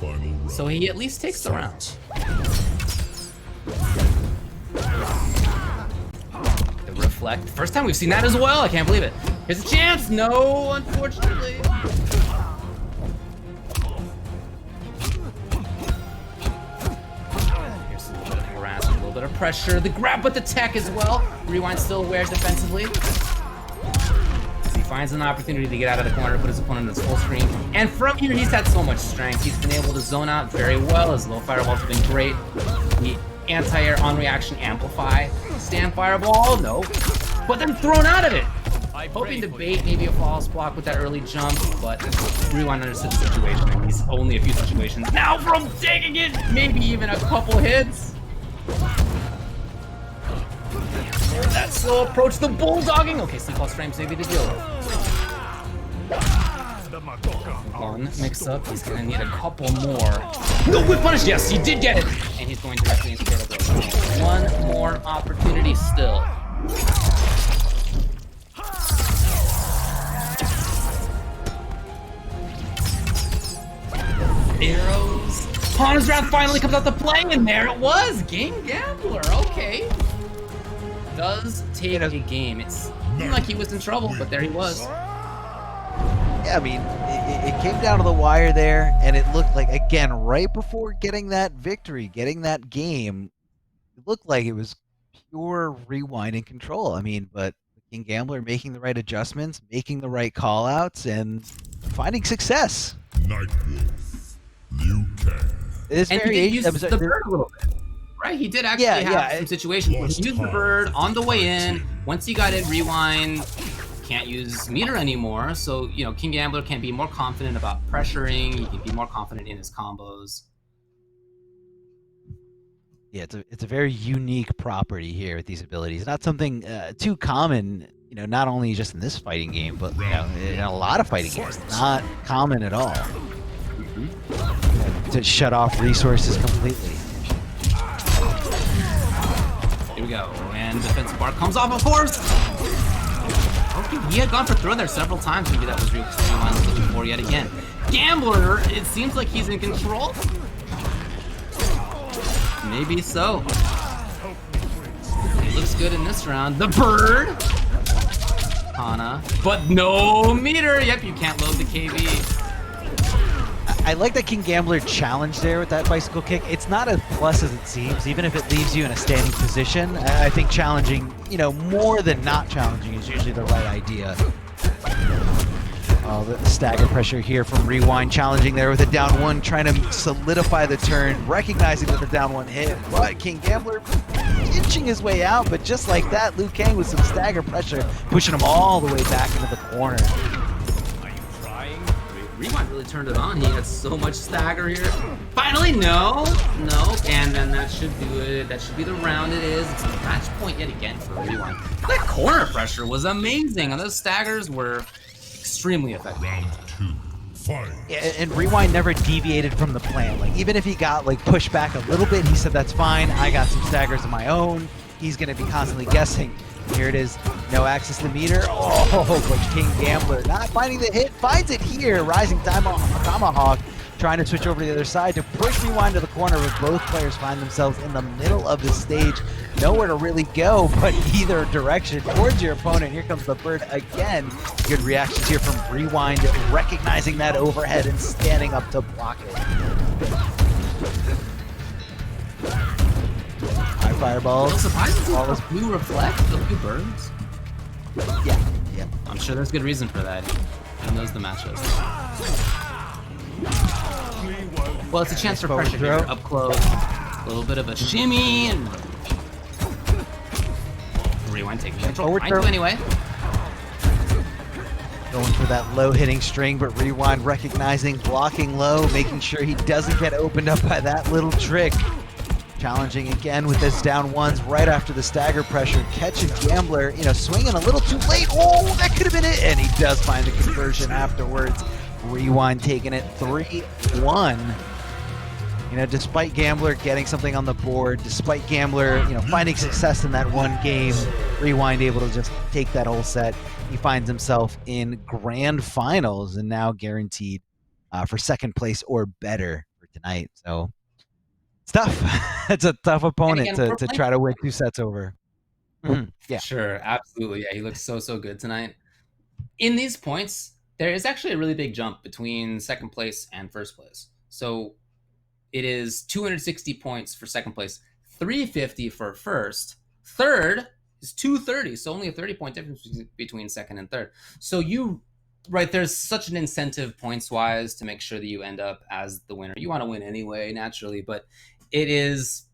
Final round. So he at least takes the round. The reflect. First time we've seen that as well. I can't believe it. Here's a chance. No, unfortunately. Here's a little bit of harassment, a little bit of pressure. The grab with the tech as well. Rewind still aware defensively. He finds an opportunity to get out of the corner, put his opponent in his full screen. And from here, he's had so much strength. He's been able to zone out very well. His low fireballs have been great. The anti-air on reaction amplify. Stand fireball, no. But then thrown out of it. Hoping to bait maybe a false block with that early jump, but Rewind understood the situation. He's only a few situations now from taking it, maybe even a couple hits. That slow approach, the bulldogging. Okay, sleep loss frames maybe the deal. One mix up. He's gonna need a couple more. No whip punish. Yes, he did get it, and he's going directly into the one more opportunity still. Arrows. Hana's Wrath finally comes out to play, and there it was. KingGambler. Okay. Does take a game. It seemed like he was in trouble, but there he was. Yeah, I mean, it came down to the wire there, and it looked like, again, right before getting that victory, getting that game, it looked like it was pure Rewind and control. I mean, but KingGambler making the right adjustments, making the right call-outs, and finding success. Nightwolf, Liu Kang. This And he did use the bird a little bit, right? He did actually have some situations where he used the bird on the way in. Once he got it, Rewind can't use meter anymore, so you know KingGambler can be more confident about pressuring. He can be more confident in his combos. Yeah, it's a very unique property here with these abilities. Not something too common, you know, not only just in this fighting game, but you know, in a lot of fighting games. It's not common at all. To shut off resources completely. Here we go, and defensive bar comes off, of course. Okay, he had gone for throw there several times. Maybe that was Rewind looking for yet again. Gambler, it seems like he's in control. Maybe so. He looks good in this round. The bird. Hana, but no meter. Yep, you can't load the KV. I like that KingGambler challenge there with that bicycle kick. It's not as plus as it seems, even if it leaves you in a standing position. I think challenging, you know, more than not challenging is usually the right idea. Oh, the stagger pressure here from Rewind, challenging there with a down one, trying to solidify the turn, recognizing that the down one hit, but KingGambler inching his way out, but just like that, Liu Kang with some stagger pressure, pushing him all the way back into the corner. Rewind really turned it on. He had so much stagger here. Finally, no, and then that should do it. That should be the round. It is. It's a match point yet again for Rewind. That corner pressure was amazing, and those staggers were extremely effective. Round 2, fight. Yeah, and Rewind never deviated from the plan. Like, even if he got like pushed back a little bit, he said, that's fine. I got some staggers of my own. He's going to be constantly guessing. Here it is, no access to meter. Oh, but KingGambler not finding the hit, finds it here. Rising Tomahawk, trying to switch over to the other side to push Rewind to the corner, where both players find themselves in the middle of the stage. Nowhere to really go, but either direction towards your opponent. Here comes the bird again. Good reactions here from Rewind, recognizing that overhead and standing up to block it. High fireballs. Surprisingly, all those blue reflect, the blue birds. Yeah. I'm sure there's good reason for that. He knows the matchups. Well, it's a chance for pressure here, up close. A little bit of a shimmy, and Rewind taking control. I do anyway. Going for that low hitting string, but Rewind recognizing, blocking low, making sure he doesn't get opened up by that little trick. Challenging again with his down ones right after the stagger pressure. Catching Gambler, you know, swinging a little too late. Oh, that could have been it. And he does find the conversion afterwards. Rewind taking it 3-1. You know, despite Gambler getting something on the board, despite Gambler, you know, finding success in that one game, Rewind able to just take that whole set. He finds himself in grand finals and now guaranteed for second place or better for tonight. So it's tough. It's a tough opponent again, to try to win 2 sets over. Yeah. Sure, absolutely. Yeah, he looks so good tonight. In these points, there is actually a really big jump between second place and first place. So it is 260 points for second place, 350 for first. Third is 230, so only a 30-point difference between second and third. So there's such an incentive points-wise to make sure that you end up as the winner. You want to win anyway, naturally, but it is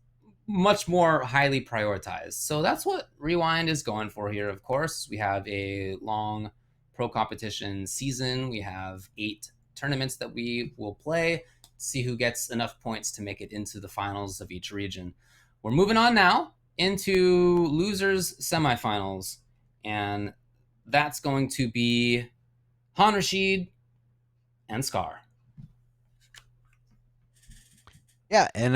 much more highly prioritized. So that's what Rewind is going for here, of course. We have a long pro competition season. We have 8 tournaments that we will play, see who gets enough points to make it into the finals of each region. We're moving on now into losers semifinals, and that's going to be Han Rashid and Scar. Yeah, and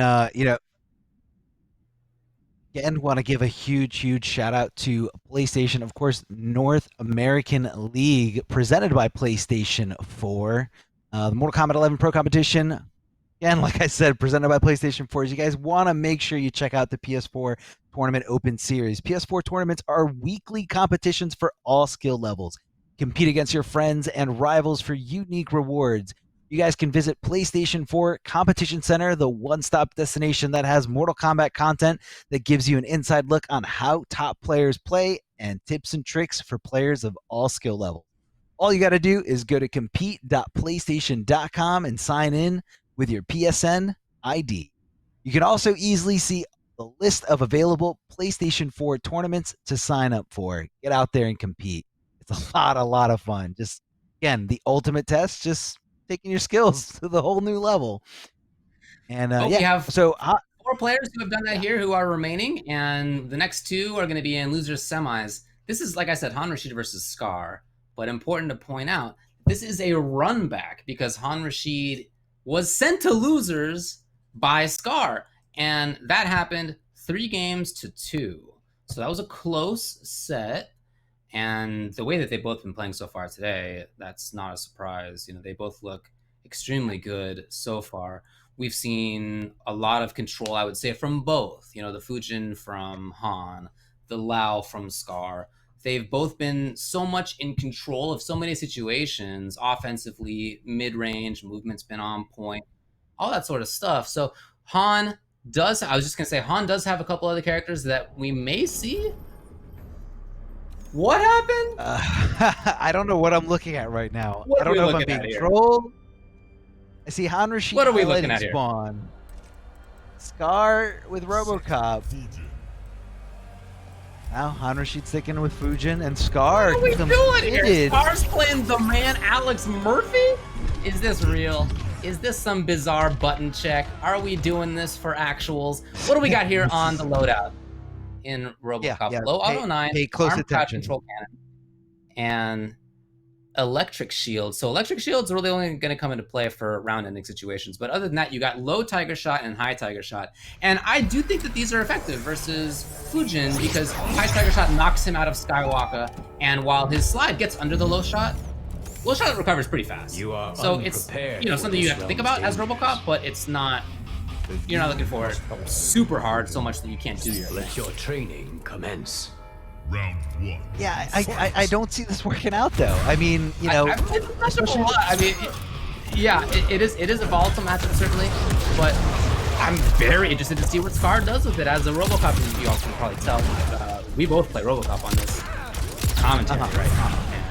again, want to give a huge shout out to PlayStation, of course, North American League, presented by PlayStation 4. The Mortal Kombat 11 Pro Competition, again, like I said, presented by PlayStation 4. You guys want to make sure you check out the PS4 Tournament Open Series. PS4 tournaments are weekly competitions for all skill levels. Compete against your friends and rivals for unique rewards. You guys can visit PlayStation 4 Competition Center, the one-stop destination that has Mortal Kombat content that gives you an inside look on how top players play and tips and tricks for players of all skill levels. All you got to do is go to compete.playstation.com and sign in with your PSN ID. You can also easily see the list of available PlayStation 4 tournaments to sign up for. Get out there and compete. It's a lot of fun. Just, again, the ultimate test, just taking your skills to the whole new level. And we have so 4 players who have done that here who are remaining, and the next 2 are going to be in losers semis. This is, like I said, Han Rashid versus Scar, but important to point out, this is a run back because Han Rashid was sent to losers by Scar, and that happened 3-2. So that was a close set. And the way that they've both been playing so far today, that's not a surprise. You know, they both look extremely good so far. We've seen a lot of control, I would say, from both. You know, the Fujin from Han, the Lao from Scar. They've both been so much in control of so many situations, offensively, mid-range, movement's been on point, all that sort of stuff. So Han does have a couple other characters that we may see. What happened? I don't know what I'm looking at right now. What I don't are we know if I'm looking at being here? trolled. I see Han Rashid What are we looking highlighting at here? Spawn. Scar with RoboCop. Now Han Rashid sticking with Fujin and Scar. What are we doing here? committed. Scar's playing the man Alex Murphy? Is this real? Is this some bizarre button check? Are we doing this for actuals? What do we got here on the loadout in RoboCop? Yeah. Low Auto 9, pay close arm crowd attention. control cannon, and electric shield. So electric shield's really only going to come into play for round-ending situations. But other than that, you got low Tiger Shot and high Tiger Shot. And I do think that these are effective versus Fujin because high Tiger Shot knocks him out of Skywalker, and while his slide gets under the low shot recovers pretty fast. You are so it's something you have to think about as RoboCop, but it's not. You're not looking for it super hard so much that you can't do your thing. Let your training commence. Round 1. Yeah, I don't see this working out though. I mean, you know, I've played the matchup a lot. I mean, it is a volatile matchup certainly, but I'm very interested to see what Scar does with it as a RoboCop. You all can probably tell we both play RoboCop on this commentary right now, and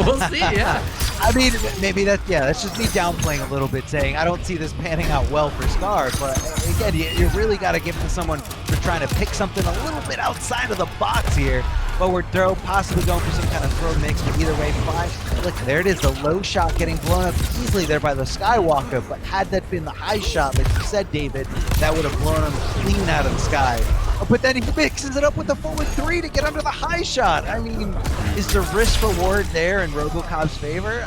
we'll see. Yeah. I mean, maybe that's just me downplaying a little bit, saying I don't see this panning out well for Scar. But again, you really got to give it to someone for trying to pick something a little bit outside of the box here. Forward throw, possibly going for some kind of throw mix, but either way, fine. Look, there it is, the low shot getting blown up easily there by the Skywalker. But had that been the high shot, like you said, David, that would have blown him clean out of the sky. But then he mixes it up with the forward 3 to get under the high shot. I mean, is the risk reward there in RoboCop's favor?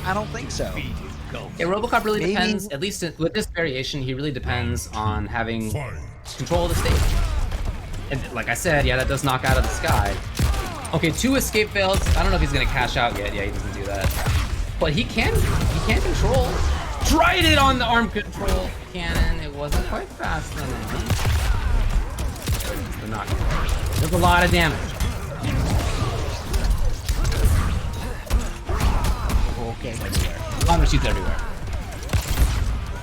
I don't think so. Yeah, RoboCop really depends, at least with this variation, he really depends on having control of the stage. And like I said, yeah, that does knock out of the sky. Okay, 2 escape fails. I don't know if he's gonna cash out yet. Yeah, he doesn't do that. But he can control. Tried it on the arm control cannon. It wasn't quite fast enough. There's a lot of damage. Okay. Han Rashid's everywhere.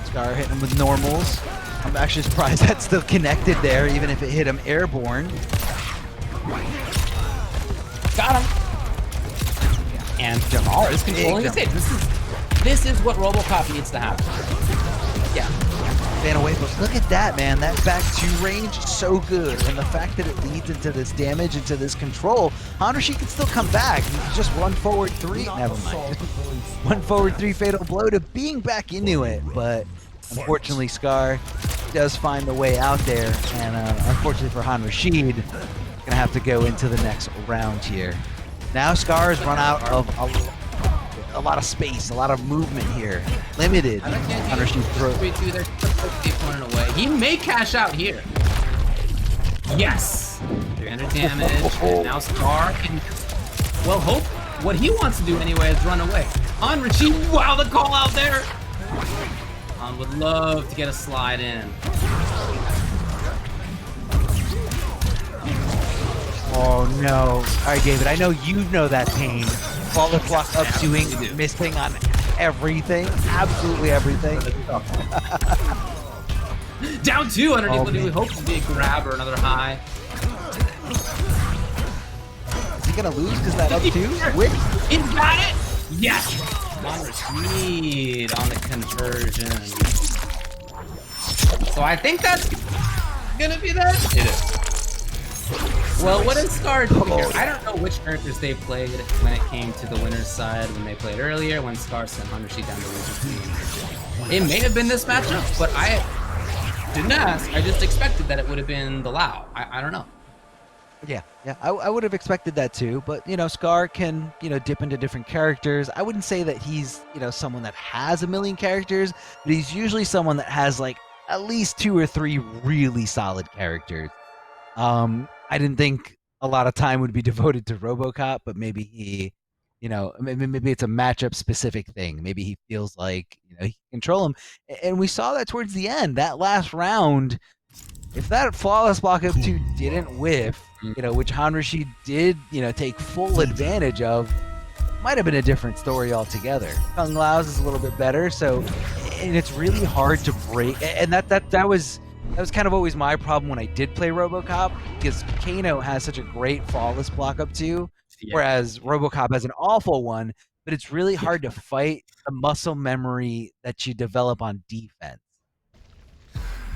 Scar hitting him with normals. I'm actually surprised that's still connected there, even if it hit him airborne. Got him. And Jamar is controlling the stage. This is what RoboCop needs to happen. Yeah. Fan away, but look at that, man. That back two range, so good. And the fact that it leads into this damage, into this control, Han Rashid can still come back. Just one forward three. Never mind. One forward three fatal blow to being back into it. But unfortunately, Scar does find the way out there. And unfortunately for Han Rashid, gonna have to go into the next round here. Now Scar has run out of a lot of space, a lot of movement here. Limited. Han Rashid's throat. Away. He may cash out here. Yes. 300 damage. And now Scar can, well, hope what he wants to do anyway is run away. Han Rashid, wow, the call out there. Han would love to get a slide in. Oh no. Alright, David, I know you know that pain. Flawless block up doing, missing on everything. Absolutely everything. Down two underneath what he hopes to be a grab or another high. Is he gonna lose because that up two? Whip? He's got it! Yes! Han Rashid on the conversion. So I think that's gonna be that. It is. Well, what does Scar do here? I don't know which characters they played when it came to the winner's side when they played earlier, when Scar sent Han Rashid down to losing. It may have been this matchup, but I didn't ask. I just expected that it would have been the Lao. I don't know. Yeah, I would have expected that too, but you know, Scar can, you know, dip into different characters. I wouldn't say that he's, you know, someone that has a million characters, but he's usually someone that has like at least 2 or 3 really solid characters. I didn't think a lot of time would be devoted to RoboCop, but maybe he, you know, maybe it's a matchup specific thing. Maybe he feels like, you know, he can control him. And we saw that towards the end, that last round, if that flawless block up 2 didn't whiff, you know, which Han Rashid did, you know, take full advantage of, might have been a different story altogether. Kung Lao's is a little bit better, so, and it's really hard to break, and that was kind of always my problem when I did play RoboCop, because Kano has such a great flawless block up 2, whereas RoboCop has an awful one, but it's really hard to fight the muscle memory that you develop on defense.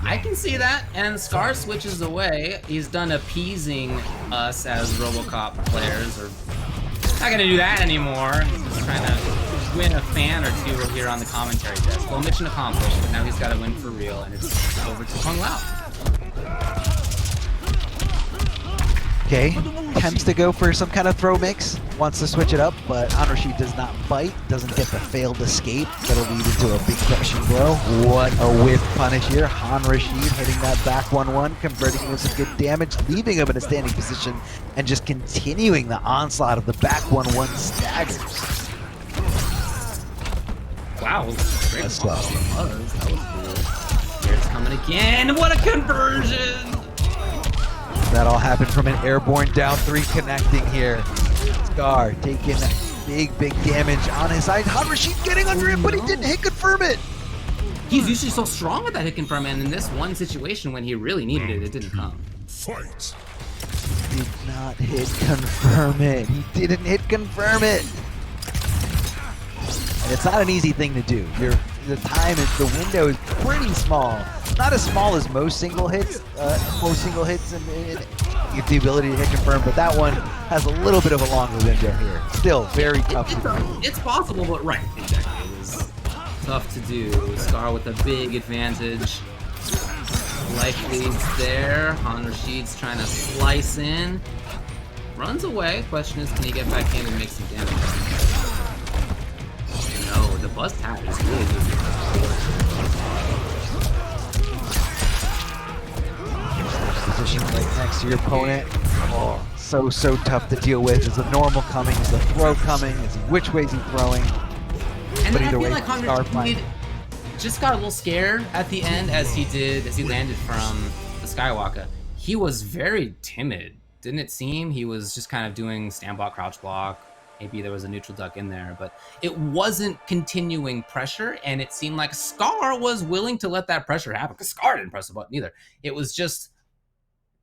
I can see that, and Scar switches away. He's done appeasing us as RoboCop players, or not gonna do that anymore. He's just trying to win a fan or two here on the commentary desk. Well, mission accomplished, but now he's got to win for real, and it's over to Kung Lao. Okay, attempts to go for some kind of throw mix, wants to switch it up, but Han Rashid does not bite, doesn't get the failed escape. That'll lead into a big crushing blow. What a whiff punish here. Han Rashid hitting that back 1-1, converting with some good damage, leaving him in a standing position, and just continuing the onslaught of the back 1-1 staggers. Wow, great. That's slow. That was cool. Here it's coming again. What a conversion! That all happened from an airborne down 3 connecting here. Scar taking big damage on his side. Han Rashid getting under it, but he didn't hit confirm it. He's usually so strong with that hit confirm, and in this one situation when he really needed it, it didn't come. Fight! Did not hit confirm it. He didn't hit confirm it. And it's not an easy thing to do. The time is, the window is pretty small. Not as small as most single hits, and the ability to hit confirm, but that one has a little bit of a longer window here. Still very tough to do. It's possible, but right, exactly. It was tough to do. Scar with a big advantage. Life leads there. Han Rashid's trying to slice in. Runs away. Question is, can he get back in and make some damage? No, the bust hat is really good. Position right next to your opponent. Oh, so tough to deal with. Is the normal coming? Is the throw coming? Is he, which way is he throwing? And But then I either feel way, like Han Rashid just got a little scared at the end as he landed from the Skywalker. He was very timid, didn't it seem? He was just kind of doing stand block, crouch block. Maybe there was a neutral duck in there, but it wasn't continuing pressure, and it seemed like Scar was willing to let that pressure happen, because Scar didn't press the button either. It was just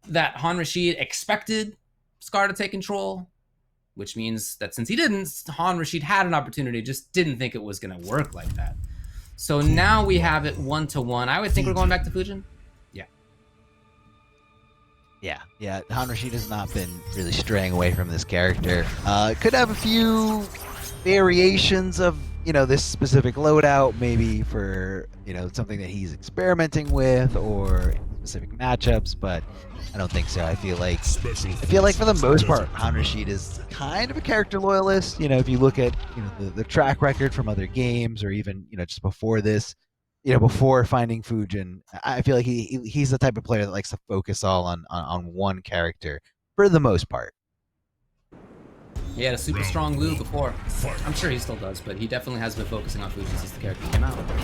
that Han Rashid expected Scar to take control, which means that since he didn't, Han Rashid had an opportunity, just didn't think it was going to work like that. So now we have it 1-1. I would think we're going back to Fujin. Yeah. Han Rashid has not been really straying away from this character. Could have a few variations of, this specific loadout, maybe for, something that he's experimenting with or specific matchups, but I don't think so. I feel like for the most part, Han Rashid is kind of a character loyalist. If you look at, the track record from other games or even, just before this, before finding Fujin, I feel like he's the type of player that likes to focus all on one character for the most part. He had a super strong Lu before. I'm sure he still does, but he definitely has been focusing on Fujin since the character came out. Okay.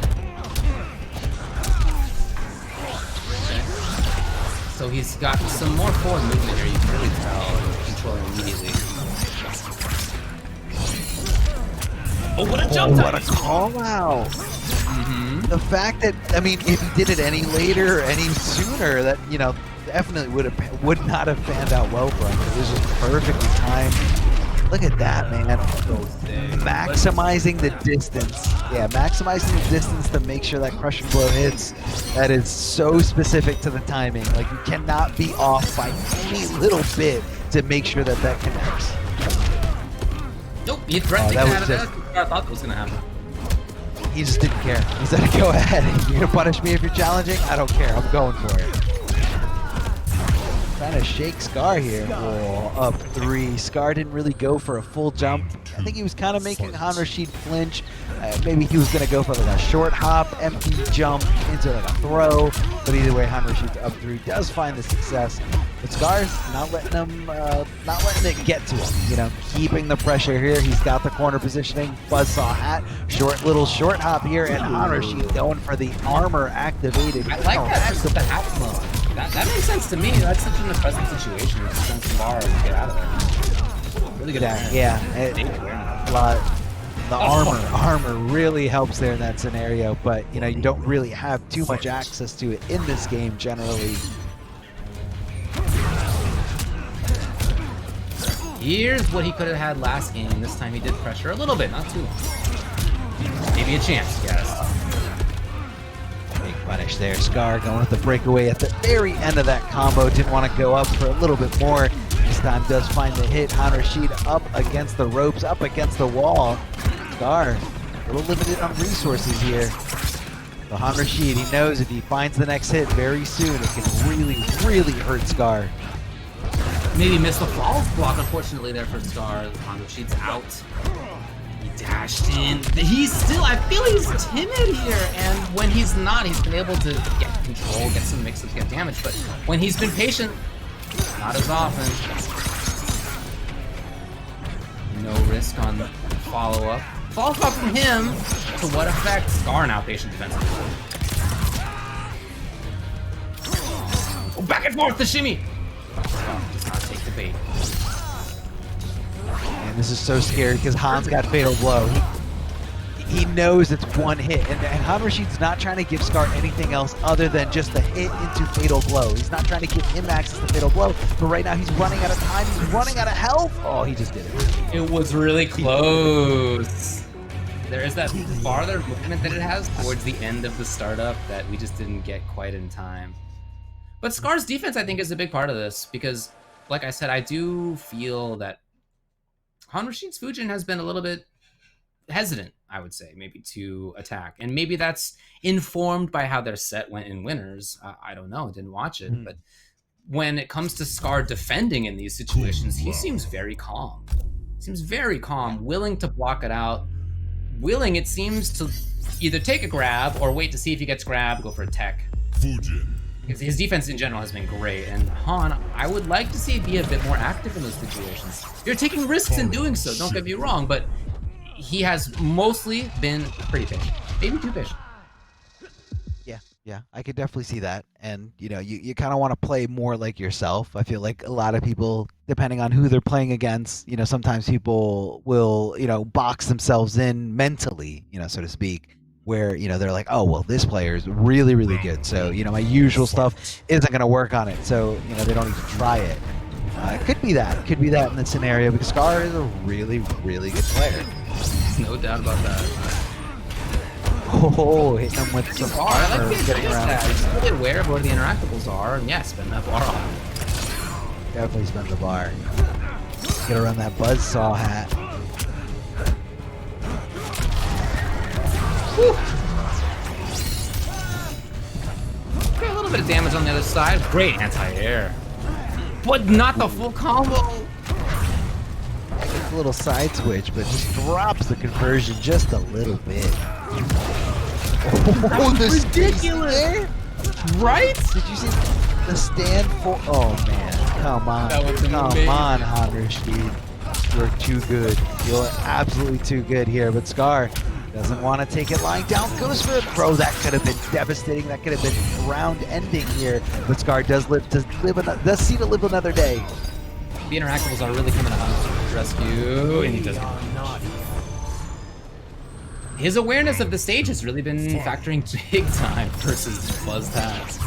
So he's got some more forward movement here. You can really tell controlling immediately. Oh, what a jump! What a call out! The fact that, if he did it any later or any sooner, that, definitely would not have panned out well for him. It was just perfectly timed. Look at that, man. Maximizing the distance. Yeah, maximizing the distance to make sure that crushing blow hits. That is so specific to the timing. Like, you cannot be off by any little bit to make sure that connects. Nope, he threatened to have it. I thought that was going to happen. He just didn't care. He said, go ahead. You're going to punish me if you're challenging? I don't care. I'm going for it. Trying to shake Scar here. Whoa, up 3. Scar didn't really go for a full jump. I think he was kind of making Han Rashid flinch. Maybe he was going to go for like a short hop, empty jump into like a throw. But either way, Han Rashid's up 3 does find the success. But Scar's not letting it get to him. Keeping the pressure here. He's got the corner positioning. Buzzsaw hat. Little short hop here. And Han Rashid going for the armor activated. I like that. That's the hat mode. That makes sense to me. That's such an impressive situation to send some bar and get out of there. Really good. Yeah. The armor really helps there in that scenario, but you don't really have too much access to it in this game generally. Here's what he could have had last game. This time he did pressure a little bit, not too long. Maybe a chance, yes. Big punish there. Scar going with the breakaway at the very end of that combo. Didn't want to go up for a little bit more. This time does find the hit. Han Rashid up against the ropes, up against the wall. Scar, a little limited on resources here. So Han Rashid, he knows if he finds the next hit very soon, it can really, really hurt Scar. Maybe missed the falls block, unfortunately, there for Scar. Han Rashid's out. He dashed in. He's still, I feel he's timid here, and when he's not, he's been able to get control, get some mix-ups, get damage, but when he's been patient, not as often. No risk on follow-up. Falls off from him. To what effect? Scar now patient defensively. Oh, back and forth, the shimmy. Oh, does not take the bait. And this is so scary because Han's got fatal blow. He knows it's one hit, and Han Rashid's not trying to give Scar anything else other than just the hit into fatal blow. He's not trying to give him access to fatal blow, but right now he's running out of time, he's running out of health. Oh, he just did it. It was really close. There is that farther movement that it has towards the end of the startup that we just didn't get quite in time. But Scar's defense, I think, is a big part of this because, like I said, I do feel that Han Rashid's Fujin has been a little bit hesitant, I would say, maybe to attack. And maybe that's informed by how their set went in winners. I don't know, didn't watch it. But when it comes to Scar defending in these situations, he seems very calm. Seems very calm, willing to block it out. Willing, it seems, to either take a grab or wait to see if he gets grabbed, go for a tech. Fujin. Because his defense in general has been great. And Han, I would like to see be a bit more active in those situations. You're taking risks in doing so, don't get me wrong, but he has mostly been pretty patient. Maybe too patient. Yeah, I could definitely see that. And, you kind of want to play more like yourself. I feel like a lot of people, depending on who they're playing against, sometimes people will, box themselves in mentally, so to speak, where, they're like, oh, well, this player is really, really good. So, my usual stuff isn't going to work on it. So, they don't even try it. It could be that. Could be that in the scenario because Scar is a really, really good player. No doubt about that. Oh, hitting him with some I armor, like the getting idea around. that. He's really aware of where the interactables are, and yeah, spend that bar off. Definitely spend the bar. Get around that buzzsaw hat. Okay, a little bit of damage on the other side. Great anti-air. But not the full combo. Gets a little side switch, but just drops the conversion just a little bit. Oh, That's ridiculous. Right? Did you see the stand for? Oh man, come on, That was come amazing. on, Han Rashid. You're too good. You're absolutely too good here. But Scar doesn't want to take it lying down. Goes for a throw. That could have been devastating. That could have been round ending here. But Scar does see to live another day. The interactables are really coming to Han's rescue, and he does get his awareness of the stage has really been factoring big time versus Buzzed Hats.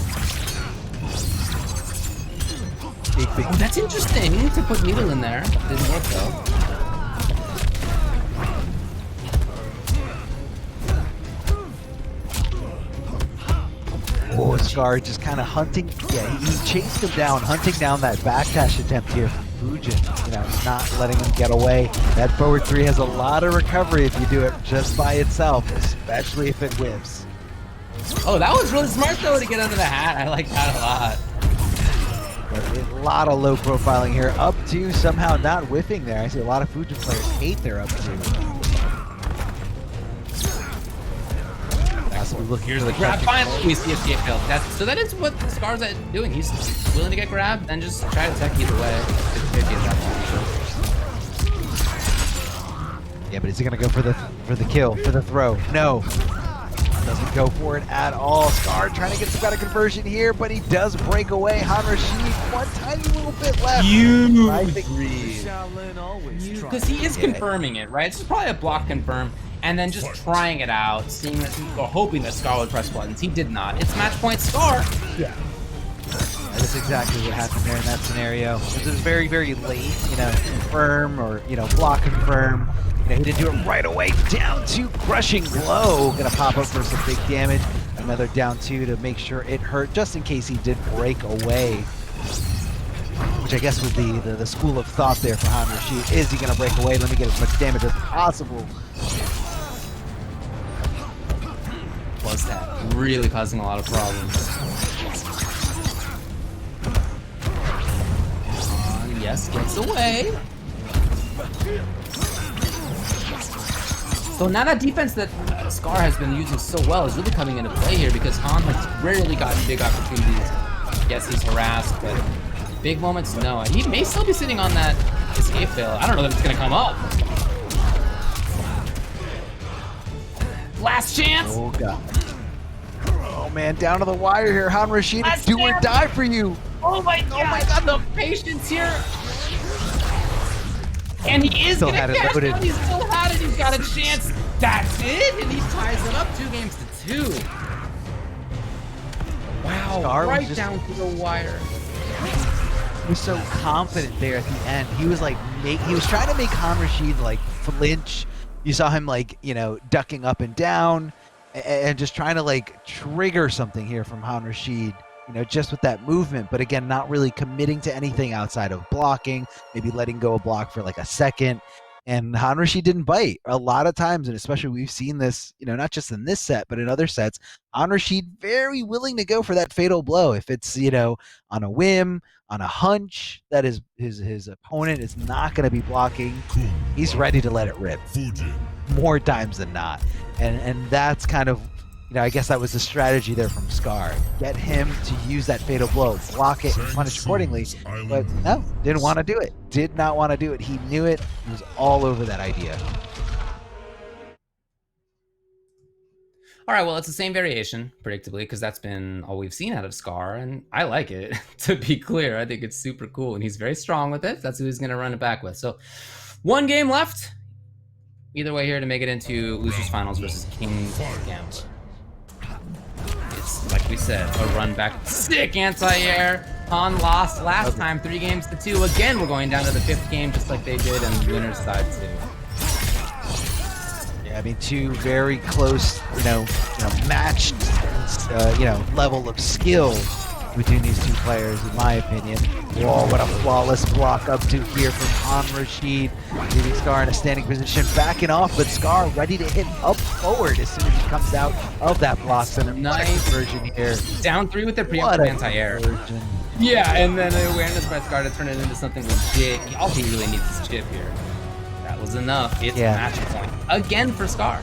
Big. Oh, that's interesting to put Needle in there. Didn't work though. Oh, Scar just kind of hunting. Yeah, he chased him down, hunting down that backdash attempt here from Fujin. You know, not letting him get away. That forward three has a lot of recovery if you do it just by itself, especially if it whiffs. Oh, that was really smart though to get under the hat. I like that a lot. But a lot of low profiling here. Up two somehow not whiffing there. I see a lot of Fujin players hate their up two. Look, Here's the grab. Finally, we see a escape fail. So that is what Scar's doing. He's willing to get grabbed and just try to tech either way. 50-50 at that point. yeah, but is he gonna go for the kill, for the throw? No. Doesn't go for it at all. Scar trying to get some kind of conversion here, but he does break away. Han Rashid, one tiny little bit left. I think because he is confirming it, right? It's probably a block confirm, and then just trying it out, seeing that, or hoping that Scar would press buttons. He did not. It's match point Scar. Yeah. That is exactly what happened there in that scenario. It was very, very late, you know, confirm or, you know, block confirm. You know, he didn't do it right away. Down two, crushing blow. Gonna pop up for some big damage. Another down two to make sure it hurt, just in case he did break away. Which I guess would be the school of thought there for Han Rashid. Is he gonna break away? Let me get as much damage as possible. Was that really causing a lot of problems? Yes, gets away. So now that defense that Scar has been using so well is really coming into play here because Han has rarely gotten big opportunities. Yes, he's harassed, but big moments, no. And he may still be sitting on that escape fail. I don't know that it's gonna come up. Last chance. Oh god. Oh man, down to the wire here. Han Rashid, Last do or chance. die for you. Oh my god, the patience here. And he is Still gonna had it cash loaded. out. He still had it. He's got a chance. That's it. And he ties it up 2-2. Wow, Scar was right just- down to the wire. He was so confident there at the end. He was like, he was trying to make Han Rashid like flinch. You saw him like, you know, ducking up and down and just trying to like trigger something here from Han Rashid. You know, just with that movement, but again, not really committing to anything outside of blocking, maybe letting go a block for like a second. And Han Rashid didn't bite a lot of times, and especially we've seen this, you know, not just in this set, but in other sets. Han Rashid very willing to go for that fatal blow if it's, you know, on a whim, on a hunch that his opponent is not going to be blocking. He's ready to let it rip more times than not, and that's kind of, you know, I guess that was the strategy there from Scar. Get him to use that fatal blow, block it, and punish accordingly. But no, didn't want to do it. Did not want to do it. He knew it. He was all over that idea. All right, well, it's the same variation, predictably, because that's been all we've seen out of Scar, and I like it, to be clear. I think it's super cool, and he's very strong with it. That's who he's going to run it back with. So, one game left. Either way here to make it into Losers Finals versus KingGambler. It's, like we said, a run back. Sick anti-air. Han lost last time, 3-2. Again, we're going down to the 5th game, just like they did in the winner's side, too. Yeah, I mean, two very close, matched, level of skill between these two players, in my opinion. Whoa, what a flawless block up to here from Han Rashid, leaving Scar in a standing position, backing off, but Scar ready to hit up forward as soon as he comes out of that block center. Nice version here. Down 3 with the preemptive anti-air. Yeah, and then the awareness by Scar to turn it into something legit. All he really needs is chip here. That was enough. It's a match point. Again for Scar.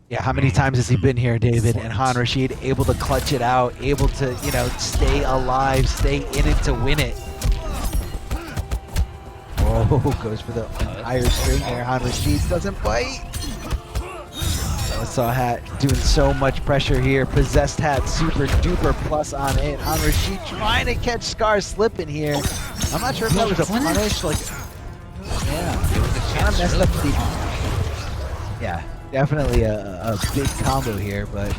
Yeah, how many times has he been here, David? And Han Rashid able to clutch it out, able to, stay alive, stay in it to win it. Oh, goes for the entire string there. Han Rashid doesn't bite. Saw Hat doing so much pressure here. Possessed Hat super duper plus on it. Han Rashid trying to catch Scar slipping here. I'm not sure if that was a punish. Yeah, it was kind of messed up the. Yeah, definitely a big combo here, but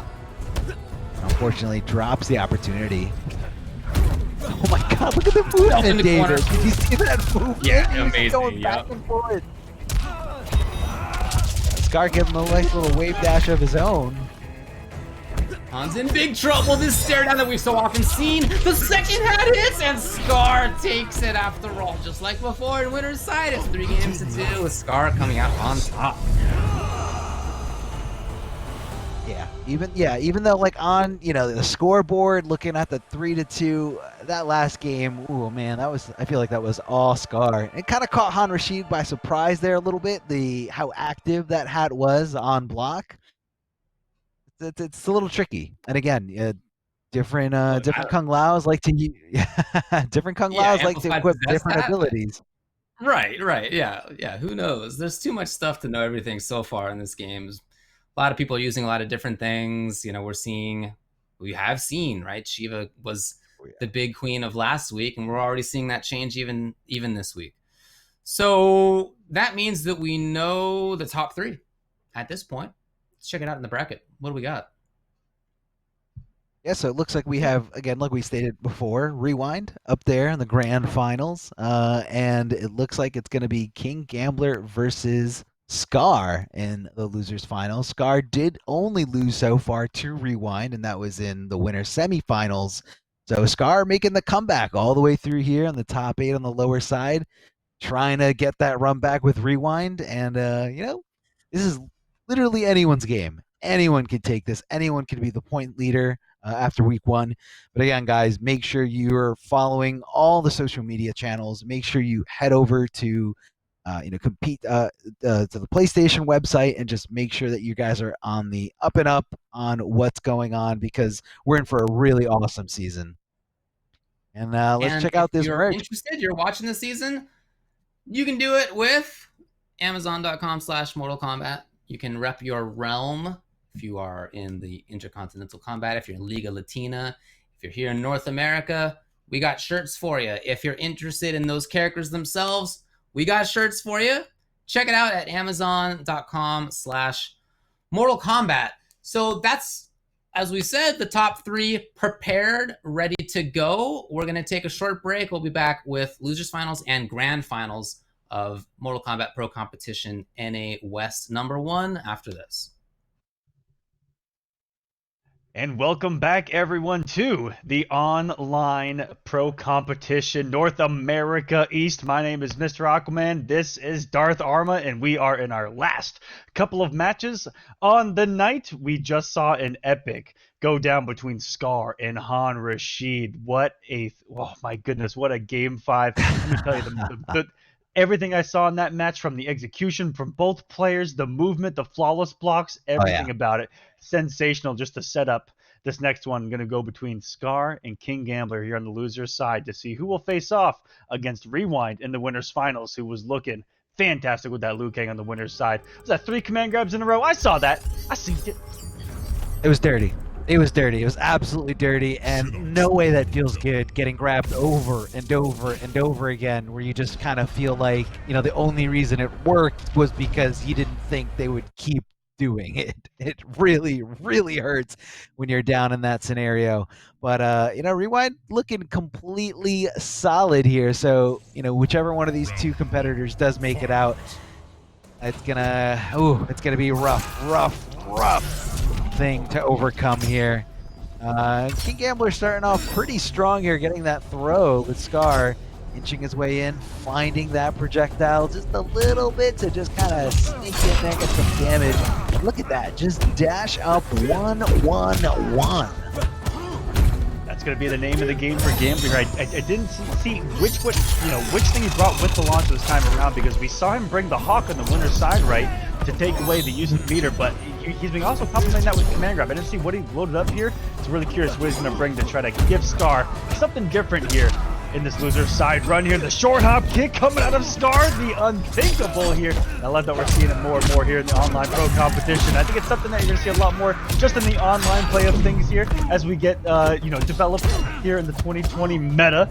unfortunately drops the opportunity. Oh my God! Look at the movement, David. Corner. Did you see that movement? Yeah, He's amazing. going back and forth. Scar giving him a nice little wave dash of his own. Han's in big trouble. This stare down that we've so often seen. The second hat hits, and Scar takes it after all. Just like before in winner's side, it's 3-2 with Scar coming out on top. Even though on the scoreboard, looking at the 3-2, that last game, ooh man, I feel like that was all Scar. It kind of caught Han Rashid by surprise there a little bit, how active that hat was on block. It's a little tricky. And again, different Kung Laos like to different Kung Laos like to equip different abilities. Right, yeah. Who knows? There's too much stuff to know everything so far in this game. A lot of people are using a lot of different things. We have seen, right? Shiva was the big queen of last week, and we're already seeing that change even this week. So that means that we know the top 3 at this point. Let's check it out in the bracket. What do we got? Yeah, so it looks like we have, again, like we stated before, Rewind up there in the grand finals. And it looks like it's going to be KingGambler versus Scar in the losers final. Scar did only lose so far to Rewind, and that was in the winner semifinals. So Scar making the comeback all the way through here on the top 8 on the lower side, trying to get that run back with Rewind. And this is literally anyone's game. Anyone could take this. Anyone could be the point leader after week 1. But again, guys, make sure you're following all the social media channels. Make sure you head over to compete to the PlayStation website and just make sure that you guys are on the up and up on what's going on, because we're in for a really awesome season. And let's check out this merch. If you're interested, you're watching the season, you can do it with Amazon.com/Mortal Kombat. You can rep your realm if you are in the Intercontinental Combat, if you're in Liga Latina, if you're here in North America, we got shirts for you. If you're interested in those characters themselves, we got shirts for you. Check it out at Amazon.com/Mortal Kombat. So that's, as we said, the top 3 prepared, ready to go. We're going to take a short break. We'll be back with losers finals and grand finals of Mortal Kombat Pro Competition NA West #1 after this. And welcome back, everyone, to the online pro competition North America East. My name is Mr. Aquaman. This is Darth Arma, and we are in our last couple of matches on the night. We just saw an epic go down between Scar and Han Rashid. Oh my goodness, what a game 5. Let me tell you, everything I saw in that match, from the execution from both players, the movement, the flawless blocks, everything about it, sensational. Just to set up this next one, going to go between Scar and KingGambler here on the loser's side to see who will face off against Rewind in the winner's finals, who was looking fantastic with that Liu Kang on the winner's side. Was that 3 command grabs in a row? I saw that. I seen it. It was dirty. It was dirty. It was absolutely dirty, and no way that feels good, getting grabbed over and over and over again, where you just kind of feel like, the only reason it worked was because you didn't think they would keep doing it. It really, really hurts when you're down in that scenario. But you know, Rewind looking completely solid here. So, you know, whichever one of these two competitors does make it out, it's gonna be rough thing to overcome here. KingGambler starting off pretty strong here, getting that throw with Scar, inching his way in, finding that projectile just a little bit to just kind of sneak in there, get some damage. And look at that, just dash up 1-1-1. That's going to be the name of the game for Gambler. I didn't see which thing he brought with the launch this time around, because we saw him bring the Hawk on the winner's side right to take away the use of the meter, but he's been also complementing that with command grab. I didn't see what he loaded up here. It's really curious what he's going to bring to try to give Scar something different here in this loser's side run here. The short hop kick coming out of Scar, the unthinkable here. I love that we're seeing it more and more here in the online pro competition. I think it's something that you're going to see a lot more just in the online play of things here as we get, developed here in the 2020 meta,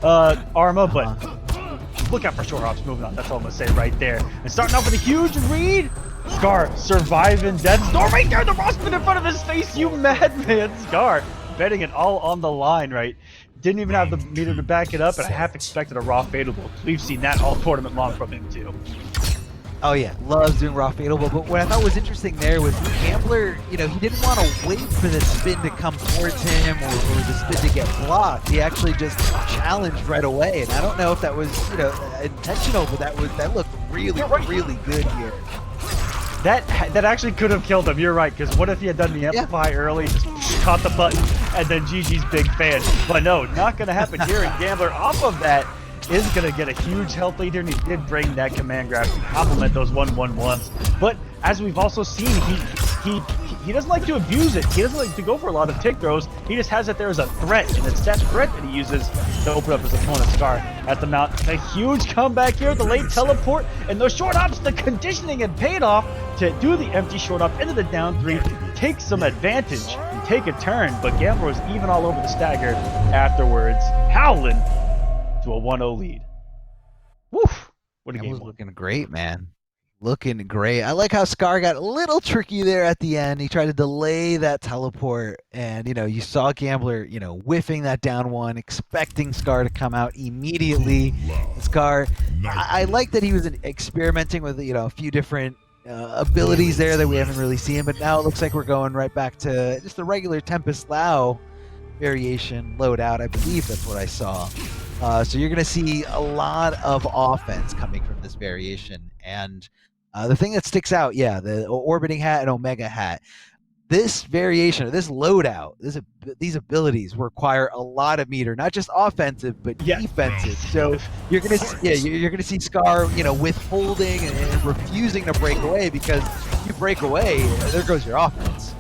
Arma, but look out for short hops moving on. That's all I'm going to say right there. And starting off with a huge read. Scar surviving death storm right there. The raw spin in front of his face. You madman. Scar betting it all on the line, right? Didn't even have the meter to back it up, and I half expected a raw fadeable. We've seen that all tournament long from him too. Oh yeah, loves doing raw fadeable, but what I thought was interesting there was Gambler, you know, he didn't want to wait for the spin to come towards him or the spin to get blocked. He actually just challenged right away, and I don't know if that was, you know, intentional, but that looked really, really good here. That actually could have killed him, you're right, because what if he had done the amplify early, just caught the button, and then GG's big fan. But no, not going to happen here, and Gambler off of that is going to get a huge health lead here, and he did bring that command grab to complement those 1-1-1s. But as we've also seen, he doesn't like to abuse it. He doesn't like to go for a lot of tick throws. He just has it there as a threat, and it's that threat that he uses to open up his opponent's Scar at the mount. A huge comeback here, the late teleport, and those short hops, the conditioning had paid off to do the empty short hop into the down 3, take some advantage, and take a turn, but Gambler was even all over the stagger afterwards, howling to a 1-0 lead. Woof! What a game. Was looking great, man. Looking great. I like how Scar got a little tricky there at the end. He tried to delay that teleport, and you know, you saw Gambler, you know, whiffing that down 1, expecting Scar to come out immediately. Scar, I like that he was experimenting with, you know, a few different abilities there that we haven't really seen, but now it looks like we're going right back to just the regular Tempest Lao variation loadout. I believe that's what I saw. So you're going to see a lot of offense coming from this variation, and the thing that sticks out, the orbiting hat and Omega hat. This variation, or this loadout, these abilities require a lot of meter, not just offensive but defensive. So you're gonna see Scar, you know, withholding and refusing to break away, because if you break away, there goes your offense.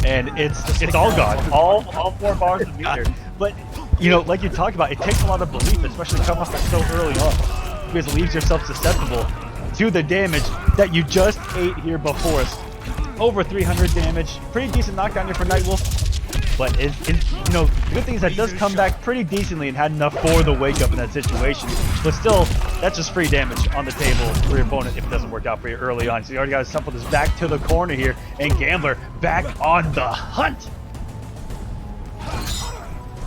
And it's all gone. All 4 bars of meter. But you know, like you talked about, it takes a lot of belief, especially coming off that so early on, because it leaves yourself susceptible to the damage that you just ate here before us. Over 300 damage, pretty decent knockdown here for Nightwolf. But you know, the good thing is that does come back pretty decently and had enough for the wake up in that situation. But still, that's just free damage on the table for your opponent if it doesn't work out for you early on. So you already got to shuffle this back to the corner here, and Gambler back on the hunt.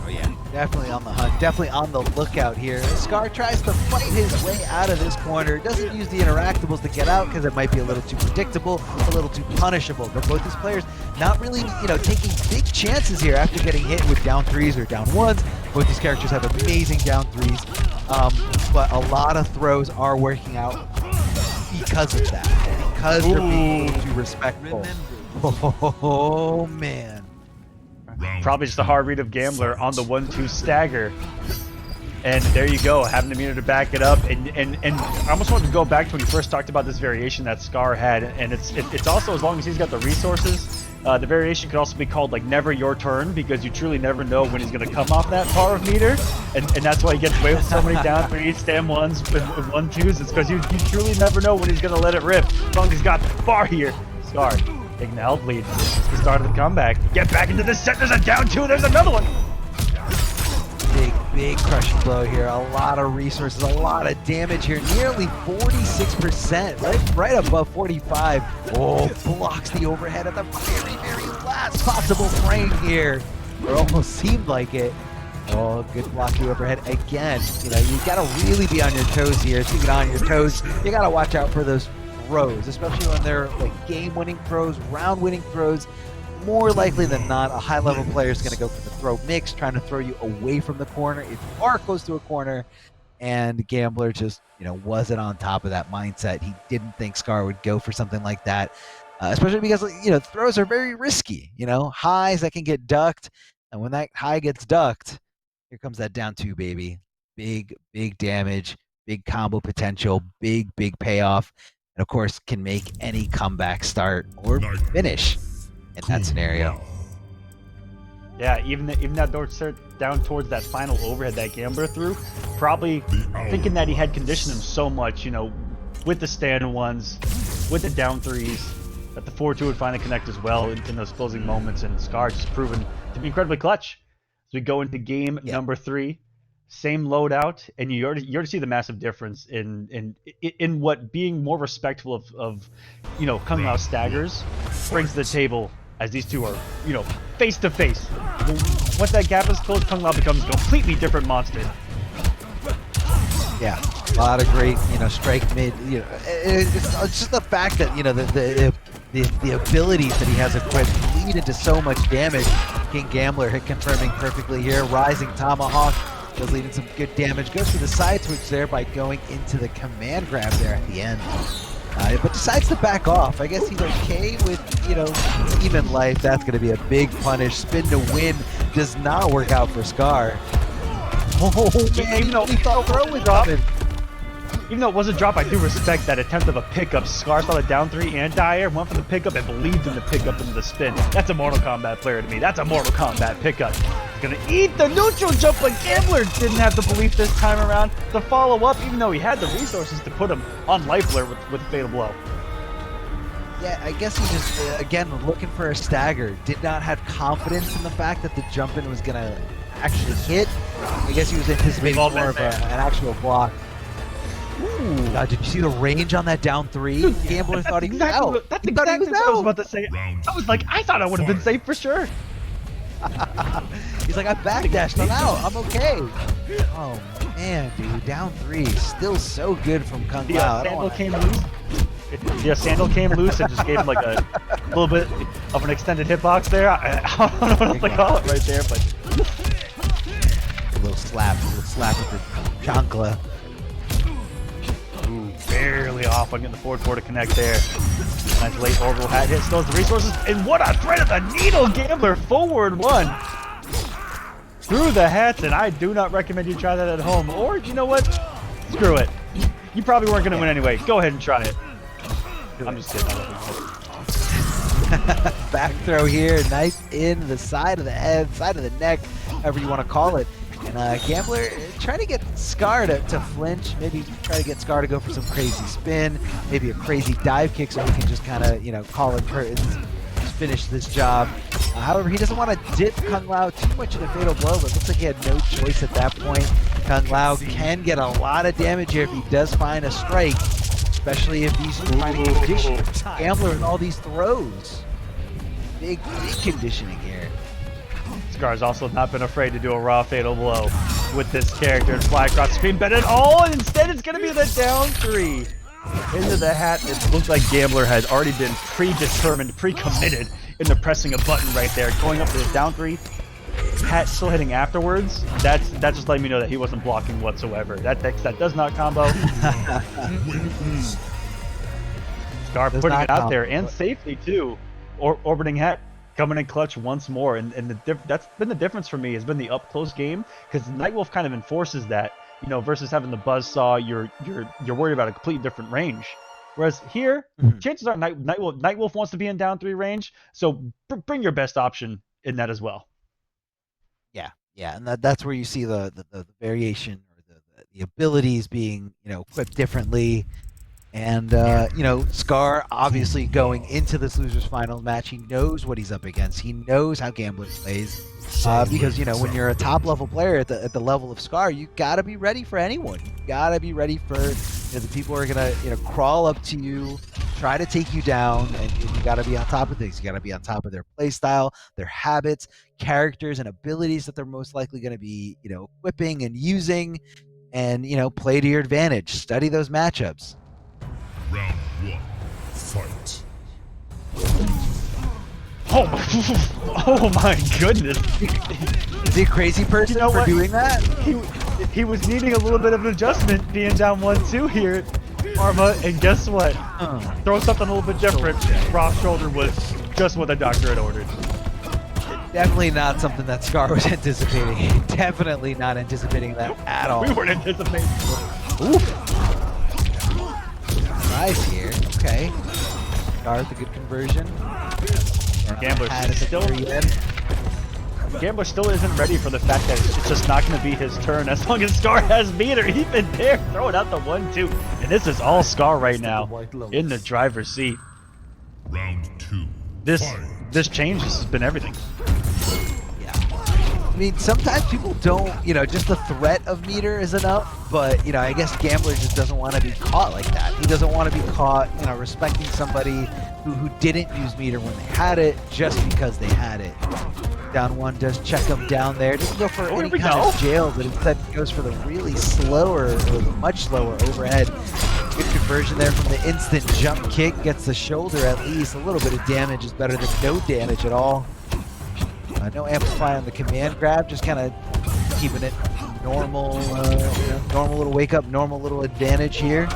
Oh yeah, definitely on the hunt, definitely on the lookout here. Scar tries to fight his way out of this corner, doesn't use the interactables to get out because it might be a little too predictable, a little too punishable. But both these players not really, you know, taking big chances here after getting hit with down 3s or down 1s. Both these characters have amazing down 3s, but a lot of throws are working out because of that, because they're being too respectful. Oh man. Probably just a hard read of Gambler on the 1-2 stagger. And there you go, having the meter to back it up. And I almost wanted to go back to when you first talked about this variation that Scar had. And it's also, as long as he's got the resources, the variation could also be called like never your turn, because you truly never know when he's going to come off that power of meter. And that's why he gets away with so many down 3s, stand 1s, with 1-2s. It's because you truly never know when he's going to let it rip. As long as he's got the bar here, Scar taking the health lead. This is the start of the comeback. Get back into the set. There's a down 2. There's another one. big crushing blow here. A lot of resources, a lot of damage here. Nearly 46%, right above 45. Oh, blocks the overhead at the very, very last possible frame here. It almost seemed like it. Oh, good blocky overhead again. You know, you gotta really be on your toes here. Speaking on your toes, you gotta watch out for those throws, especially when they're like game-winning throws, round-winning throws. More likely than not, a high-level player is gonna go for the throw mix, trying to throw you away from the corner if you are close to a corner. And Gambler just, you know, wasn't on top of that mindset. He didn't think Scar would go for something like that, especially because, you know, throws are very risky. You know, highs that can get ducked, and when that high gets ducked, here comes that down two, baby. Big, big damage, big combo potential, big, big payoff, and of course can make any comeback start or finish in that scenario. Yeah, even that down towards that final overhead that Gambler threw, probably thinking that he had conditioned him so much, you know, with the stand ones, with the down threes, that the 4-2 would finally connect as well in those closing moments, and Scar just proven to be incredibly clutch. So we go into game number 3, same loadout, and you already see the massive difference in what being more respectful of you know, Kung Lao staggers brings to the table, as these two are, you know, face to face. Once that gap is closed, Kung Lao becomes a completely different monster. Yeah, a lot of great, you know, strike mid. You know, it's just the fact that, you know, the abilities that he has equipped lead into so much damage. KingGambler hit confirming perfectly here. Rising Tomahawk does lead in some good damage. Goes for the side switch there by going into the command grab there at the end. But decides to back off. I guess he's okay with, you know, even life. That's going to be a big punish. Spin to win does not work out for Scar. Oh man, even though he thought throw was dropping. Even though it was a drop, I do respect that attempt of a pickup. Scar saw the down 3 and Dyer, went for the pickup and believed in the pickup into the spin. That's a Mortal Kombat player to me. That's a Mortal Kombat pickup. He's gonna eat the neutral jump, but Gambler didn't have the belief this time around to follow up, even though he had the resources to put him on life flare with a fatal blow. Yeah, I guess he just, again, looking for a stagger. Did not have confidence in the fact that the jump in was gonna actually hit. I guess he was anticipating more of an actual block. Ooh, God, did you see the range on that down 3? Dude, Gambler thought he was out. That's He thought he exactly was what I was out. about to say. I was like, I thought I would have been safe for sure. He's like, I backdashed. I'm out. I'm okay. Oh man, dude, down 3, still so good from Kung Lao. Sandal came loose. Yeah, Sandal came loose and just gave him like a little bit of an extended hitbox there. I don't know what else to call it right there, but a little slap with the chancla. Ooh, barely off on getting the forward 4 to connect there. Nice late orbital hat hit, stores the resources, and what a threat of the needle! Gambler forward 1 through the hats, and I do not recommend you try that at home. Or, you know what? Screw it. You probably weren't going to win anyway. Go ahead and try it. I'm just kidding. Back throw here, nice in the side of the head, side of the neck, however you want to call it. And Gambler trying to get Scar to flinch, maybe try to get Scar to go for some crazy spin, maybe a crazy dive kick so he can just kind of, you know, call it curtains, just finish this job. However, he doesn't want to dip Kung Lao too much in a fatal blow, but it looks like he had no choice at that point. Kung Lao can get a lot of damage here if he does find a strike, especially if he's finding conditioning. Gambler with all these throws. Big conditioning here. Scar's also not been afraid to do a raw fatal blow with this character and fly across the screen, but at all, instead it's going to be the down 3. Into the hat, it looks like Gambler has already been predetermined, pre-committed into pressing a button right there, going up to the down 3. Hat still hitting afterwards. That's just letting me know that he wasn't blocking whatsoever. That does not combo. Scar putting it out there, and safely too. Orbiting hat coming in clutch once more, and that's been the difference for me, has been the up close game, because Nightwolf kind of enforces that, you know, versus having the buzzsaw, you're worried about a completely different range. Whereas here, chances are Nightwolf wants to be in down 3 range, so bring your best option in that as well. Yeah, and that's where you see the variation or the abilities being, you know, equipped differently. And, Scar obviously going into this losers final match, he knows what he's up against. He knows how Gambler plays. Because, when you're a top level player at the level of Scar, you got to be ready for anyone. You got to be ready for the people who are going to, crawl up to you, try to take you down, and you got to be on top of things. You got to be on top of their play style, their habits, characters, and abilities that they're most likely going to be, equipping and using, and, play to your advantage. Study those matchups. Round 1. Fight. Oh my goodness. Is he a crazy person for doing that? He was needing a little bit of an adjustment being down 1-2 here, Arma, and guess what? Throw something a little bit different. Raw shoulder was just what the doctor had ordered. Definitely not something that Scar was anticipating. Definitely not anticipating that at all. We weren't anticipating. Oof. Nice here. Okay. Scar with a good conversion. Gambler still isn't ready for the fact that it's just not going to be his turn as long as Scar has meter. Even there, throwing out the 1-2. And this is all Scar right now in the driver's seat. Round 2. This change has been everything. Yeah. I mean, sometimes people don't, just the threat of meter is enough, but, I guess Gambler just doesn't want to be caught like that. He doesn't want to be caught, respecting somebody who didn't use meter when they had it just because they had it. Down one does check him down there. Doesn't go for any kind of jail, but instead goes for the really slower, or much slower overhead. Good conversion there from the instant jump kick. Gets the shoulder at least. A little bit of damage is better than no damage at all. No amplify on the command grab, just kind of keeping it normal, normal little wake up, normal little advantage here.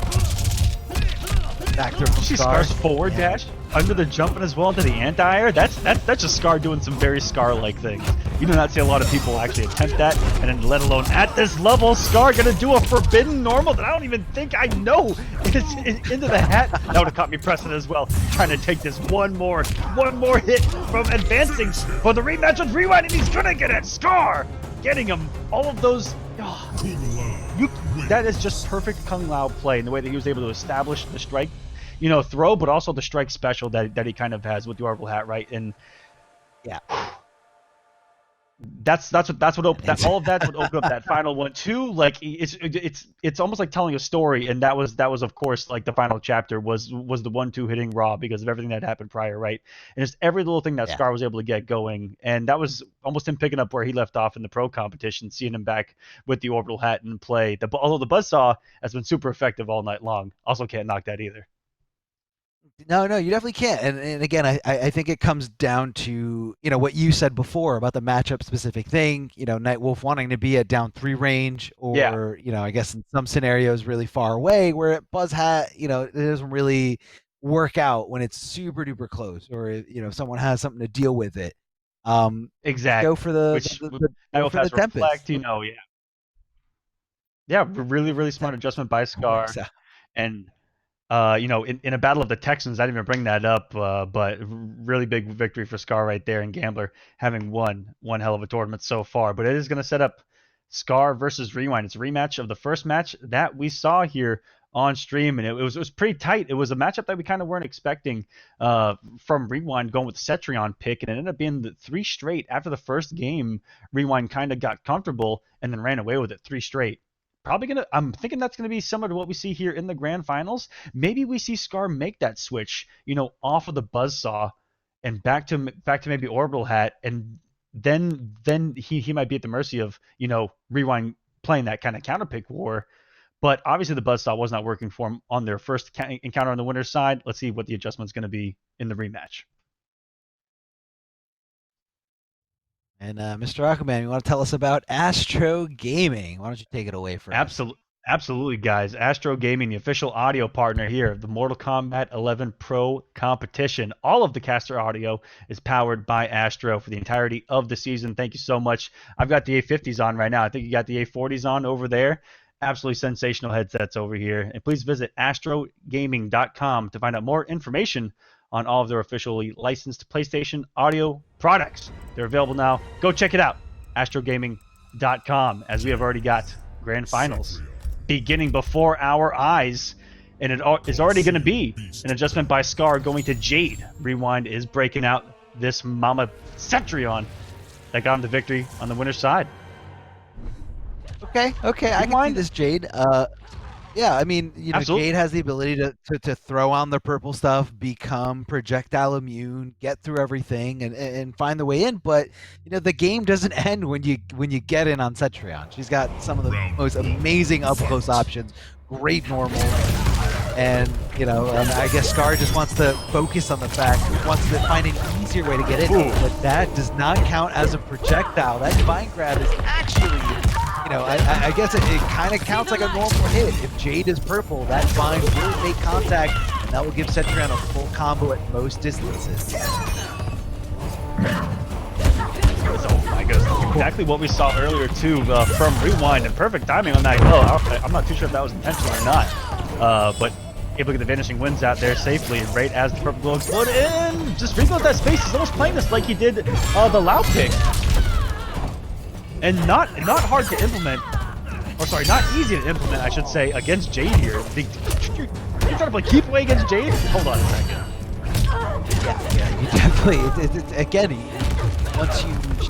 Back through from Scar. Scar's forward dash under the jumping as well to the anti-air. That's just Scar doing some very Scar-like things. You do not see a lot of people actually attempt that, and then let alone at this level, Scar gonna do a forbidden normal that I don't even think I know is into the hat. That would have caught me pressing as well, trying to take this one more hit from advancing for the rematch with Rewind, and he's gonna get it. Scar getting him all of those. That is just perfect Kung Lao play in the way that he was able to establish the strike, throw, but also the strike special that he kind of has with the orbital hat, right? And yeah, that's what all of that's what opened up that final one too. Like it's almost like telling a story, and that was of course like the final chapter was the 1-2 hitting Raw because of everything that happened prior, right? And just every little thing that Scar was able to get going, and that was almost him picking up where he left off in the pro competition, seeing him back with the orbital hat and play. Although the buzzsaw has been super effective all night long, also can't knock that either. No, you definitely can't. And again, I think it comes down to, what you said before about the matchup specific thing, Nightwolf wanting to be at down 3 range or, I guess in some scenarios really far away where at Buzz Hat, it doesn't really work out when it's super duper close or, if someone has something to deal with it. Exactly. Go for the Tempest. Reflect, Yeah, really, really smart adjustment by Scar. And in a battle of the Texans, I didn't even bring that up, but really big victory for Scar right there, and Gambler having won one hell of a tournament so far. But it is going to set up Scar versus Rewind. It's a rematch of the first match that we saw here on stream, and it was pretty tight. It was a matchup that we kind of weren't expecting from Rewind going with the Cetrion pick, and it ended up being the 3 straight. After the first game, Rewind kind of got comfortable and then ran away with it 3 straight. I'm thinking that's gonna be similar to what we see here in the grand finals. Maybe we see Scar make that switch, off of the buzzsaw and back to maybe orbital hat, and then he might be at the mercy of Rewind playing that kind of counter pick war. But obviously the buzzsaw was not working for him on their first encounter on the winner's side. Let's see what the adjustment's going to be in the rematch. And Mr. Aquaman, you want to tell us about Astro Gaming? Why don't you take it away for us? Absolutely, guys. Astro Gaming, the official audio partner here of the Mortal Kombat 11 Pro Competition. All of the caster audio is powered by Astro for the entirety of the season. Thank you so much. I've got the A50s on right now. I think you got the A40s on over there. Absolutely sensational headsets over here. And please visit astrogaming.com to find out more information on all of their officially licensed PlayStation audio products. They're available now. Go check it out. astrogaming.com, as we have already got grand finals beginning before our eyes. and it is already going to be an adjustment by Scar going to Jade. Rewind is breaking out this Mama Cetrion that got him the victory on the winner's side. Okay, I can see this Jade. Yeah, I mean, you know, Absolutely. Jade has the ability to throw on the purple stuff, become projectile immune, get through everything, and find the way in. But you know, the game doesn't end when you get in on Cetrion. She's got some of the most amazing up close options, great normals, and you know, I guess Scar just wants to focus on the fact, wants to find an easier way to get in. Ooh. But that does not count as a projectile. That vine grab is actually, you know, I guess it kind of counts like a normal hit. If Jade is purple, that vine will make contact, and that will give Cetrion a full combo at most distances. Oh my goodness, exactly what we saw earlier too from Rewind, and perfect timing on that glow. I'm not too sure if that was intentional or not, but able to get the Vanishing Winds out there safely right as the purple glow exploded in. Just rebuild that space. He's almost playing this like he did the Lao pick. And not hard to implement, or sorry, not easy to implement, I should say, against Jade here. You're trying to play keep away against Jade? Hold on a second. Yeah, you definitely. Again, once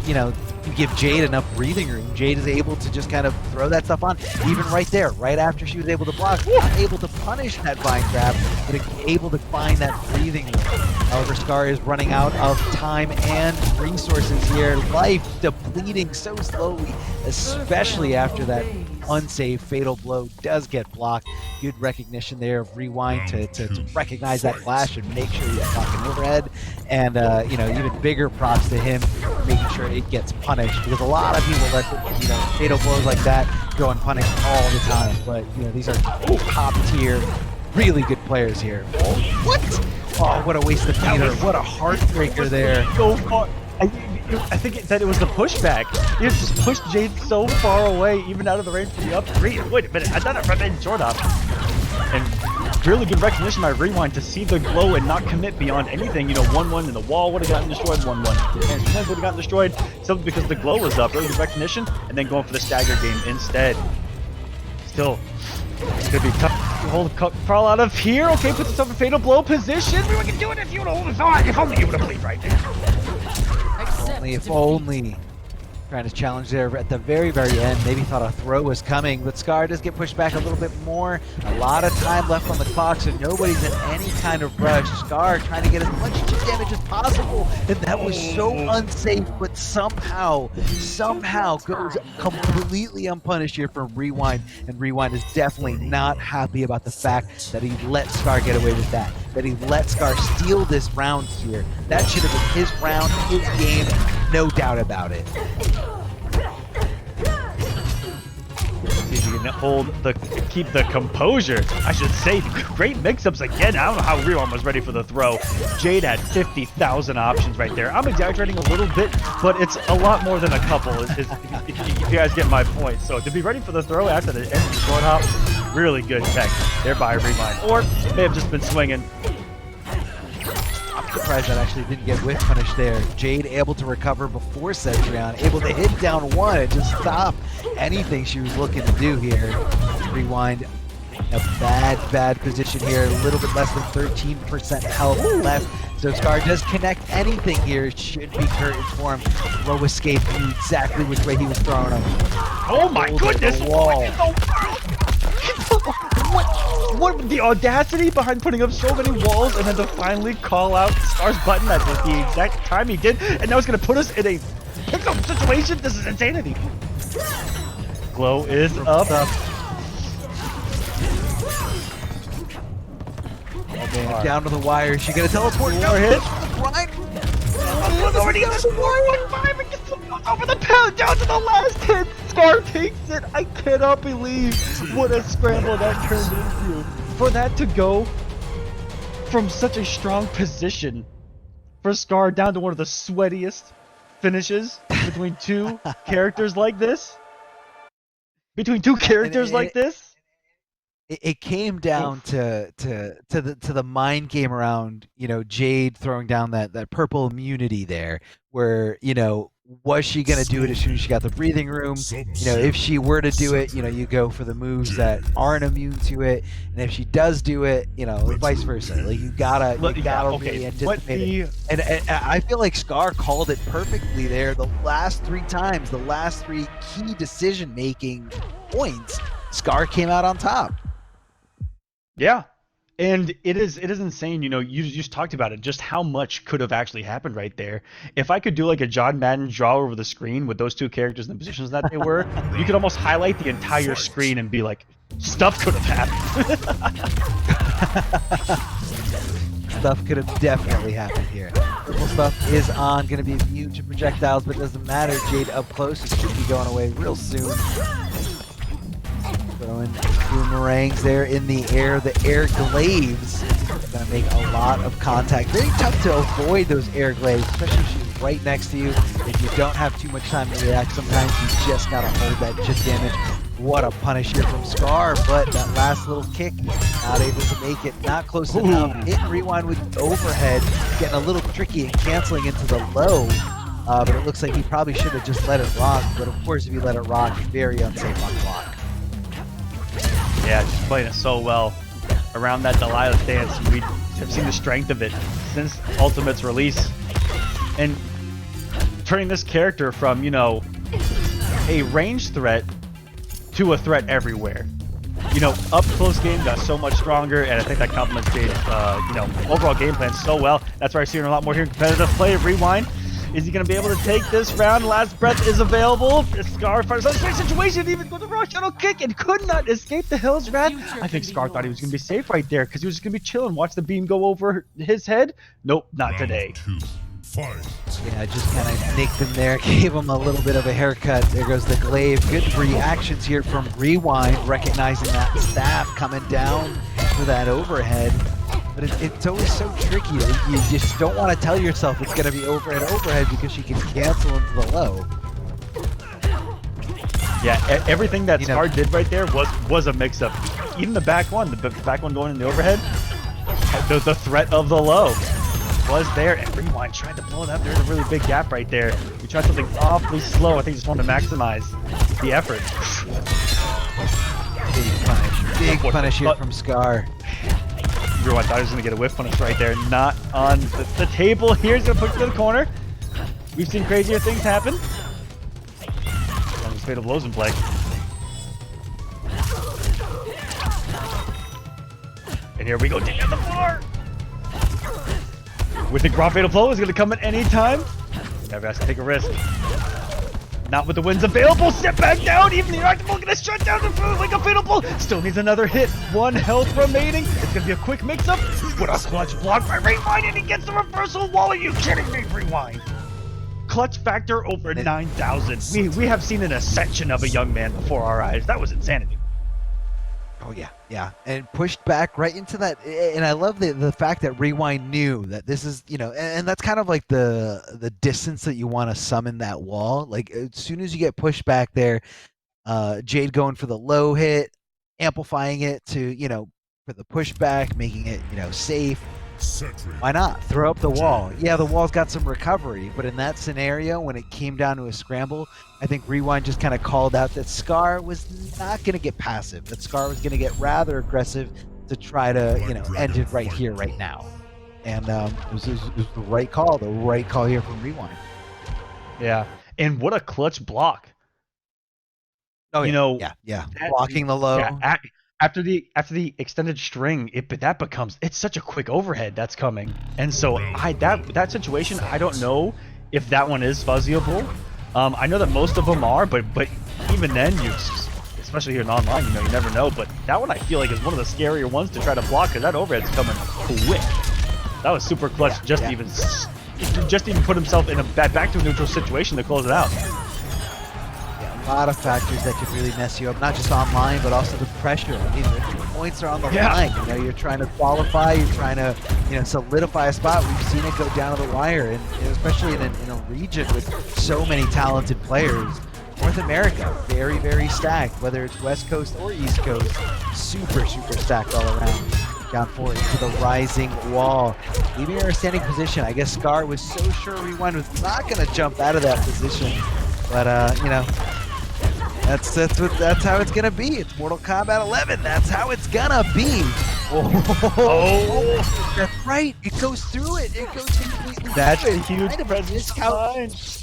you know, you give Jade enough breathing room, Jade is able to just kind of throw that stuff on. Even right there, right after she was able to block, not able to punish that vine grab, but able to find that breathing room. However, Scar is running out of time and resources here. Life depleting so slowly, especially after that unsafe fatal blow does get blocked. Good recognition there of Rewind to recognize that flash and make sure he's blocking overhead. And you know, even bigger props to him for making sure it gets punished, because a lot of people let you know, fatal blows like that go unpunished all the time. But you know, these are top tier, really good players here. Oh, what? Oh, what a waste of meter. What a heartbreaker there. So far. I think that it was the pushback. He just pushed Jade so far away, even out of the range for the up three. Wait a minute, I thought I front end short up. And really good recognition by Rewind to see the glow and not commit beyond anything. You know, 1-1 in the wall would have gotten destroyed, 1-1 and would have gotten destroyed, simply because the glow was up. Really good recognition, and then going for the stagger game instead. Still, it's gonna be tough to hold crawl out of here. Okay, puts himself in fatal blow position. We can do it if you would have hold it on. If only you would have played right there. If only. Trying to challenge there at the very end. Maybe thought a throw was coming, but Scar does get pushed back a little bit more. A lot of time left on the clock, so nobody's in any kind of rush. Scar trying to get as much chip damage as possible, and that was so unsafe, but somehow goes completely unpunished here from Rewind, and Rewind is definitely not happy about the fact that he let Scar get away with that he let Scar steal this round here. That should have been his round, his game, no doubt about it. See if you can keep the composure. I should say, great mix-ups again. I don't know how Rewind was ready for the throw. Jade had 50,000 options right there. I'm exaggerating a little bit, but it's a lot more than a couple, if you guys get my point. So to be ready for the throw after the end of the short hop, really good tech there by Rewind. Or may have just been swinging. I'm surprised that actually didn't get whiff punish there. Jade able to recover before Cetrion, able to hit down one and just stop anything she was looking to do here. Rewind in a bad position here, a little bit less than 13% health left. So Scar does connect anything here. Should be curtains for him. Throw escape, knew exactly which way he was throwing him. Oh my goodness! Wall. What the audacity behind putting up so many walls and then to finally call out Scar's button at the exact time he did, and now it's going to put us in a pickle situation? This is insanity. Glow is up. Down to the wire. She gonna teleport? More hit. Right. Already on the 4-1-5 and gets over the pound down to the last hit. Scar takes it. I cannot believe what a scramble that turned into. For that to go from such a strong position for Scar down to one of the sweatiest finishes between two characters like this. Between two characters like this. It came down to the mind game around, you know, Jade throwing down that purple immunity there, where, you know, Was she going to do it as soon as she got the breathing room? You know, if she were to do it, you know, you go for the moves that aren't immune to it. And if she does do it, you know, vice versa. Like, you gotta really anticipate it. And I feel like Scar called it perfectly there. The last 3 times, the last 3 key decision-making points, Scar came out on top. Yeah. And it is insane, you know, you just talked about it, just how much could have actually happened right there. If I could do like a John Madden draw over the screen with those 2 characters in the positions that they were, you could almost highlight the entire screen and be like, stuff could have happened. Stuff could have definitely happened here. Purple stuff is on, going to be immune to projectiles, but it doesn't matter. Jade up close, it should be going away real soon. Throwing boomerangs there in the air. The air glaives are going to make a lot of contact. Very tough to avoid those air glaives, especially if she's right next to you. If you don't have too much time to react, sometimes you just got to hold that chip damage. What a punish here from Scar, but that last little kick, not able to make it, not close enough. Hit and rewind with the overhead, getting a little tricky and canceling into the low. But it looks like he probably should have just let it rock. But of course, if you let it rock, very unsafe on block. Yeah, just playing it so well around that Delilah stance. We have seen the strength of it since Ultimate's release. And turning this character from, you know, a range threat to a threat everywhere. You know, up close game got so much stronger, and I think that complements Jade's, you know, overall game plan so well. That's why I see her a lot more here in competitive play. Rewind. Is he going to be able to take this round? Last breath is available. Scar finds a situation, even with the raw shuttle kick, and could not escape the Hill's Wrath. I think Scar thought he was going to be safe right there because he was just going to be chilling, watch the beam go over his head. Nope, not today. Yeah, just kind of nicked him there, gave him a little bit of a haircut. There goes the glaive. Good reactions here from Rewind, recognizing that staff coming down for that overhead. But it's always so tricky. You just don't want to tell yourself it's going to be overhead because she can cancel into the low. Yeah, everything that Scar did right there was a mix-up. Even the back one going in the overhead, the threat of the low was there, and Rewind tried to pull it up. There's a really big gap right there. We tried something awfully slow. I think he just wanted to maximize the effort. Big punish here from Scar. Rewind thought he was going to get a whiff punish right there. Not on the table here. He's going to push it to the corner. We've seen crazier things happen. There's fatal blows in play. And here we go, down on the floor. We think raw fatal blow is going to come at any time. Never has to take a risk. Not with the wins available. Step back down. Even the Octopus going to shut down the food like a fatal blow. Still needs another hit. 1 health remaining. It's going to be a quick mix-up. What a clutch block by Rewind, and he gets the reversal wall. Are you kidding me, Rewind? Clutch factor over 9,000. We have seen an ascension of a young man before our eyes. That was insanity. Oh yeah, and pushed back right into that. And I love the fact that Rewind knew that this is, you know, and that's kind of like the distance that you want to summon that wall. Like, as soon as you get pushed back there, Jade going for the low hit, amplifying it to, you know, for the pushback, making it, you know, safe. Why not throw up the wall? Yeah, the wall's got some recovery, but in that scenario, when it came down to a scramble, I think Rewind just kind of called out that Scar was not going to get passive, that Scar was going to get rather aggressive to try to, you know, end it right here, right now. And it was the right call here from Rewind. Yeah, and what a clutch block. Oh, you know, yeah. Blocking the low. Yeah, after the extended string, it's such a quick overhead that's coming, and so that situation, I don't know if that one is fuzzyable. I know that most of them are, but even then, especially here in online, you know, you never know. But that one I feel like is one of the scarier ones to try to block because that overhead's coming quick. That was super clutch, just even put himself in a back to a neutral situation to close it out. A lot of factors that could really mess you up, not just online, but also the pressure. I mean, the points are on the line. You know, you're trying to qualify, you're trying to, you know, solidify a spot. We've seen it go down to the wire, and especially in a region with so many talented players. North America, very, very stacked, whether it's West Coast or East Coast, super stacked all around. down 4 into the rising wall, leaving her in a standing position. I guess Scar was so sure Rewind was not going to jump out of that position, but you know, that's how it's gonna be. It's Mortal Kombat 11. That's how it's gonna be. Oh, that's right. It goes through it. It goes completely. That's through a it. huge Kind of a discount.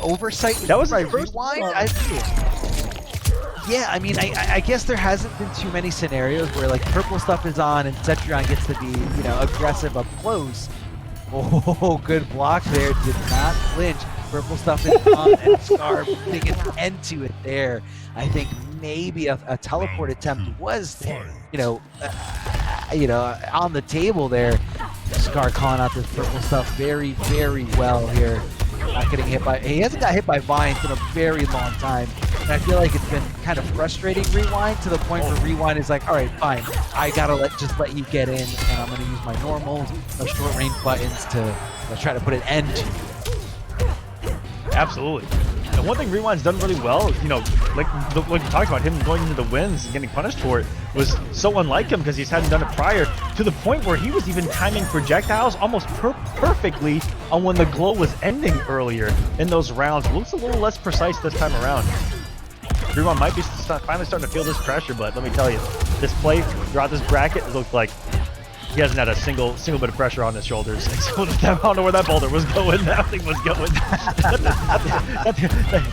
Oversight. That was right. the first Rewind. one. Yeah, I mean, I guess there hasn't been too many scenarios where like purple stuff is on and Cetrion gets to be, you know, aggressive up close. Oh, good block there. Did not flinch. Purple stuff is on and Scar putting an end to it there. I think maybe a teleport attempt was, you know, on the table there. Scar calling out this purple stuff very, very well here. Not getting hit by, he hasn't got hit by vines in a very long time. And I feel like it's been kind of frustrating Rewind to the point where Rewind is like, all right, fine, I gotta just let you get in, and I'm gonna use my normals, my short range buttons to try to put an end to you. Absolutely. And one thing Rewind's done really well, you know, like you talked about, him going into the wins and getting punished for it, was so unlike him because he hadn't done it prior, to the point where he was even timing projectiles almost perfectly on when the glow was ending earlier in those rounds. It looks a little less precise this time around. Rewind might be finally starting to feel this pressure, but let me tell you, this play throughout this bracket, it looked like he hasn't had a single bit of pressure on his shoulders. So I don't know where that boulder was going. That thing was going.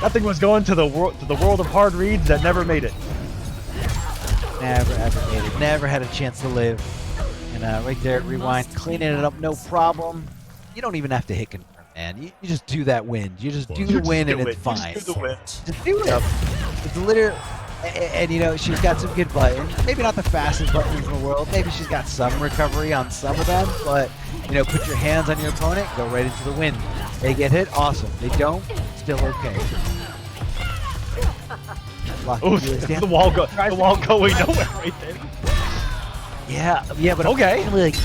that thing was going to the world of hard reads that never made it. Never ever made it. Never had a chance to live. And right there at Rewind, cleaning it up, no problem. You don't even have to hit confirm, man. You just do that win. You just do the win and it's fine. Just do the win. Just do it. It's literally. And you know, she's got some good buttons. Maybe not the fastest buttons in the world. Maybe she's got some recovery on some of them. But, you know, put your hands on your opponent, go right into the win. They get hit, awesome. They don't, still okay. Oh, the wall going nowhere right there. Yeah, but okay. Like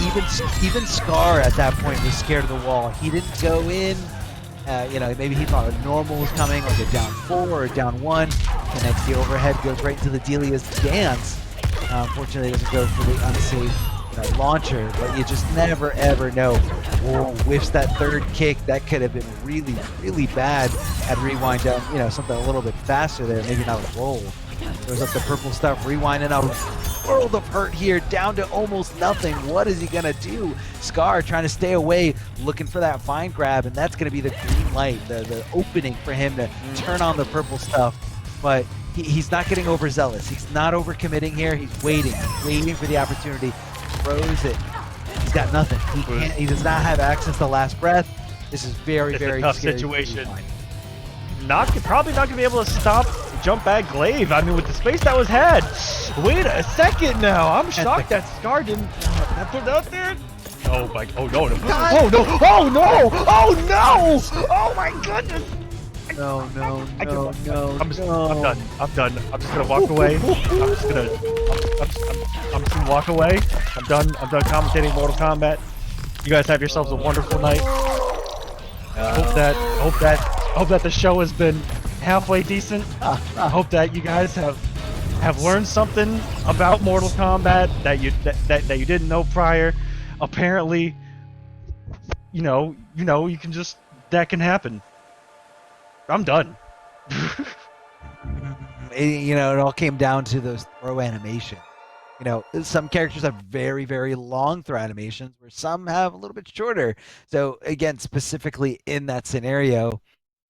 even Scar at that point was scared of the wall. He didn't go in. You know, maybe he thought a normal was coming, like a down 4 or a down 1. Connects the overhead, goes right into the Delia's dance. Unfortunately, it doesn't go for the unsafe launcher, but you just never ever know. Whoa, whiffs that third kick. That could have been really, really bad had Rewind done, you know, something a little bit faster there, maybe not a roll. Throws up the purple stuff, Rewind in a world of hurt here, down to almost nothing. What is he gonna do? Scar trying to stay away, looking for that fine grab, and that's gonna be the green light, the opening for him to turn on the purple stuff. But he's not getting overzealous. He's not overcommitting here. He's waiting for the opportunity. Throws it. He's got nothing. He does not have access to last breath. This is very, very tough scary situation. Probably not gonna be able to stop jump back glaive. I mean, with the space that was had. Wait a second now. I'm shocked that Scar didn't put it out there. Oh my! Oh no! No! Oh no! Oh no! Oh no! Oh my goodness! No. I'm done. I'm just gonna walk away. I'm just gonna walk away. I'm done commentating Mortal Kombat. You guys have yourselves a wonderful night. Hope that the show has been halfway decent. I hope that you guys have learned something about Mortal Kombat that you didn't know prior. Apparently, you can just, that can happen. I'm done. It all came down to those throw animations. You know, some characters have very, very long throw animations where some have a little bit shorter. So again, specifically in that scenario,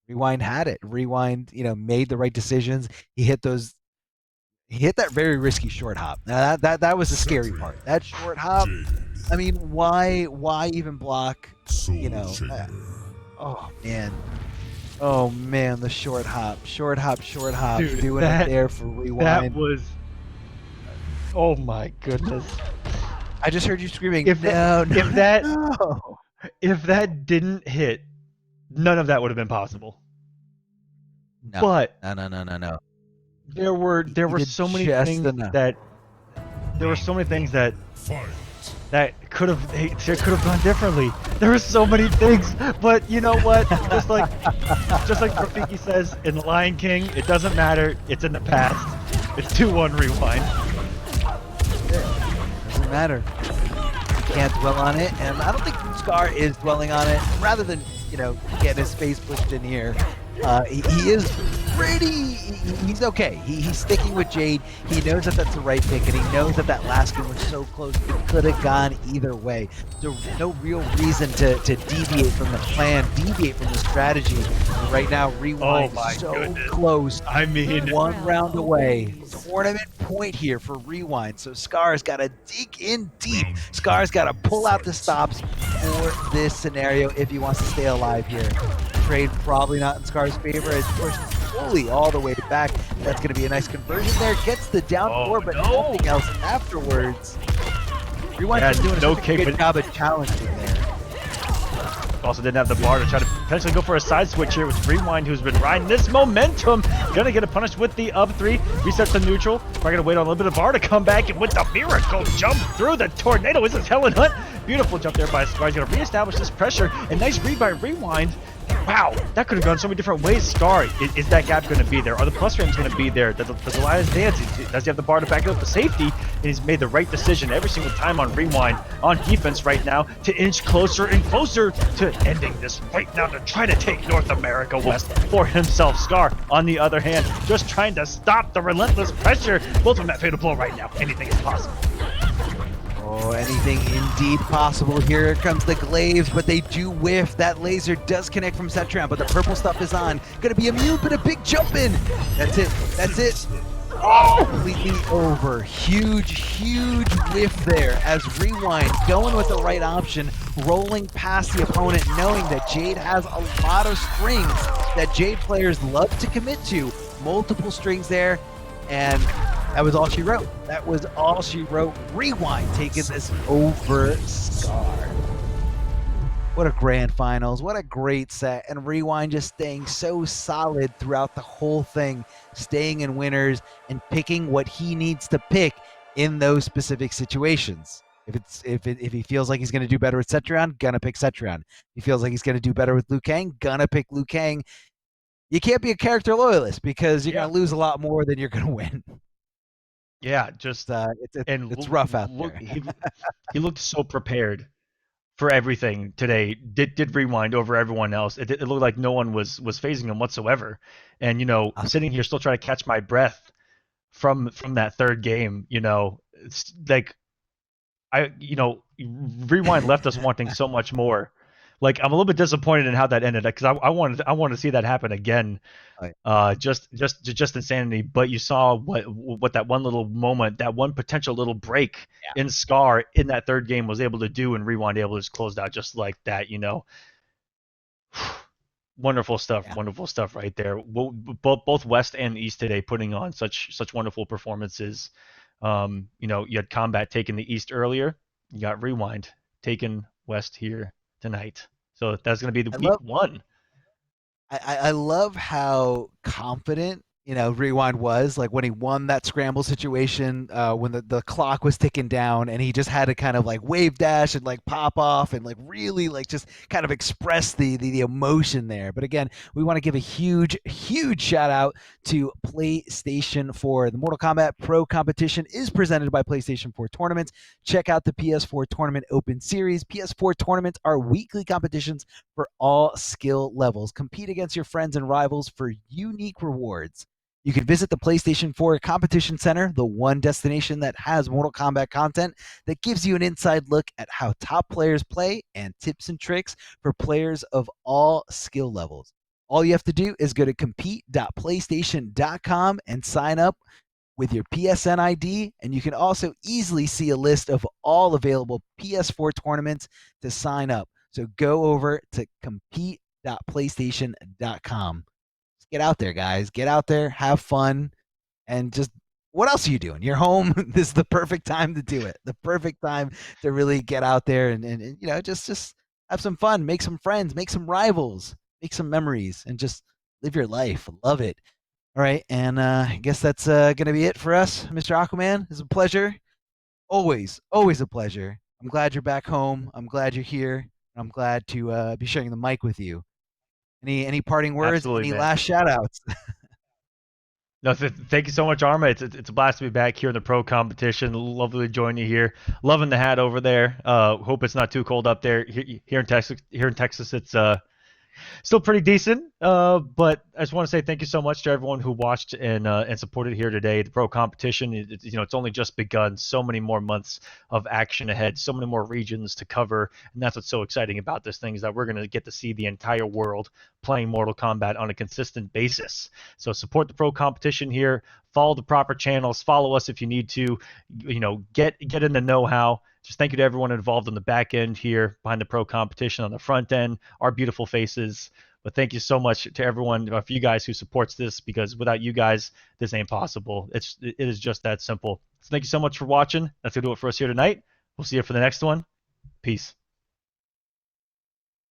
Rewind had it. Rewind, made the right decisions. He hit that very risky short hop. Now that was the scary part. That short hop, I mean, why even block, oh man, the short hop, Dude, doing it there for Rewind. That was, oh my goodness. I just heard you screaming, if that didn't hit, none of that would have been possible. No. But no. There were so many things that could have gone differently. There were so many things, but you know what? Just like Rafiki says in The Lion King, it doesn't matter. It's in the past. It's 2-1 Rewind. doesn't matter. You can't dwell on it, and I don't think Scar is dwelling on it. Rather than, you know, getting his face pushed in here, he is pretty. He's okay. He's sticking with Jade. He knows that that's the right pick, and he knows that that last game was so close. It could have gone either way. So no real reason to deviate from the plan, deviate from the strategy. And right now, Rewind so close. I mean, one round away. Tournament point here for Rewind. So Scar's got to dig in deep. Scar's got to pull out the stops for this scenario if he wants to stay alive here. Trade probably not in Scar's favor. It's pushed fully all the way back. That's going to be a nice conversion there. Gets the down four, but nothing else afterwards. Rewind's doing a good job of challenging there. Also didn't have the bar to try to potentially go for a side switch here with Rewind, who's been riding this momentum. Gonna get a punish with the up three. Resets to neutral. Probably gonna wait on a little bit of bar to come back, and with the miracle jump through the tornado. This is Helen Hunt. Beautiful jump there by Scar. He's gonna reestablish this pressure, and nice read by Rewind. Wow, that could have gone so many different ways. Scar, is that gap going to be there? Are the plus frames going to be there? Does Elias dance? Does he have the bar to back it up the safety? And he's made the right decision every single time on Rewind, on defense right now, to inch closer and closer to ending this right now to try to take North America West for himself. Scar, on the other hand, just trying to stop the relentless pressure. Both of them at fatal blow right now. Anything is possible. Oh, anything indeed possible. Here comes the glaives, but they do whiff. That laser does connect from Setran, but the purple stuff is on. Gonna be immune, but a big jump in. That's it. That's it. Oh, completely over. Huge, huge whiff there as Rewind going with the right option, rolling past the opponent, knowing that Jade has a lot of strings that Jade players love to commit to. Multiple strings there, and that was all she wrote. That was all she wrote. Rewind taking this over Scar. What a grand finals. What a great set. And Rewind just staying so solid throughout the whole thing, staying in winners and picking what he needs to pick in those specific situations. If he feels like he's going to do better with Setran, gonna pick Setran. If he feels like he's going to do better with Liu Kang, gonna pick Liu Kang. You can't be a character loyalist because you're going to lose a lot more than you're going to win. Yeah, just it's rough out there. He looked so prepared for everything today. Did Rewind over everyone else. It looked like no one was phasing him whatsoever. And I'm sitting here still trying to catch my breath from that third game. It's like Rewind left us wanting so much more. Like, I'm a little bit disappointed in how that ended because I wanted to see that happen again. Right. Just insanity. But you saw what that one little moment, that one potential little break in Scar in that third game was able to do, and Rewind able to just close out just like that. Wonderful stuff. Yeah. Wonderful stuff right there. Both West and East today putting on such wonderful performances. You had Combat taking the East earlier. You got Rewind taking West here tonight. So that's going to be the week one. I love how confident Rewind was, like when he won that scramble situation, when the clock was ticking down, and he just had to kind of like wave dash and like pop off and like really like just kind of express the emotion there. But again, we want to give a huge shout out to PlayStation 4. The Mortal Kombat Pro competition is presented by PlayStation 4 Tournaments. Check out the PS4 Tournament Open Series. PS4 tournaments are weekly competitions for all skill levels. Compete against your friends and rivals for unique rewards. You can visit the PlayStation 4 Competition Center, the one destination that has Mortal Kombat content that gives you an inside look at how top players play and tips and tricks for players of all skill levels. All you have to do is go to compete.playstation.com and sign up with your PSN ID, and you can also easily see a list of all available PS4 tournaments to sign up. So go over to compete.playstation.com. Get out there, guys. Get out there, have fun, and just what else are you doing? You're home. This is the perfect time to do it. The perfect time to really get out there and just have some fun, make some friends, make some rivals, make some memories, and just live your life. Love it. All right, and I guess that's gonna be it for us, Mr. Aquaman. It's a pleasure. Always a pleasure. I'm glad you're back home. I'm glad you're here. I'm glad to be sharing the mic with you. Any parting words? Absolutely, any man. last shout outs? No, thank you so much, Arma. It's a blast to be back here in the pro competition. Lovely to join you here. Loving the hat over there. Hope it's not too cold up there. Here in Texas, it's still pretty decent. But I just want to say thank you so much to everyone who watched and supported here today. The pro competition, it's only just begun. So many more months of action ahead. So many more regions to cover, and that's what's so exciting about this thing is that we're going to get to see the entire world playing Mortal Kombat on a consistent basis. So support the pro competition here. Follow the proper channels. Follow us if you need to. Get in the know-how. Just thank you to everyone involved on the back end here, behind the pro competition, on the front end, our beautiful faces. But thank you so much to everyone, for you guys who supports this, because without you guys, this ain't possible. It is just that simple. So thank you so much for watching. That's going to do it for us here tonight. We'll see you for the next one. Peace.